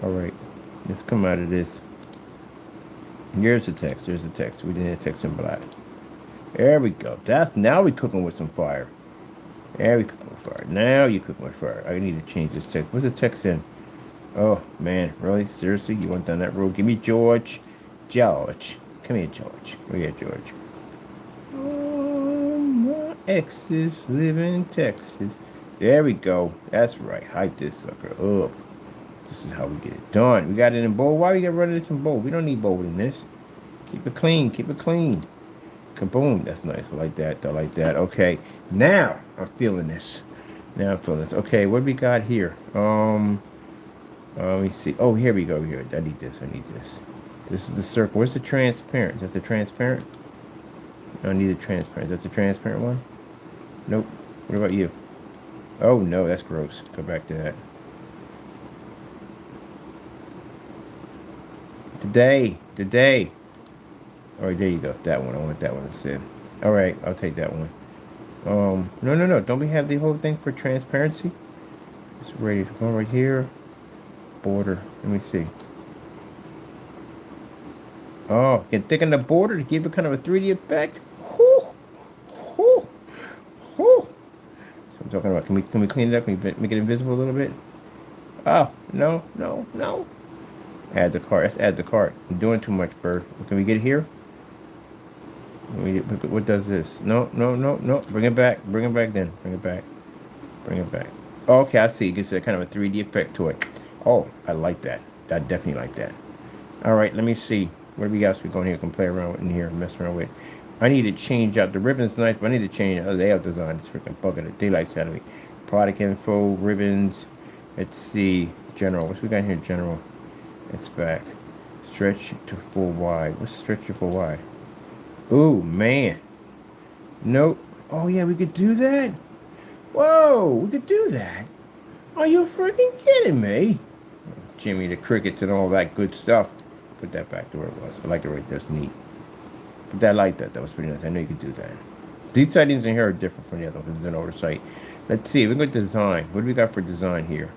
All right, let's come out of this. Here's the text. There's the text. We did the text in black. There we go. That's now we cooking with some fire. There we cooking with fire. Now you cooking with fire. I need to change this text. What's the text in? Oh man, really? Seriously? You went down that road? Give me George. George. Come here, George. Where you, George? Oh, my exes live in Texas. There we go. That's right. Hype this sucker up. This is how we get it done. We got it in bold. Why we got rid of this in bold? We don't need bold in this. Keep it clean. Keep it clean. Kaboom. That's nice. I like that. I like that. Okay. Now I'm feeling this. Now I'm feeling this. Okay. What do we got here? Let me see. Oh, here we go. Here. I need this. I need this. This is the circle. Where's the transparent? That's the transparent? I need the transparent. That's the transparent one? Nope. What about you? Oh, no. That's gross. Go back to that. Today. All right, there you go. That one. I want that one instead. All right, I'll take that one. No. Don't we have the whole thing for transparency? It's ready to go right here. Border. Let me see. Oh, you can thicken the border to give it kind of a 3D effect. So I'm talking about. Can we clean it up? Can we make it invisible a little bit? Oh, no. Add the cart. Let's add the cart. I'm doing too much, Bird. Can we get it here? What does this? No. Bring it back. Bring it back then. Bring it back. Oh, okay, I see. It gives a kind of a 3D effect to it. Oh, I like that. I definitely like that. All right, let me see. What do we got? So we go in here, can play around with in here, mess around with. I need to change out the ribbons nice, but I need to change the layout design. It's freaking bugging the daylight's out of me. Product info, ribbons. Let's see. General. What's we got here? General. It's back. Stretch to full wide. What's stretch to full wide? Ooh, man. Nope. Oh, yeah, we could do that? Whoa, we could do that? Are you freaking kidding me? Jimmy the Crickets and all that good stuff. Put that back to where it was. I like it right there. It's neat. But I like that. That was pretty nice. I know you could do that. These sightings in here are different from the other because it's an older site. Let's see. We're going to design. What do we got for design here?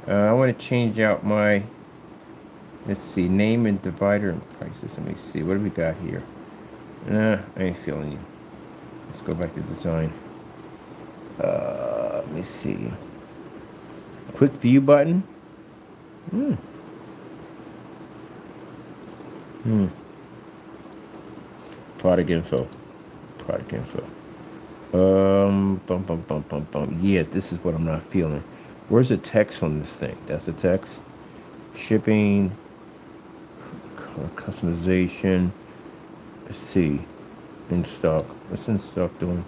I want to change out my... Let's see. Name and divider and prices. Let me see. What do we got here? I ain't feeling you. Let's go back to design. Let me see. Quick view button. Product info. Product info. Yeah, this is what I'm not feeling. Where's the text on this thing? That's the text. Shipping. Customization. Let's see. In stock. What's in stock doing?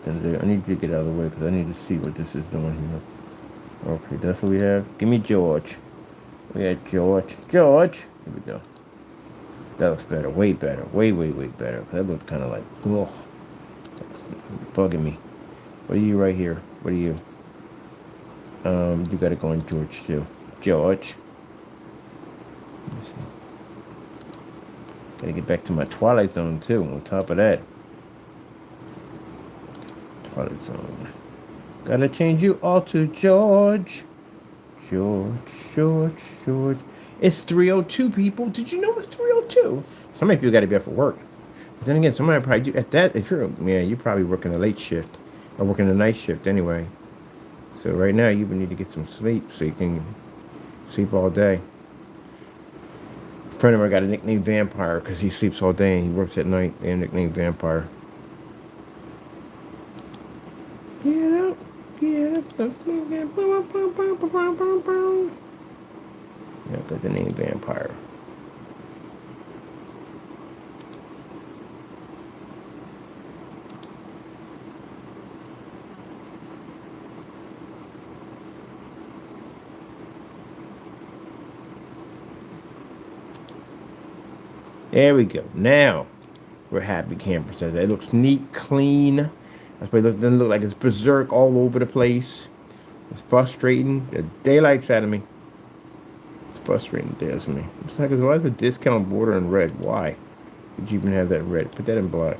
I need to get out of the way because I need to see what this is doing here. Okay, that's what we have. Give me George. We got George. George. Here we go. That looks better. Way better. Way better. That looked kind of like, ugh. That's bugging me. What are you right here? What are you? You got to go on George too. George. Let me see. Got to get back to my Twilight Zone too. On top of that. Twilight Zone. Got to change you all to George. George. It's 3:02, people. Did you know it's 3:02? Some people got to be up for work. But then again, somebody probably do at that. If you're, you're probably working a late shift or working a night shift anyway. So right now, you would need to get some sleep so you can sleep all day. A friend of mine got a nickname Vampire because he sleeps all day and he works at night. They nickname Vampire. Get up. Yeah, got the name Vampire. There we go. Now we're happy campers. It looks neat, clean. That's why it doesn't look like it's berserk all over the place. It's frustrating. The daylight's out of me. It's frustrating the day to me. It's like, why is the discount border in red? Why would you even have that red? Put that in black.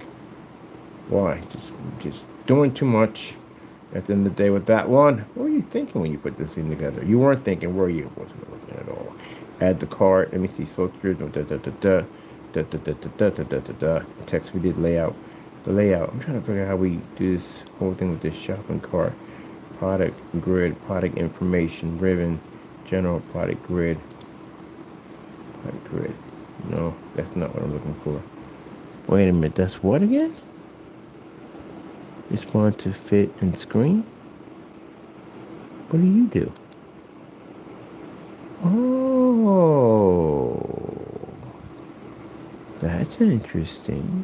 Why? Just doing too much at the end of the day with that one. What were you thinking when you put this thing together? You weren't thinking, were you? Wasn't at all. Add the cart. Let me see. Filters. Text we did layout. The layout. I'm trying to figure out how we do this whole thing with this shopping cart. Product grid, product information, ribbon, general product grid. Product grid. No, that's not what I'm looking for. Wait a minute, that's what again? Respond to fit and screen? What do you do? Oh, that's interesting.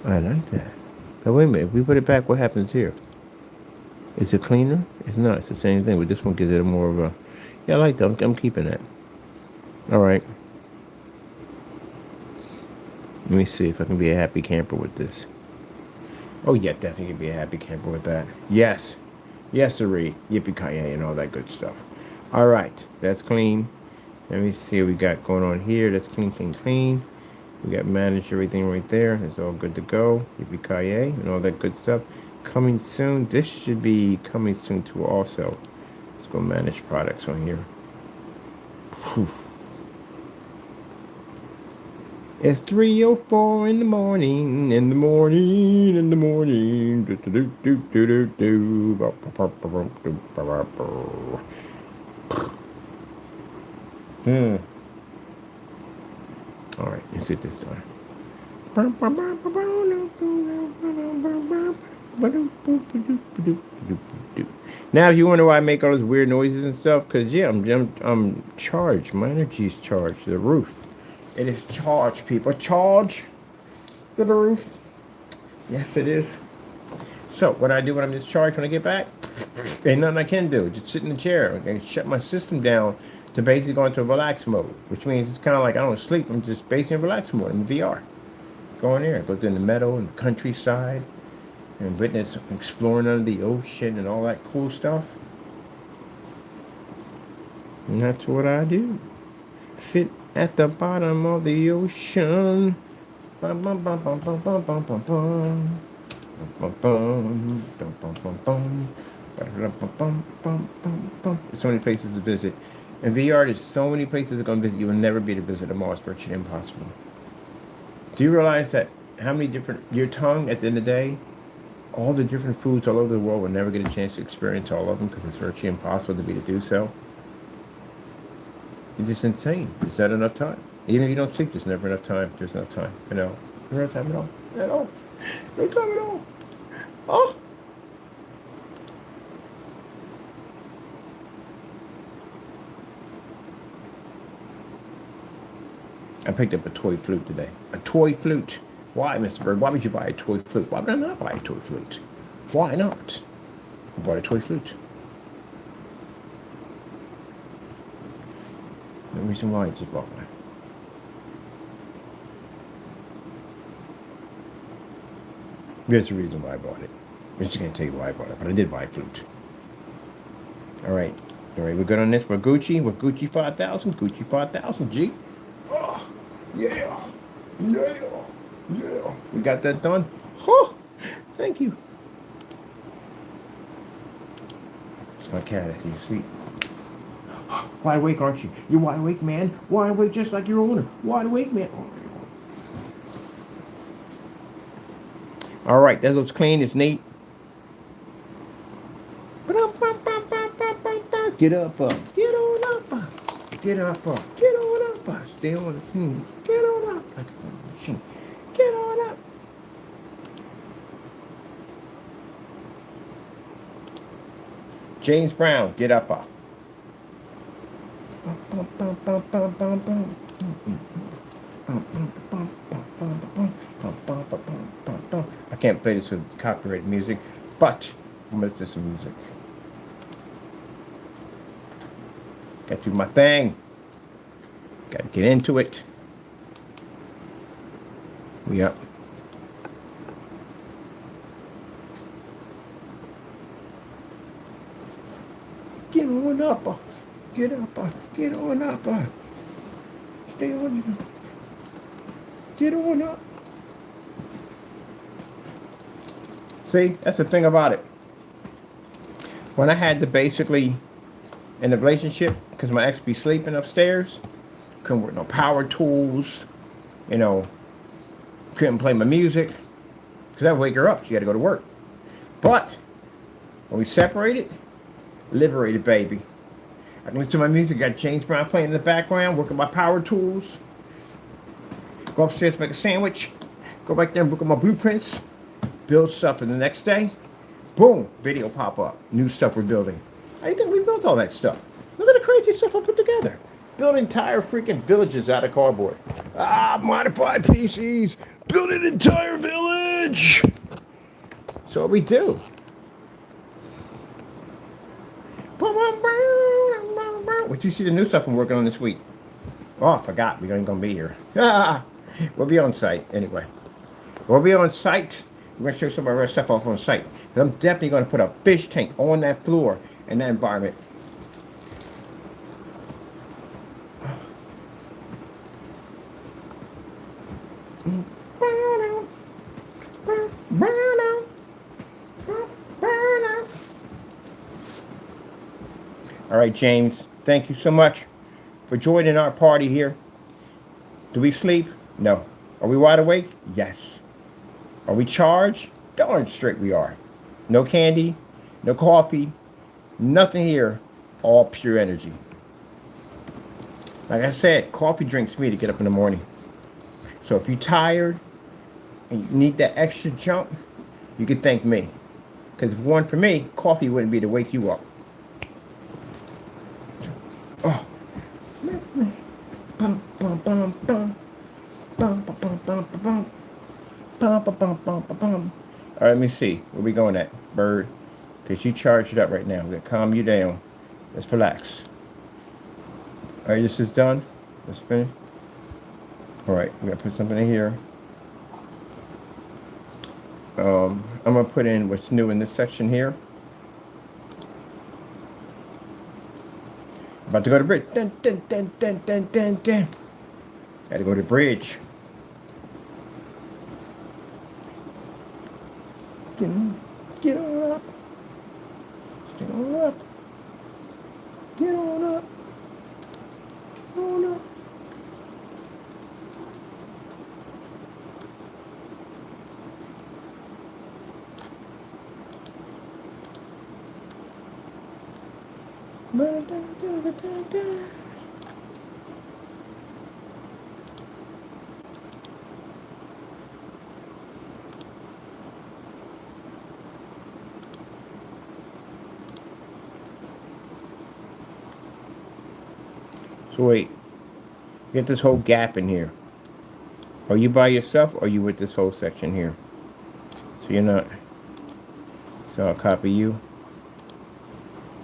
I like that. Now wait a minute, if we put it back, what happens here? Is it cleaner? It's not. It's the same thing, but this one gives it a more of a... Yeah, I like that. I'm keeping that. All right. Let me see if I can be a happy camper with this. Oh, yeah, definitely be a happy camper with that. Yes. Yes, sirree. Yippee-ki-yay and all that good stuff. All right. That's clean. Let me see what we got going on here. That's clean. We got manage everything right there. It's all good to go. Yippee-ki-yay and all that good stuff. Coming soon. This should be coming soon too also. Let's go manage products on here. Whew. It's 3:04 in the morning. All right, let's get this done. Now, if you wonder why I make all those weird noises and stuff, because yeah, I'm charged. My energy is charged to the roof. It is charged, people. Charge. to the roof. Yes, it is. So what I do when I'm discharged when I get back, ain't nothing I can do. Just sit in the chair and shut my system down to basically go into a relax mode, which means it's kind of like I don't sleep. I'm just basically in relax mode. I'm in VR. Go in there, go through the meadow and the countryside, and witness exploring under the ocean and all that cool stuff. And that's what I do. Sit at the bottom of the ocean. Bum, bum, bum, bum, bum, bum, bum, bum, bum. Bum, bum, bum, bum, bum, bum. There's so many places to visit. In VR, there's so many places to go and visit. You will never be able to visit them all. It's virtually impossible. Do you realize that how many different, your tongue at the end of the day, all the different foods all over the world will never get a chance to experience all of them because it's virtually impossible to be to do so? It's just insane. There's not enough time. Even if you don't sleep, there's never enough time. There's enough time. You know, no enough time at all. At all. No time at all. Oh. I picked up a toy flute today. A toy flute. Why, Mr. Bird? Why would you buy a toy flute? Why would I not buy a toy flute? Why not? I bought a toy flute. No reason why I just bought one. There's a reason why I bought it. I'm just going to tell you why I bought it, but I did buy a flute. All right, we're good on this. We're Gucci 5000, Gucci 5000, G. Oh, yeah, yeah, yeah. We got that done. Oh, thank you. It's my cat, I see you sleep. Wide awake, aren't you? You're wide awake, man. Wide awake just like your owner. Wide awake, man. All right, that looks clean. It's neat. Get up, get on up, get up, get on up. Stay on the scene. Get on up like a machine. Get on up. James Brown, get up. I can't play this with copyrighted music, but I'm gonna listen to some music. Got to do my thing. Got to get into it. We up. Get on up. Get up. Get on up. Stay on. Get on up. See, that's the thing about it. When I had to basically, in the relationship, because my ex be sleeping upstairs, couldn't work no power tools, you know, couldn't play my music, because I'd wake her up. She had to go to work. But when we separated, liberated, baby. I can listen to my music, got James Brown playing in the background, working my power tools. Go upstairs, make a sandwich, go back there and look at my blueprints, build stuff for the next day. Boom, video pop up, new stuff we're building. How do you think we built all that stuff? Look at the crazy stuff I put together. Build entire freaking villages out of cardboard. Modified PCs, build an entire village. So what we do. What you see the new stuff I'm working on this week? Oh, I forgot. We ain't gonna be here. We'll be on site anyway. We'll be on site. We're gonna show some of our stuff off on site. I'm definitely gonna put a fish tank on that floor in that environment. All right, James, thank you so much for joining our party here. Do we sleep? No. Are we wide awake? Yes. Are we charged? Darn straight we are. No candy, no coffee, nothing here. All pure energy. Like I said, coffee drinks me to get up in the morning. So if you're tired and you need that extra jump, you can thank me. Because if it weren't for me, coffee wouldn't be to wake you up. Oh. Bum, bum, bum, bum. Bum, bum, bum, bum, bum. right, let me see. Where we going at, bird? Because you charged it up right now. We're going to calm you down. Let's relax. All right, this is done. Let's finish. All right, we're going to put something in here. I'm going to put in what's new in this section here. About to go to bridge. Dun, dun, dun, dun, dun, dun, dun. Got to go to bridge. Get on up. Get on up. Get on up. Get on up. So wait, get this whole gap in here. Are you by yourself or are you with this whole section here? So you're not. So I'll copy you.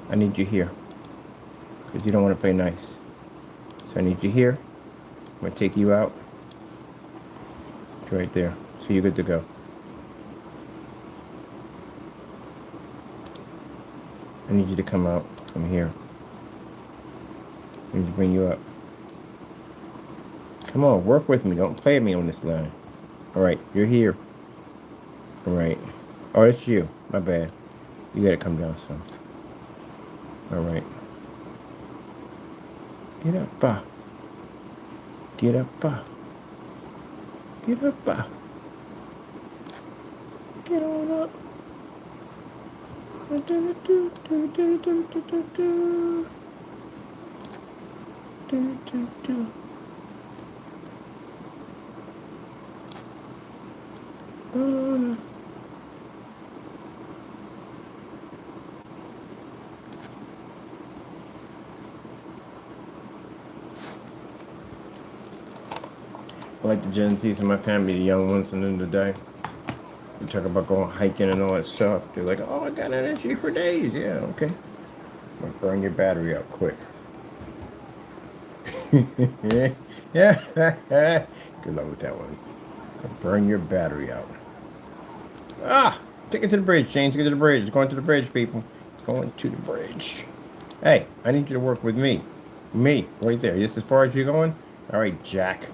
I need you here. Because you don't want to play nice. So I need you here. I'm going to take you out. Right there. So you're good to go. I need you to come out from here. I need to bring you up. Come on, work with me. Don't play me on this line. Alright, you're here. Alright. Oh, it's you. My bad. You gotta come down some. Alright. Get up, Get up, Get up, Get on up. I like the Gen Zs in my family, the young ones, and then the day. We talk about going hiking and all that stuff. They're like, oh, I got energy for days. Yeah, okay. I'm gonna burn your battery out quick. Yeah. Good luck with that one. Burn your battery out. Take it to the bridge, James. Get to the bridge. It's going to the bridge, people. It's going to the bridge. Hey, I need you to work with me. Me, right there. Just as far as you're going? All right, Jack.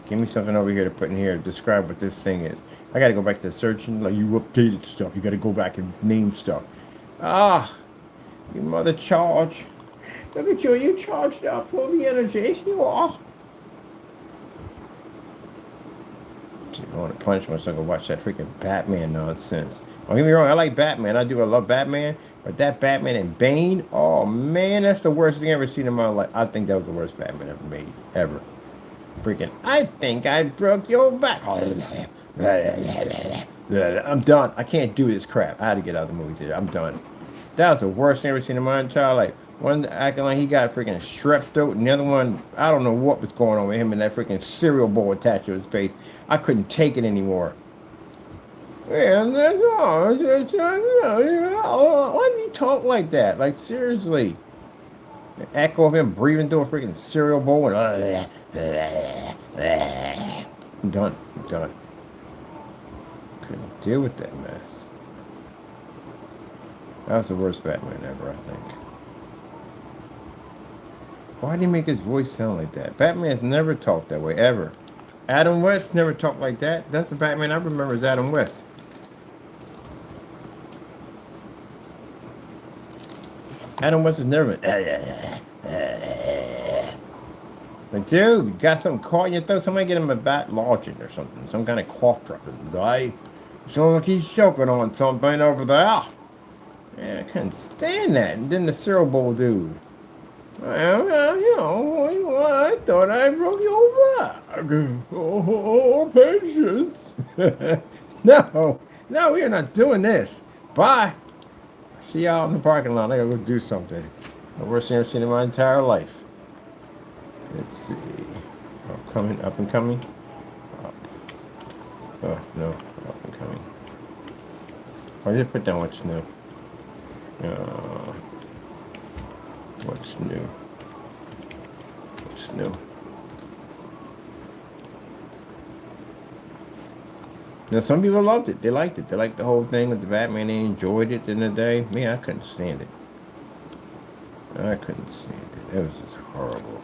Give me something over here to put in here. Describe what this thing is. I got to go back to searching. Like, you updated stuff. You got to go back and name stuff. You mother charge. Look at you. You charged up for the energy. You are. I want to punch myself and watch that freaking Batman nonsense. Don't get me wrong, I like Batman. I love Batman. But that Batman and Bane, oh man, that's the worst thing I've ever seen in my life. I think that was the worst Batman ever made. Ever. Freaking, I think I broke your back. I'm done. I can't do this crap. I had to get out of the movie theater. I'm done. That was the worst thing I've ever seen in my entire life. One acting like he got freaking strep throat, and the other one, I don't know what was going on with him and that freaking cereal bowl attached to his face. I couldn't take it anymore. Man, that's all. Why did he talk like that? Like, seriously. The echo of him breathing through a freaking cereal bowl and I'm done. Couldn't deal with that mess. That was the worst Batman ever, I think. Why did he make his voice sound like that? Batman's never talked that way, ever. Adam West never talked like that. That's the Batman I remember is Adam West. Adam West has never been. Like, dude, you got something caught in your throat. Somebody get him a Batlogic or something. Some kind of cough drop. Sounds like he's choking on something over there. Yeah, I couldn't stand that. And then the cereal bowl dude. Well, you know, I thought I broke your back. Oh, patience. No, we are not doing this. Bye. See y'all in the parking lot. I gotta go do something. The worst thing I've seen in my entire life. Let's see. Oh, coming, up and coming. Up. Oh, no. Up and coming. I just put down what's new. What's new? What's new? Now, some people loved it. They liked it. They liked the whole thing with the Batman. They enjoyed it in the day. Me, I couldn't stand it. I couldn't stand it. It was just horrible.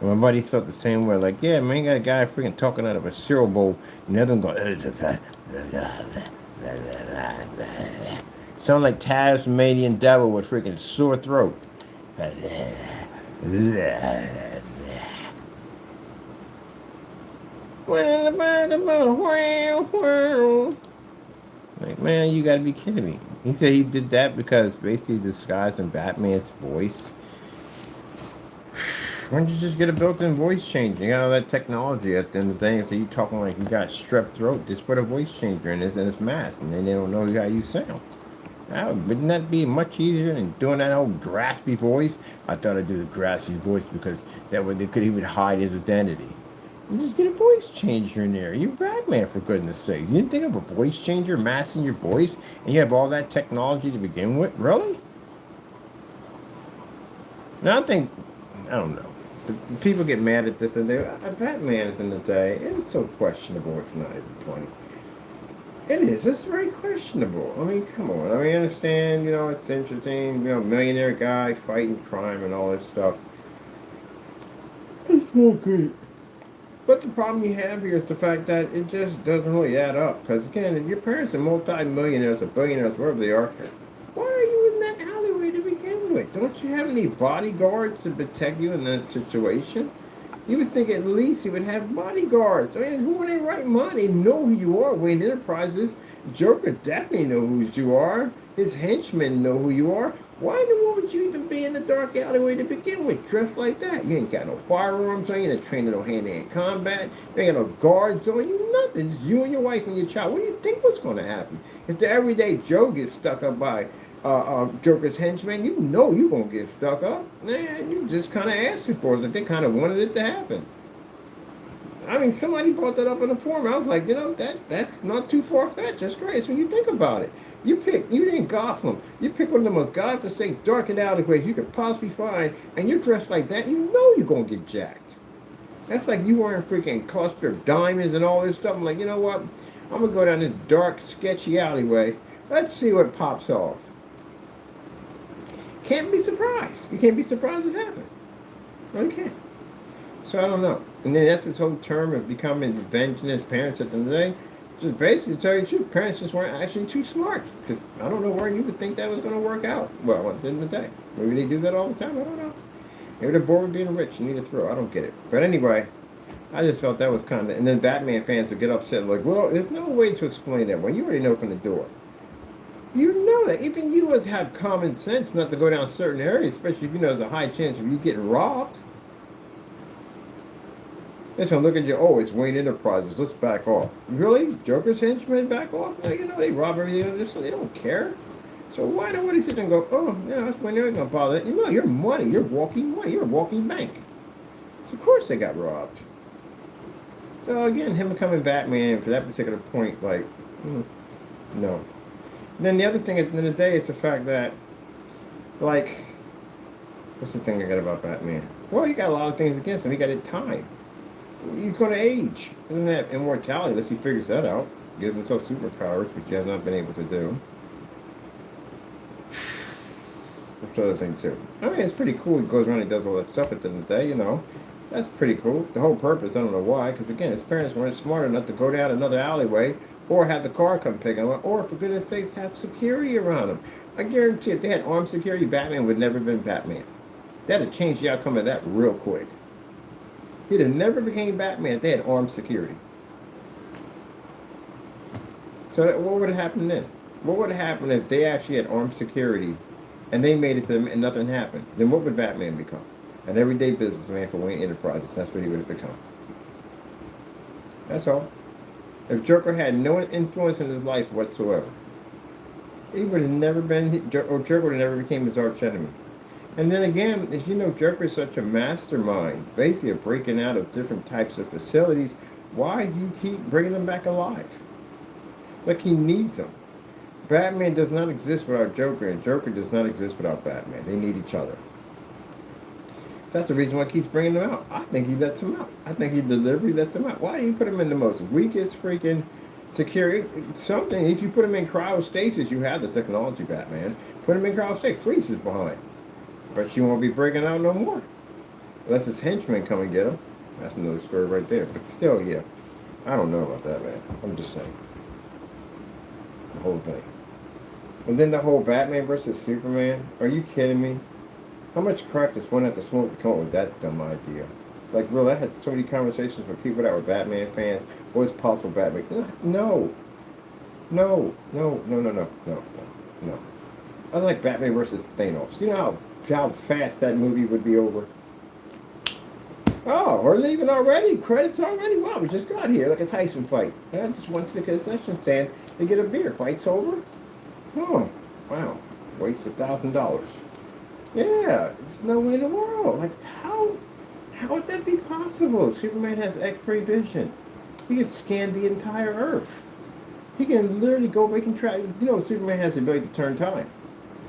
And my buddies felt the same way. Like, yeah, man, you got a guy freaking talking out of a cereal bowl, and the other one going, sound like Tasmanian devil with freaking sore throat. Like, man, you gotta be kidding me. He said he did that because basically disguising Batman's voice. Why don't you just get a built-in voice changer? You got all that technology at the end of the day. So you talking like you got strep throat, just put a voice changer in this mask, and then they don't know how you sound. Wouldn't that be much easier than doing that old graspy voice? I thought I'd do the graspy voice because that way they could even hide his identity. You just get a voice changer in there. You're Batman, for goodness sake. You didn't think of a voice changer masking your voice, and you have all that technology to begin with? Really? Now I don't know. People get mad at this and they're Batman at the end of the day. It's so questionable. It's not even funny. It is. It's very questionable. I mean, come on. I mean, I understand, it's interesting, millionaire guy fighting crime and all this stuff. It's okay. But the problem you have here is the fact that it just doesn't really add up. Because, again, if your parents are multi-millionaires or billionaires, wherever they are, why are you in that alleyway to begin with? Don't you have any bodyguards to protect you in that situation? You would think at least you would have bodyguards. I mean, who in their right mind? They know who you are. Wayne Enterprises, Joker definitely know who you are. His henchmen know who you are. Why in the world would you even be in the dark alleyway to begin with, dressed like that? You ain't got no firearms on you, you ain't trained in no hand-to-hand combat, you ain't got no guards on you, nothing. Just you and your wife and your child. What do you think was going to happen? If the everyday Joe gets stuck up by Joker's henchmen, you know you're going to get stuck up. Man, you just kind of asking for it. Like they kind of wanted it to happen. I mean, somebody brought that up in the forum. I was like, that's not too far-fetched. That's great. So when you think about it, you didn't Gotham. You pick one of the most godforsaken, darkened alleyways you could possibly find, and you're dressed like that, you know you're going to get jacked. That's like you wearing a freaking cluster of diamonds and all this stuff. I'm like, you know what? I'm going to go down this dark, sketchy alleyway. Let's see what pops off. Can't be surprised. You can't be surprised it happened. Really can't. So I don't know. And then that's this whole term of becoming revenging his parents at the end of the day. Just basically, to tell you the truth, parents just weren't actually too smart. Because I don't know where you would think that was going to work out. Well, at the end of the day. Maybe they do that all the time. I don't know. Maybe they're bored with being rich and need a thrill. I don't get it. But anyway, I just felt that was kind of... And then Batman fans would get upset like, well, there's no way to explain that. Well, you already know from the door. You know that. Even you must have common sense not to go down certain areas, especially if you know there's a high chance of you getting robbed. They're going to look at you, oh, it's Wayne Enterprises, let's back off. Really? Joker's henchmen back off? They rob everything on this, so they don't care. So why don't they sit there and go, oh, yeah, that's when they're going to bother it. You're money. You're walking money. You're a walking bank. So of course they got robbed. So again, him becoming Batman for that particular point, like, no. And then the other thing at the end of the day is the fact that, like, what's the thing I got about Batman? Well, he got a lot of things against him. He got it time. He's going to age. He doesn't have immortality unless he figures that out. Gives himself superpowers, which he has not been able to do. That's the other thing, too. I mean, it's pretty cool. He goes around and does all that stuff at the end of the day, That's pretty cool. The whole purpose, I don't know why, because, again, his parents weren't smart enough to go down another alleyway or have the car come pick him up, or, for goodness sakes, have security around him. I guarantee if they had armed security, Batman would never have been Batman. That'd have changed the outcome of that real quick. He'd have never became Batman if they had armed security. So what would have happened then? What would have happened if they actually had armed security and they made it to them and nothing happened? Then what would Batman become? An everyday businessman for Wayne Enterprises. That's what he would have become. That's all. If Joker had no influence in his life whatsoever, he would have never been, or Joker would have never became his arch enemy. And then again, as you know, Joker is such a mastermind, basically of breaking out of different types of facilities, Why do you keep bringing them back alive? Like he needs them. Batman does not exist without Joker, and Joker does not exist without Batman. They need each other. That's the reason why he keeps bringing them out. I think he lets them out. I think he deliberately lets them out. Why do you put them in the most weakest freaking security? Something, if you put them in cryostasis, you have the technology, Batman. Put them in cryostasis, freezes behind. But you won't be breaking out no more. Unless his henchmen come and get him. That's another story right there. But still, yeah. I don't know about that, man. I'm just saying. The whole thing. And then the whole Batman versus Superman. Are you kidding me? How much crack does one have to smoke to come up with that dumb idea? Like, real, I had so many conversations with people that were Batman fans. What is possible Batman? No. No. No, no, no, no, no, no, no. I was like Batman versus Thanos. You know how fast that movie would be over? Oh, we're leaving already. Credits already. Wow, we just got here like a Tyson fight. I just went to the concession stand to get a beer. Fight's over? Oh, wow. Waste $1,000. Yeah, there's no way in the world. Like, how would that be possible? Superman has X-ray vision. He can scan the entire Earth. He can literally go make and try. You know, Superman has the ability to turn time.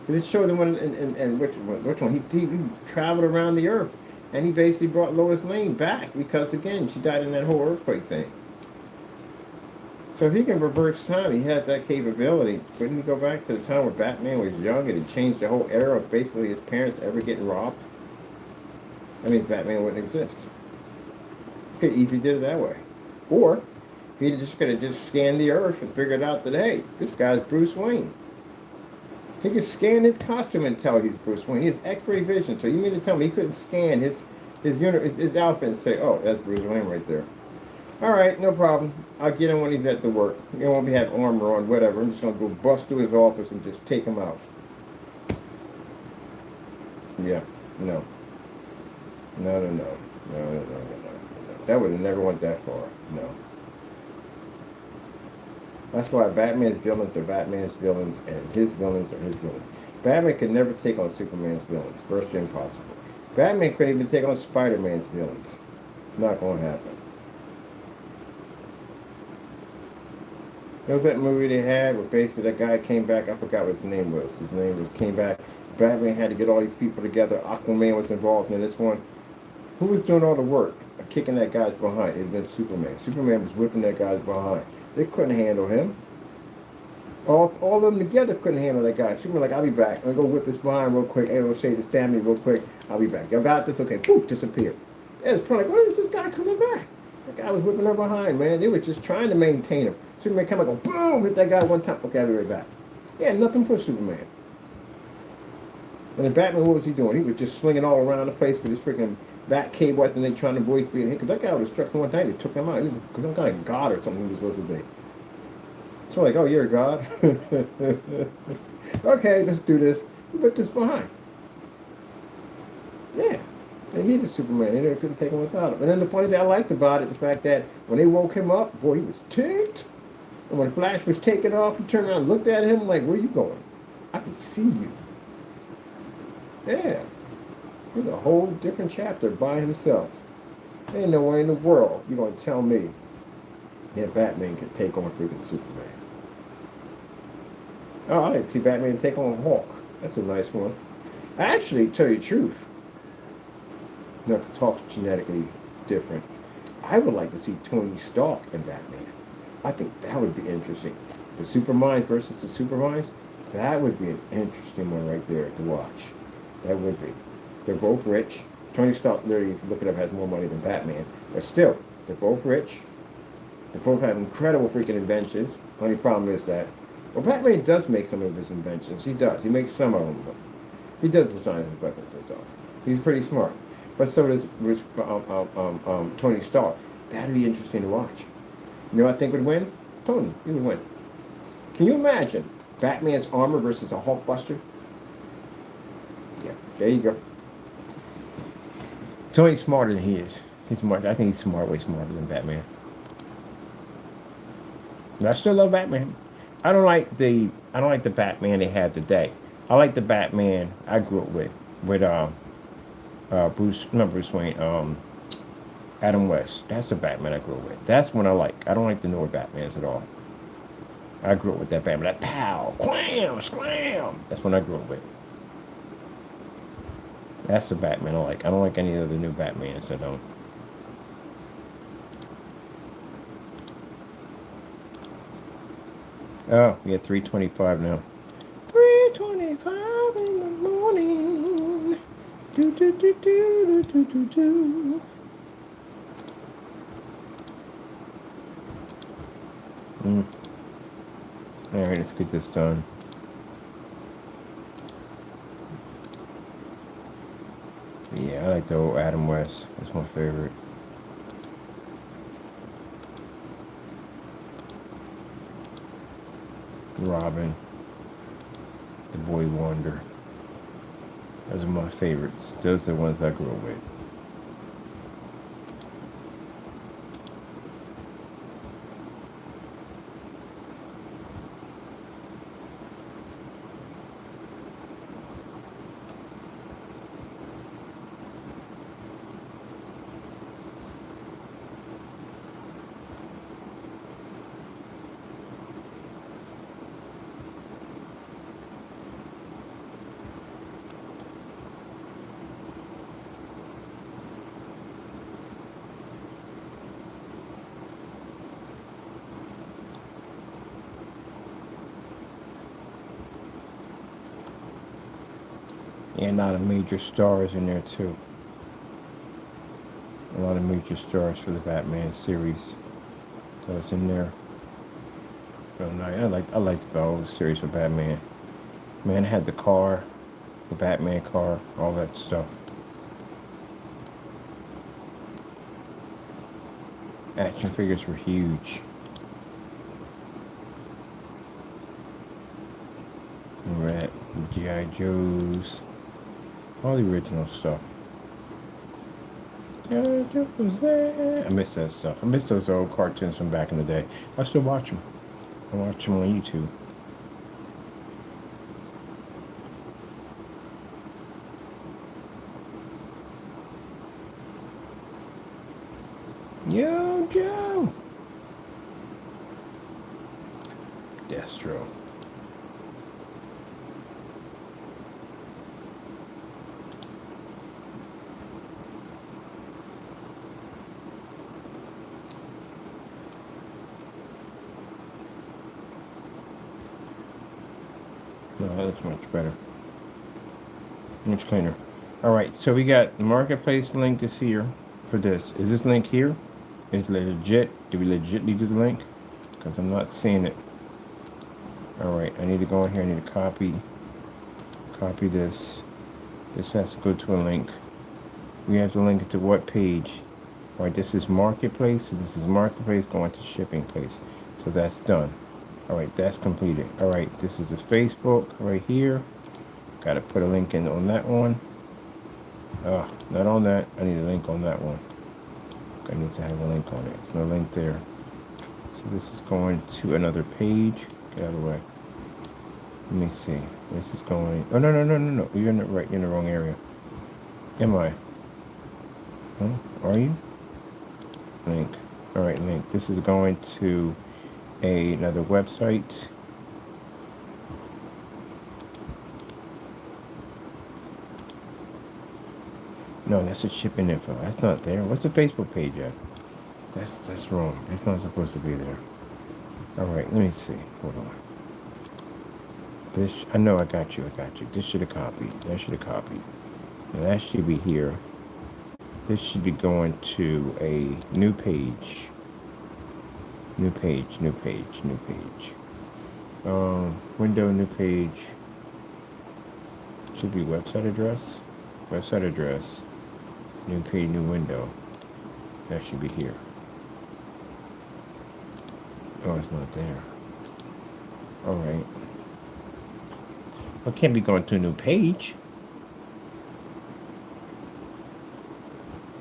Because it showed him when, and which one? He traveled around the Earth. And he basically brought Lois Lane back because, again, she died in that whole earthquake thing. So if he can reverse time, he has that capability. Couldn't he go back to the time where Batman was young and it changed the whole era of basically his parents ever getting robbed? That means Batman wouldn't exist. He could easily did it that way. Or he just could have just scanned the Earth and figured out that, hey, this guy's Bruce Wayne. He could scan his costume and tell he's Bruce Wayne. He has X-ray vision. So you mean to tell me he couldn't scan his outfit and say, oh, that's Bruce Wayne right there. All right, no problem. I'll get him when he's at the work. He won't have armor on, whatever. I'm just going to go bust through his office and just take him out. Yeah, no. No. That would have never went that far. No. That's why Batman's villains are Batman's villains and his villains are his villains. Batman could never take on Superman's villains. Virtually impossible. Batman couldn't even take on Spider-Man's villains. Not going to happen. There was that movie they had where basically that guy came back. I forgot what his name was. His name was came back. Batman had to get all these people together. Aquaman was involved in this one. Who was doing all the work of kicking that guy's behind? It had been Superman. Superman was whipping that guy's behind. They couldn't handle him. All of them together couldn't handle that guy. Superman like, I'll be back. I'm going to go whip his behind real quick. Hey, we'll shave his family real quick. I'll be back. Y'all got this? Okay. Poof, disappeared. It was probably like, when is this guy coming back? That guy was whipping her behind, man. They were just trying to maintain him. Superman come and go, boom, hit that guy one time. Okay, I'll be right back. Yeah, nothing for Superman. And then Batman, what was he doing? He was just swinging all around the place with his freaking bat cable. I think they trying to avoid being hit. Because that guy would have struck him one time. They took him out. He was some kind of god or something he was supposed to be. So like, oh, you're a god? Okay, let's do this. He whipped this behind. Yeah. They needed Superman. They couldn't take him without him. And then the funny thing I liked about it, the fact that when they woke him up, boy, he was ticked. And when Flash was taking off, he turned around and looked at him like, where are you going? I can see you. Yeah. There's a whole different chapter by himself. There ain't no way in the world you're going to tell me that Batman could take on freaking Superman. Oh, I didn't see Batman take on Hulk. That's a nice one. Actually, tell you the truth, no, because Hulk's genetically different. I would like to see Tony Stark and Batman. I think that would be interesting. The Superminds versus the Superminds, that would be an interesting one right there to watch. That would be. They're both rich. Tony Stark, literally, if you look it up, has more money than Batman. But still, they're both rich. They both have incredible freaking inventions. Only problem is that, well, Batman does make some of his inventions. He does. He makes some of them. But he does design his weapons himself. He's pretty smart. But so does Tony Stark. That'd be interesting to watch. You know what I think would win? Tony. He would win. Can you imagine Batman's armor versus a Hulkbuster? Yeah, there you go. Tony's smarter than he is. He's smart. I think he's smart, way smarter than Batman. And I still love Batman. I don't like the Batman they have today. I like the Batman I grew up with Bruce Wayne. Adam West. That's the Batman I grew up with. That's one I like. I don't like the newer Batmans at all. I grew up with that Batman. That pow, quam, scram. That's when I grew up with. That's the Batman I like. I don't like any of the new Batmans. I don't. Oh, we got 3:25 now. 3:25 in the morning. Do do do do do do do do. All right, let's get this done. Yeah, I like the old Adam West. That's my favorite. Robin, the Boy Wonder. Those are my favorites. Those are the ones I grew up with. And a lot of major stars in there too. A lot of major stars for the Batman series. So it's in there. So nice. I like the whole series for Batman. Man had the car, the Batman car, all that stuff. Action figures were huge. Remember that? G.I. Joes. All the original stuff. I miss that stuff. I miss those old cartoons from back in the day. I still watch them. I watch them on YouTube. Yo, Joe! Destro. No, that looks much better. Much cleaner. Alright, so we got the marketplace link is here for this. Is this link here? Is it legit? Did we legitly do the link? Because I'm not seeing it. Alright, I need to go in here. I need to copy this. This has to go to a link. We have to link it to what page? Alright, this is marketplace. So this is marketplace going to shipping place. So that's done. Alright, that's completed. Alright, this is the Facebook right here. Got to put a link in on that one. Not on that. I need a link on that one. I need to have a link on it. There's no link there. So this is going to another page. Get out of the way. Let me see. This is going. Oh no. You're in the right. You're in the wrong area. Am I? Huh? Are you? Link. All right, link. This is going to another website. No, that's a shipping info. That's not there. What's the Facebook page at? That's wrong. It's not supposed to be there. All right, let me see. Hold on. This, I know I got you. This should have copied. That should have copied. Now that should be here. This should be going to a new page. New page. Window, new page. Should be website address. New page, new window. That should be here. Oh, it's not there. All right. Well, it can't be going to a new page.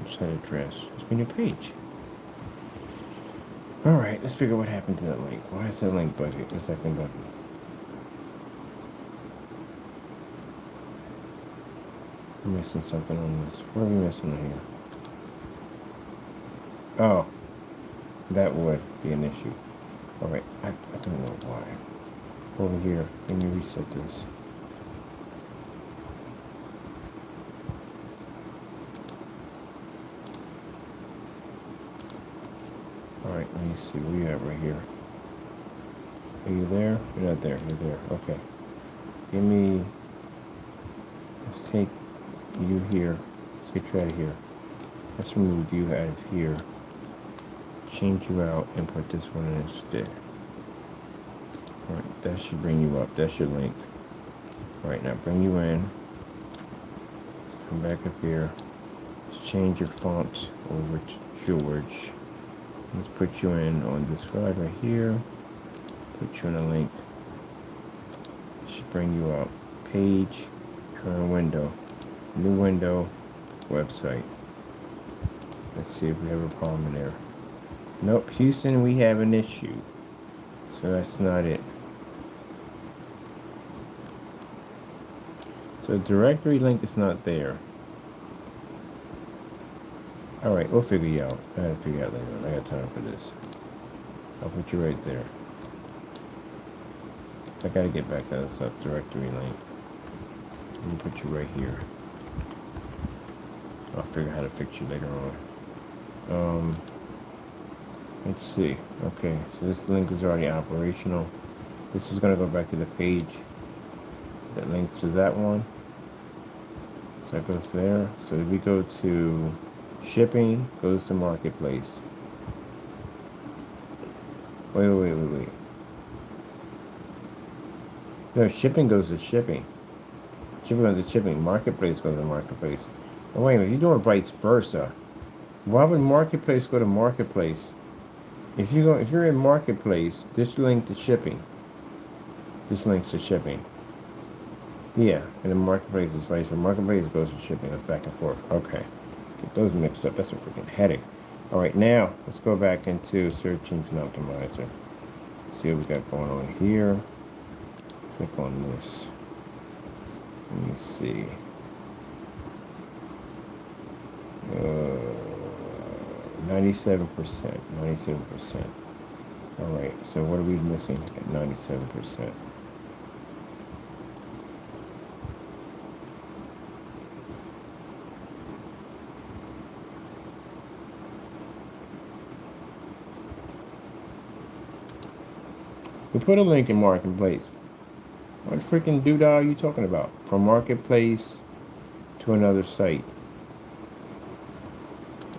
Website address. It's a new page. All right, let's figure out what happened to that link. Why is that link bugging? What's that thing bugging? I'm missing something on this. What are we missing here? Oh, that would be an issue. All right, I don't know why. Over here, let me reset this. All right, let me see. Where you at right here? Are you there? You're not there. You're there. Okay. Give me. Let's take you here. Let's get you out of here. Let's remove you out of here. Change you out and put this one in instead. All right, that should bring you up. That's your link. All right, now bring you in. Come back up here. Let's change your font over to George. Let's put you in on this side right here. Put you in a link. Should bring you up. Page, current window, new window, website. Let's see if we have a problem in there. Nope, Houston, we have an issue. So that's not it. So directory link is not there. All right, we'll figure you out. I gotta figure out later on. I got time for this. I'll put you right there. I gotta get back to the sub directory link. Let me put you right here. I'll figure out how to fix you later on. Let's see. Okay, so this link is already operational. This is gonna go back to the page that links to that one. So that goes there. So if we go to shipping, goes to marketplace. Wait. No, shipping goes to shipping. Shipping goes to shipping. Marketplace goes to marketplace. Oh, wait a minute, you're doing vice versa. Why would marketplace go to marketplace? If you're in marketplace, this link to shipping. This links to shipping. Yeah, and the marketplace is vice versa. Marketplace goes to shipping. It's back and forth. Okay. Get those mixed up. That's a freaking headache. All right, now let's go back into Search Engine Optimizer. See what we got going on here. Click on this. Let me see. 97%. 97%. All right, so what are we missing at 97%? We put a link in Marketplace. What freaking doodah are you talking about? From Marketplace to another site.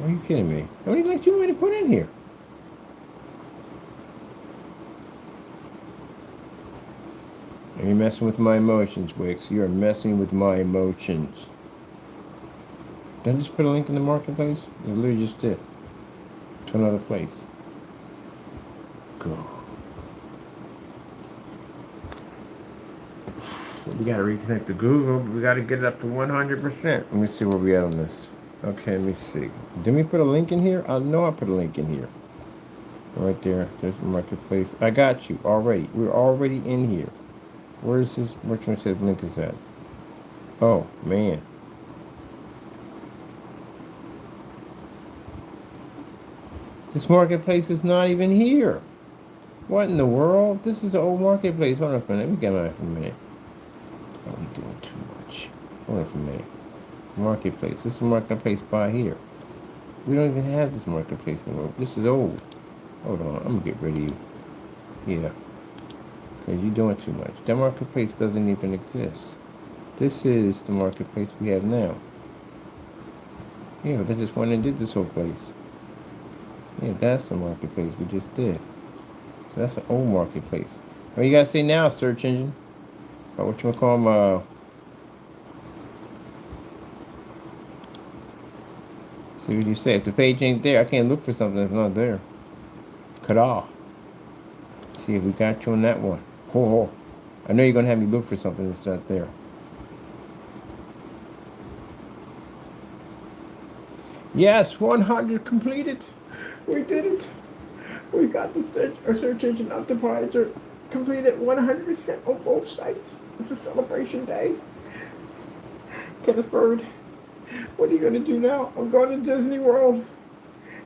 Are you kidding me? How many links you want to put in here? You're messing with my emotions, Wix. You're messing with my emotions. Did I just put a link in the Marketplace? I literally just did. To another place. Go. We gotta reconnect to Google. We gotta get it up to 100%. Let me see where we at on this. Okay, let me see. Didn't we put a link in here? I know I put a link in here. Right there. There's the Marketplace. I got you already. We're already in here. Where is this? Which one says link is at? Oh, man. This Marketplace is not even here. What in the world? This is the old Marketplace. Hold on for a minute. Let me get mine for a minute. I'm doing too much. Hold on for a minute. Marketplace. This is Marketplace by here. We don't even have this Marketplace anymore. This is old. Hold on. I'm going to get rid of you. Yeah. Because you're doing too much. That Marketplace doesn't even exist. This is the Marketplace we have now. Yeah, they just went and did this whole place. Yeah, that's the Marketplace we just did. So that's an old Marketplace. What you got to say now, search engine? What you call them? See what you say. If the page ain't there, I can't look for something that's not there. Cut off. See if we got you on that one. Oh, I know you're gonna have me look for something that's not there. Yes, 100 completed. We did it. We got the search engine optimizer completed 100% on both sites. It's a celebration day. Kenneth Bird, what are you going to do now? I'm going to Disney World.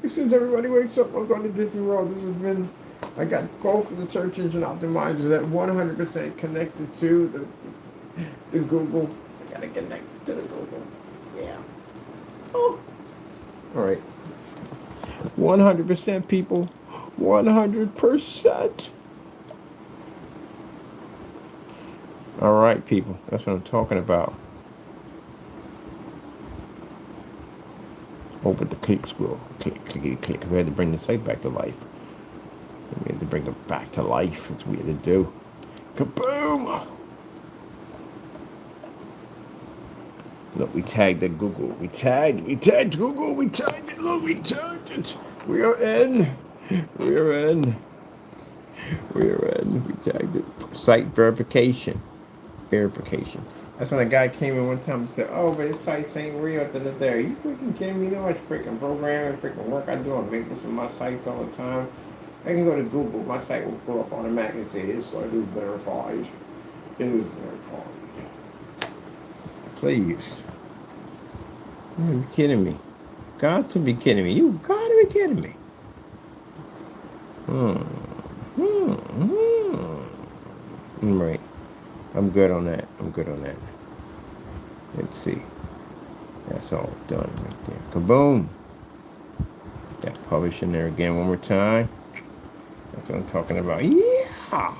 As soon as everybody wakes up, I'm going to Disney World. This has been, I got both of the search engine optimizers that 100% connected to the Google. I got to connect to the Google. Yeah. Oh. All right. 100% people. 100%. All right, people. That's what I'm talking about. Oh, but the clicks will click, click, click. Because we had to bring the site back to life. We had to bring it back to life. That's what we had to do. Kaboom! Look, we tagged the Google. We tagged Google. We tagged it. Look, we tagged it. We are in. We are in. We are in. We tagged it. Site verification. Verification. That's when a guy came in one time and said, "Oh, but this site ain't real." Are you freaking kidding me? You know how much freaking programming, freaking work I do on maintenance of my sites all the time? I can go to Google. My site will pull up automatically and say, "This site is verified." It is verified. Please. You're kidding me. Got to be kidding me. You got to be kidding me. Right. I'm good on that. I'm good on that. Let's see. That's all done right there. Kaboom. That publish in there again one more time. That's what I'm talking about. Yeah.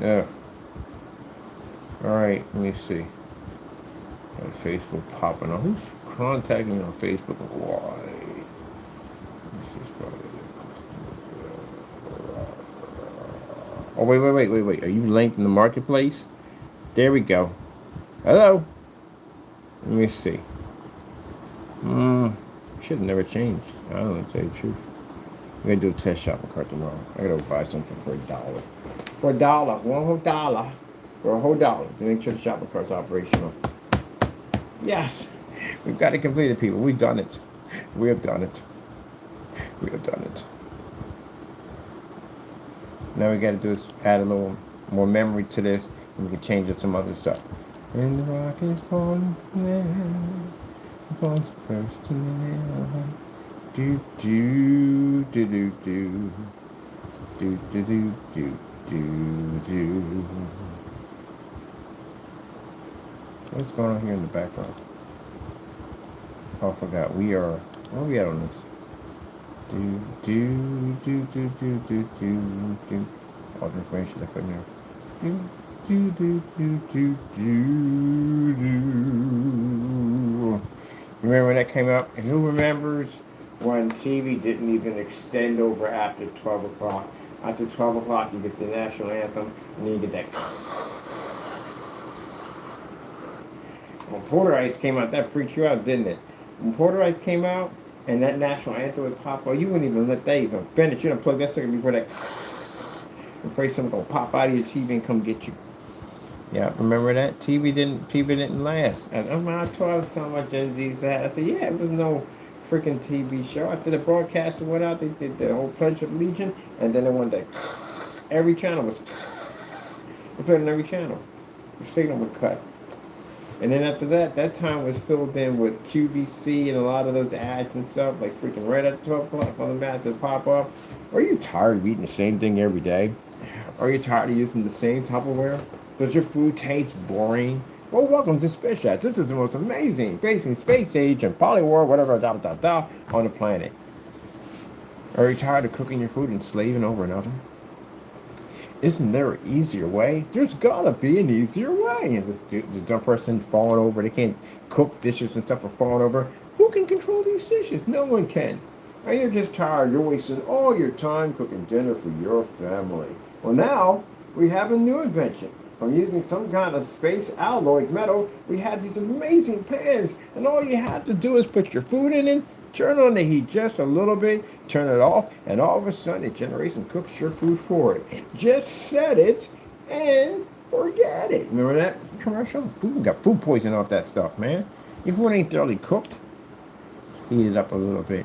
Yeah. All right. Let me see. Facebook popping on. Who's contacting me on Facebook? Why? Oh, wait. Are you linked in the marketplace? There we go. Hello. Let me see. Should have never changed. I don't know to tell you the truth. I'm going to do a test shopping cart tomorrow. I got to buy something for $1. For $1. One whole dollar. For a whole dollar. To make sure the shopping cart's operational. Yes. We've got it completed, people. We've done it. We have done it. We have done it. Now we got to do is add a little more memory to this, and we can change up some other stuff. And the rock is falling down, falls first in the air. Do do do do do do do do do do do. What's going on here in the background? Oh, I forgot. We are. Where are we at on this? Do do do do do do do do. All the information I put in there. Do do do do do do do. Remember when that came out? And who remembers when TV didn't even extend over after 12 o'clock? After 12 o'clock, you get the national anthem, and then you get that. When Porter Ice came out, that freaked you out, didn't it? When Porter Ice came out, and that national anthem would pop out, you wouldn't even let that even finish. You don't plug that sucker before that. I'm afraid something's gonna pop out of your TV and come get you. Yeah, remember that? TV didn't last. And I told some of my Gen Z's that. I said, yeah, it was no freaking TV show. After the broadcaster went out, they did the whole Pledge of Allegiance, and then one day, every channel was. They played on every channel. The signal would cut. And then after that, that time was filled in with QVC and a lot of those ads and stuff, like freaking right at 12 o'clock on the ads that pop up. Are you tired of eating the same thing every day? Are you tired of using the same Tupperware? Does your food taste boring? Well, welcome to Space Chat. This is the most amazing space age and polyworld, whatever, on the planet. Are you tired of cooking your food and slaving over an oven? Isn't there an easier way? There's gotta be an easier way. And this dumb person falling over, they can't cook dishes and stuff are falling over. Who can control these dishes? No one can. And you're just tired. You're wasting all your time cooking dinner for your family. Well, now we have a new invention. From using some kind of space alloy metal, we have these amazing pans. And all you have to do is put your food in it, turn on the heat just a little bit, turn it off, and all of a sudden it generates and cooks your food for it. Just set it and forget it. Remember that commercial? Food got food poisoning off that stuff, man. Your food ain't thoroughly cooked. Heat it up a little bit.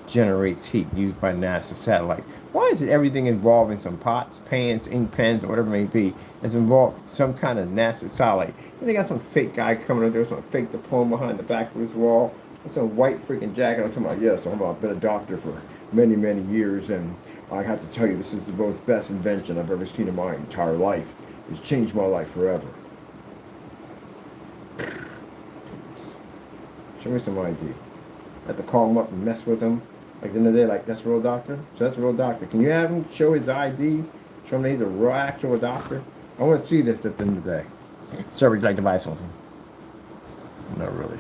Generates heat used by NASA satellite. Why is it everything involving some pots, pans, ink pens, or whatever it may be, is involved some kind of NASA satellite? And they got some fake guy coming up there, some fake diploma behind the back of his wall. It's a white freaking jacket. I'm talking about, yes, I've been a doctor for many, many years, and I have to tell you, this is the most best invention I've ever seen in my entire life. It's changed my life forever. Show me some ID. I have to call him up and mess with him. Like the end of the day, like, that's a real doctor? So that's a real doctor. Can you have him show his ID? Show him that he's a real actual doctor? I want to see this at the end of the day. Sir, would you like to buy something? Not really.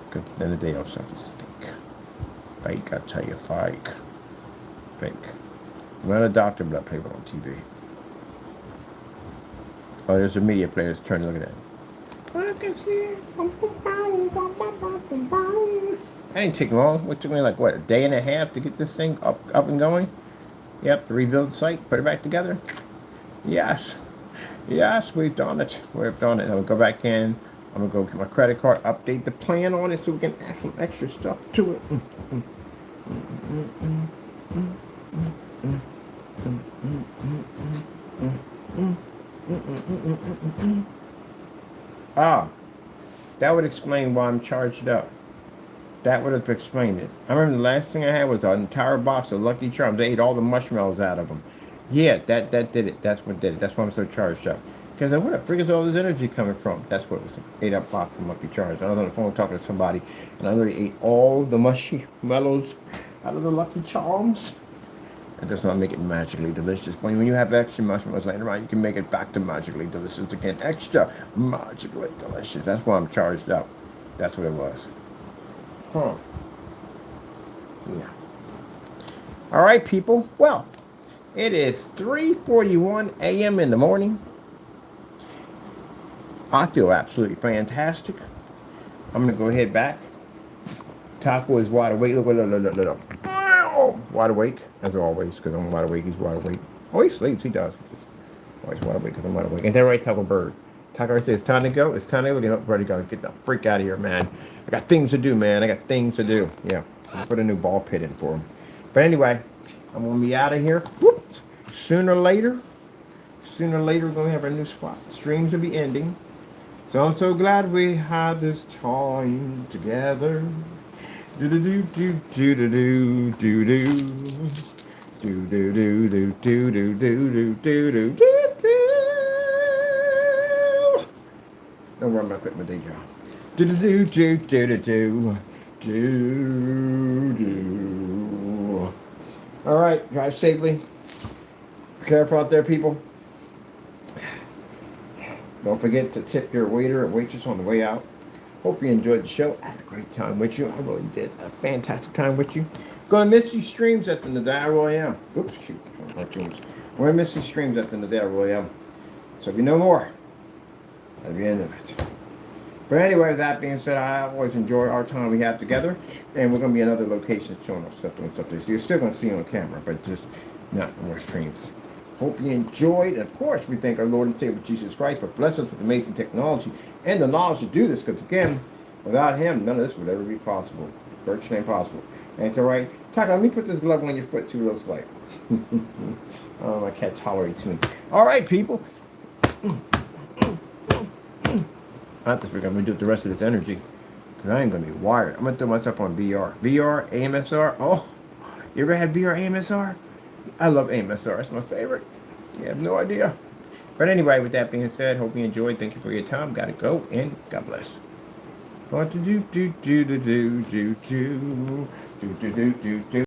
Because at the end of the day, all stuff is fake. Fake, I tell you, fake. Fake. I'm not a doctor, but I play one on TV. Oh, there's a media player that's trying to look at it. I can see it. That didn't take long. It took me like, what, a day and a half to get this thing up and going? Yep, to rebuild the site, put it back together. Yes. Yes, we've done it. We've done it. I'm going to go back in. I'm going to go get my credit card, update the plan on it so we can add some extra stuff to it. Ah, that would explain why I'm charged up. That would have explained it. I remember the last thing I had was an entire box of Lucky Charms. They ate all the marshmallows out of them. Yeah, that did it. That's what did it. That's why I'm so charged up. Because where the frick is all this energy coming from? That's what it was. 8-up box of Lucky Charms. I was on the phone talking to somebody, and I literally ate all the marshmallows out of the Lucky Charms. That does not make it magically delicious. But when you have extra marshmallows laying around, you can make it back to magically delicious again. Extra magically delicious. That's why I'm charged up. That's what it was. Huh. Yeah. All right, people. Well, it is 3:41 a.m. in the morning. I feel absolutely fantastic. I'm going to go ahead back. Taco is wide awake. Look. Wide awake, as always, because I'm wide awake. He's wide awake. Oh, he sleeps. He does. Oh, he's wide awake because I'm wide awake. Ain't that right, Taco Bird? Taco says, it's time to go. It's time to go. Get up, ready to go. Get the freak out of here, man. I got things to do, man. I got things to do. Yeah. I'll put a new ball pit in for him. But anyway, I'm going to be out of here. Whoop. Sooner or later, we're going to have a new spot. Streams will be ending. So I'm so glad we had this time together. Do do do do do do do do do do do do do do do do do do. Don't worry, I'm not quitting my day job. Do do do do do do do do. All right, drive safely. Be careful out there, people. Don't forget to tip your waiter and waitress on the way out. Hope you enjoyed the show. I had a great time with you. I really did. A fantastic time with you. Gonna miss these streams at the end of the day. I really am. Oops, shoot. Cartoons. I'm gonna miss these streams at the end of the day. I really am. So if you know more, that'll be the end of it. But anyway, with that being said, I always enjoy our time we have together. And we're gonna be in other locations showing us stuff, doing stuff. You're still gonna see it on camera, but just not more streams. Hope you enjoyed. And of course, we thank our Lord and Savior Jesus Christ for blessing us with amazing technology and the knowledge to do this. Because again, without Him, none of this would ever be possible. Virtually impossible. And it's all right. Taka, let me put this glove on your foot, see what it looks like. Oh, my cat tolerates me. All right, people. I have to figure out I'm going to do it the rest of this energy. Because I ain't going to be wired. I'm going to throw myself on VR. VR, AMSR. Oh, you ever had VR, AMSR? I love AMSR. It's my favorite. You have no idea. But anyway, with that being said, hope you enjoyed. Thank you for your time. Gotta go, and God bless. Going to do.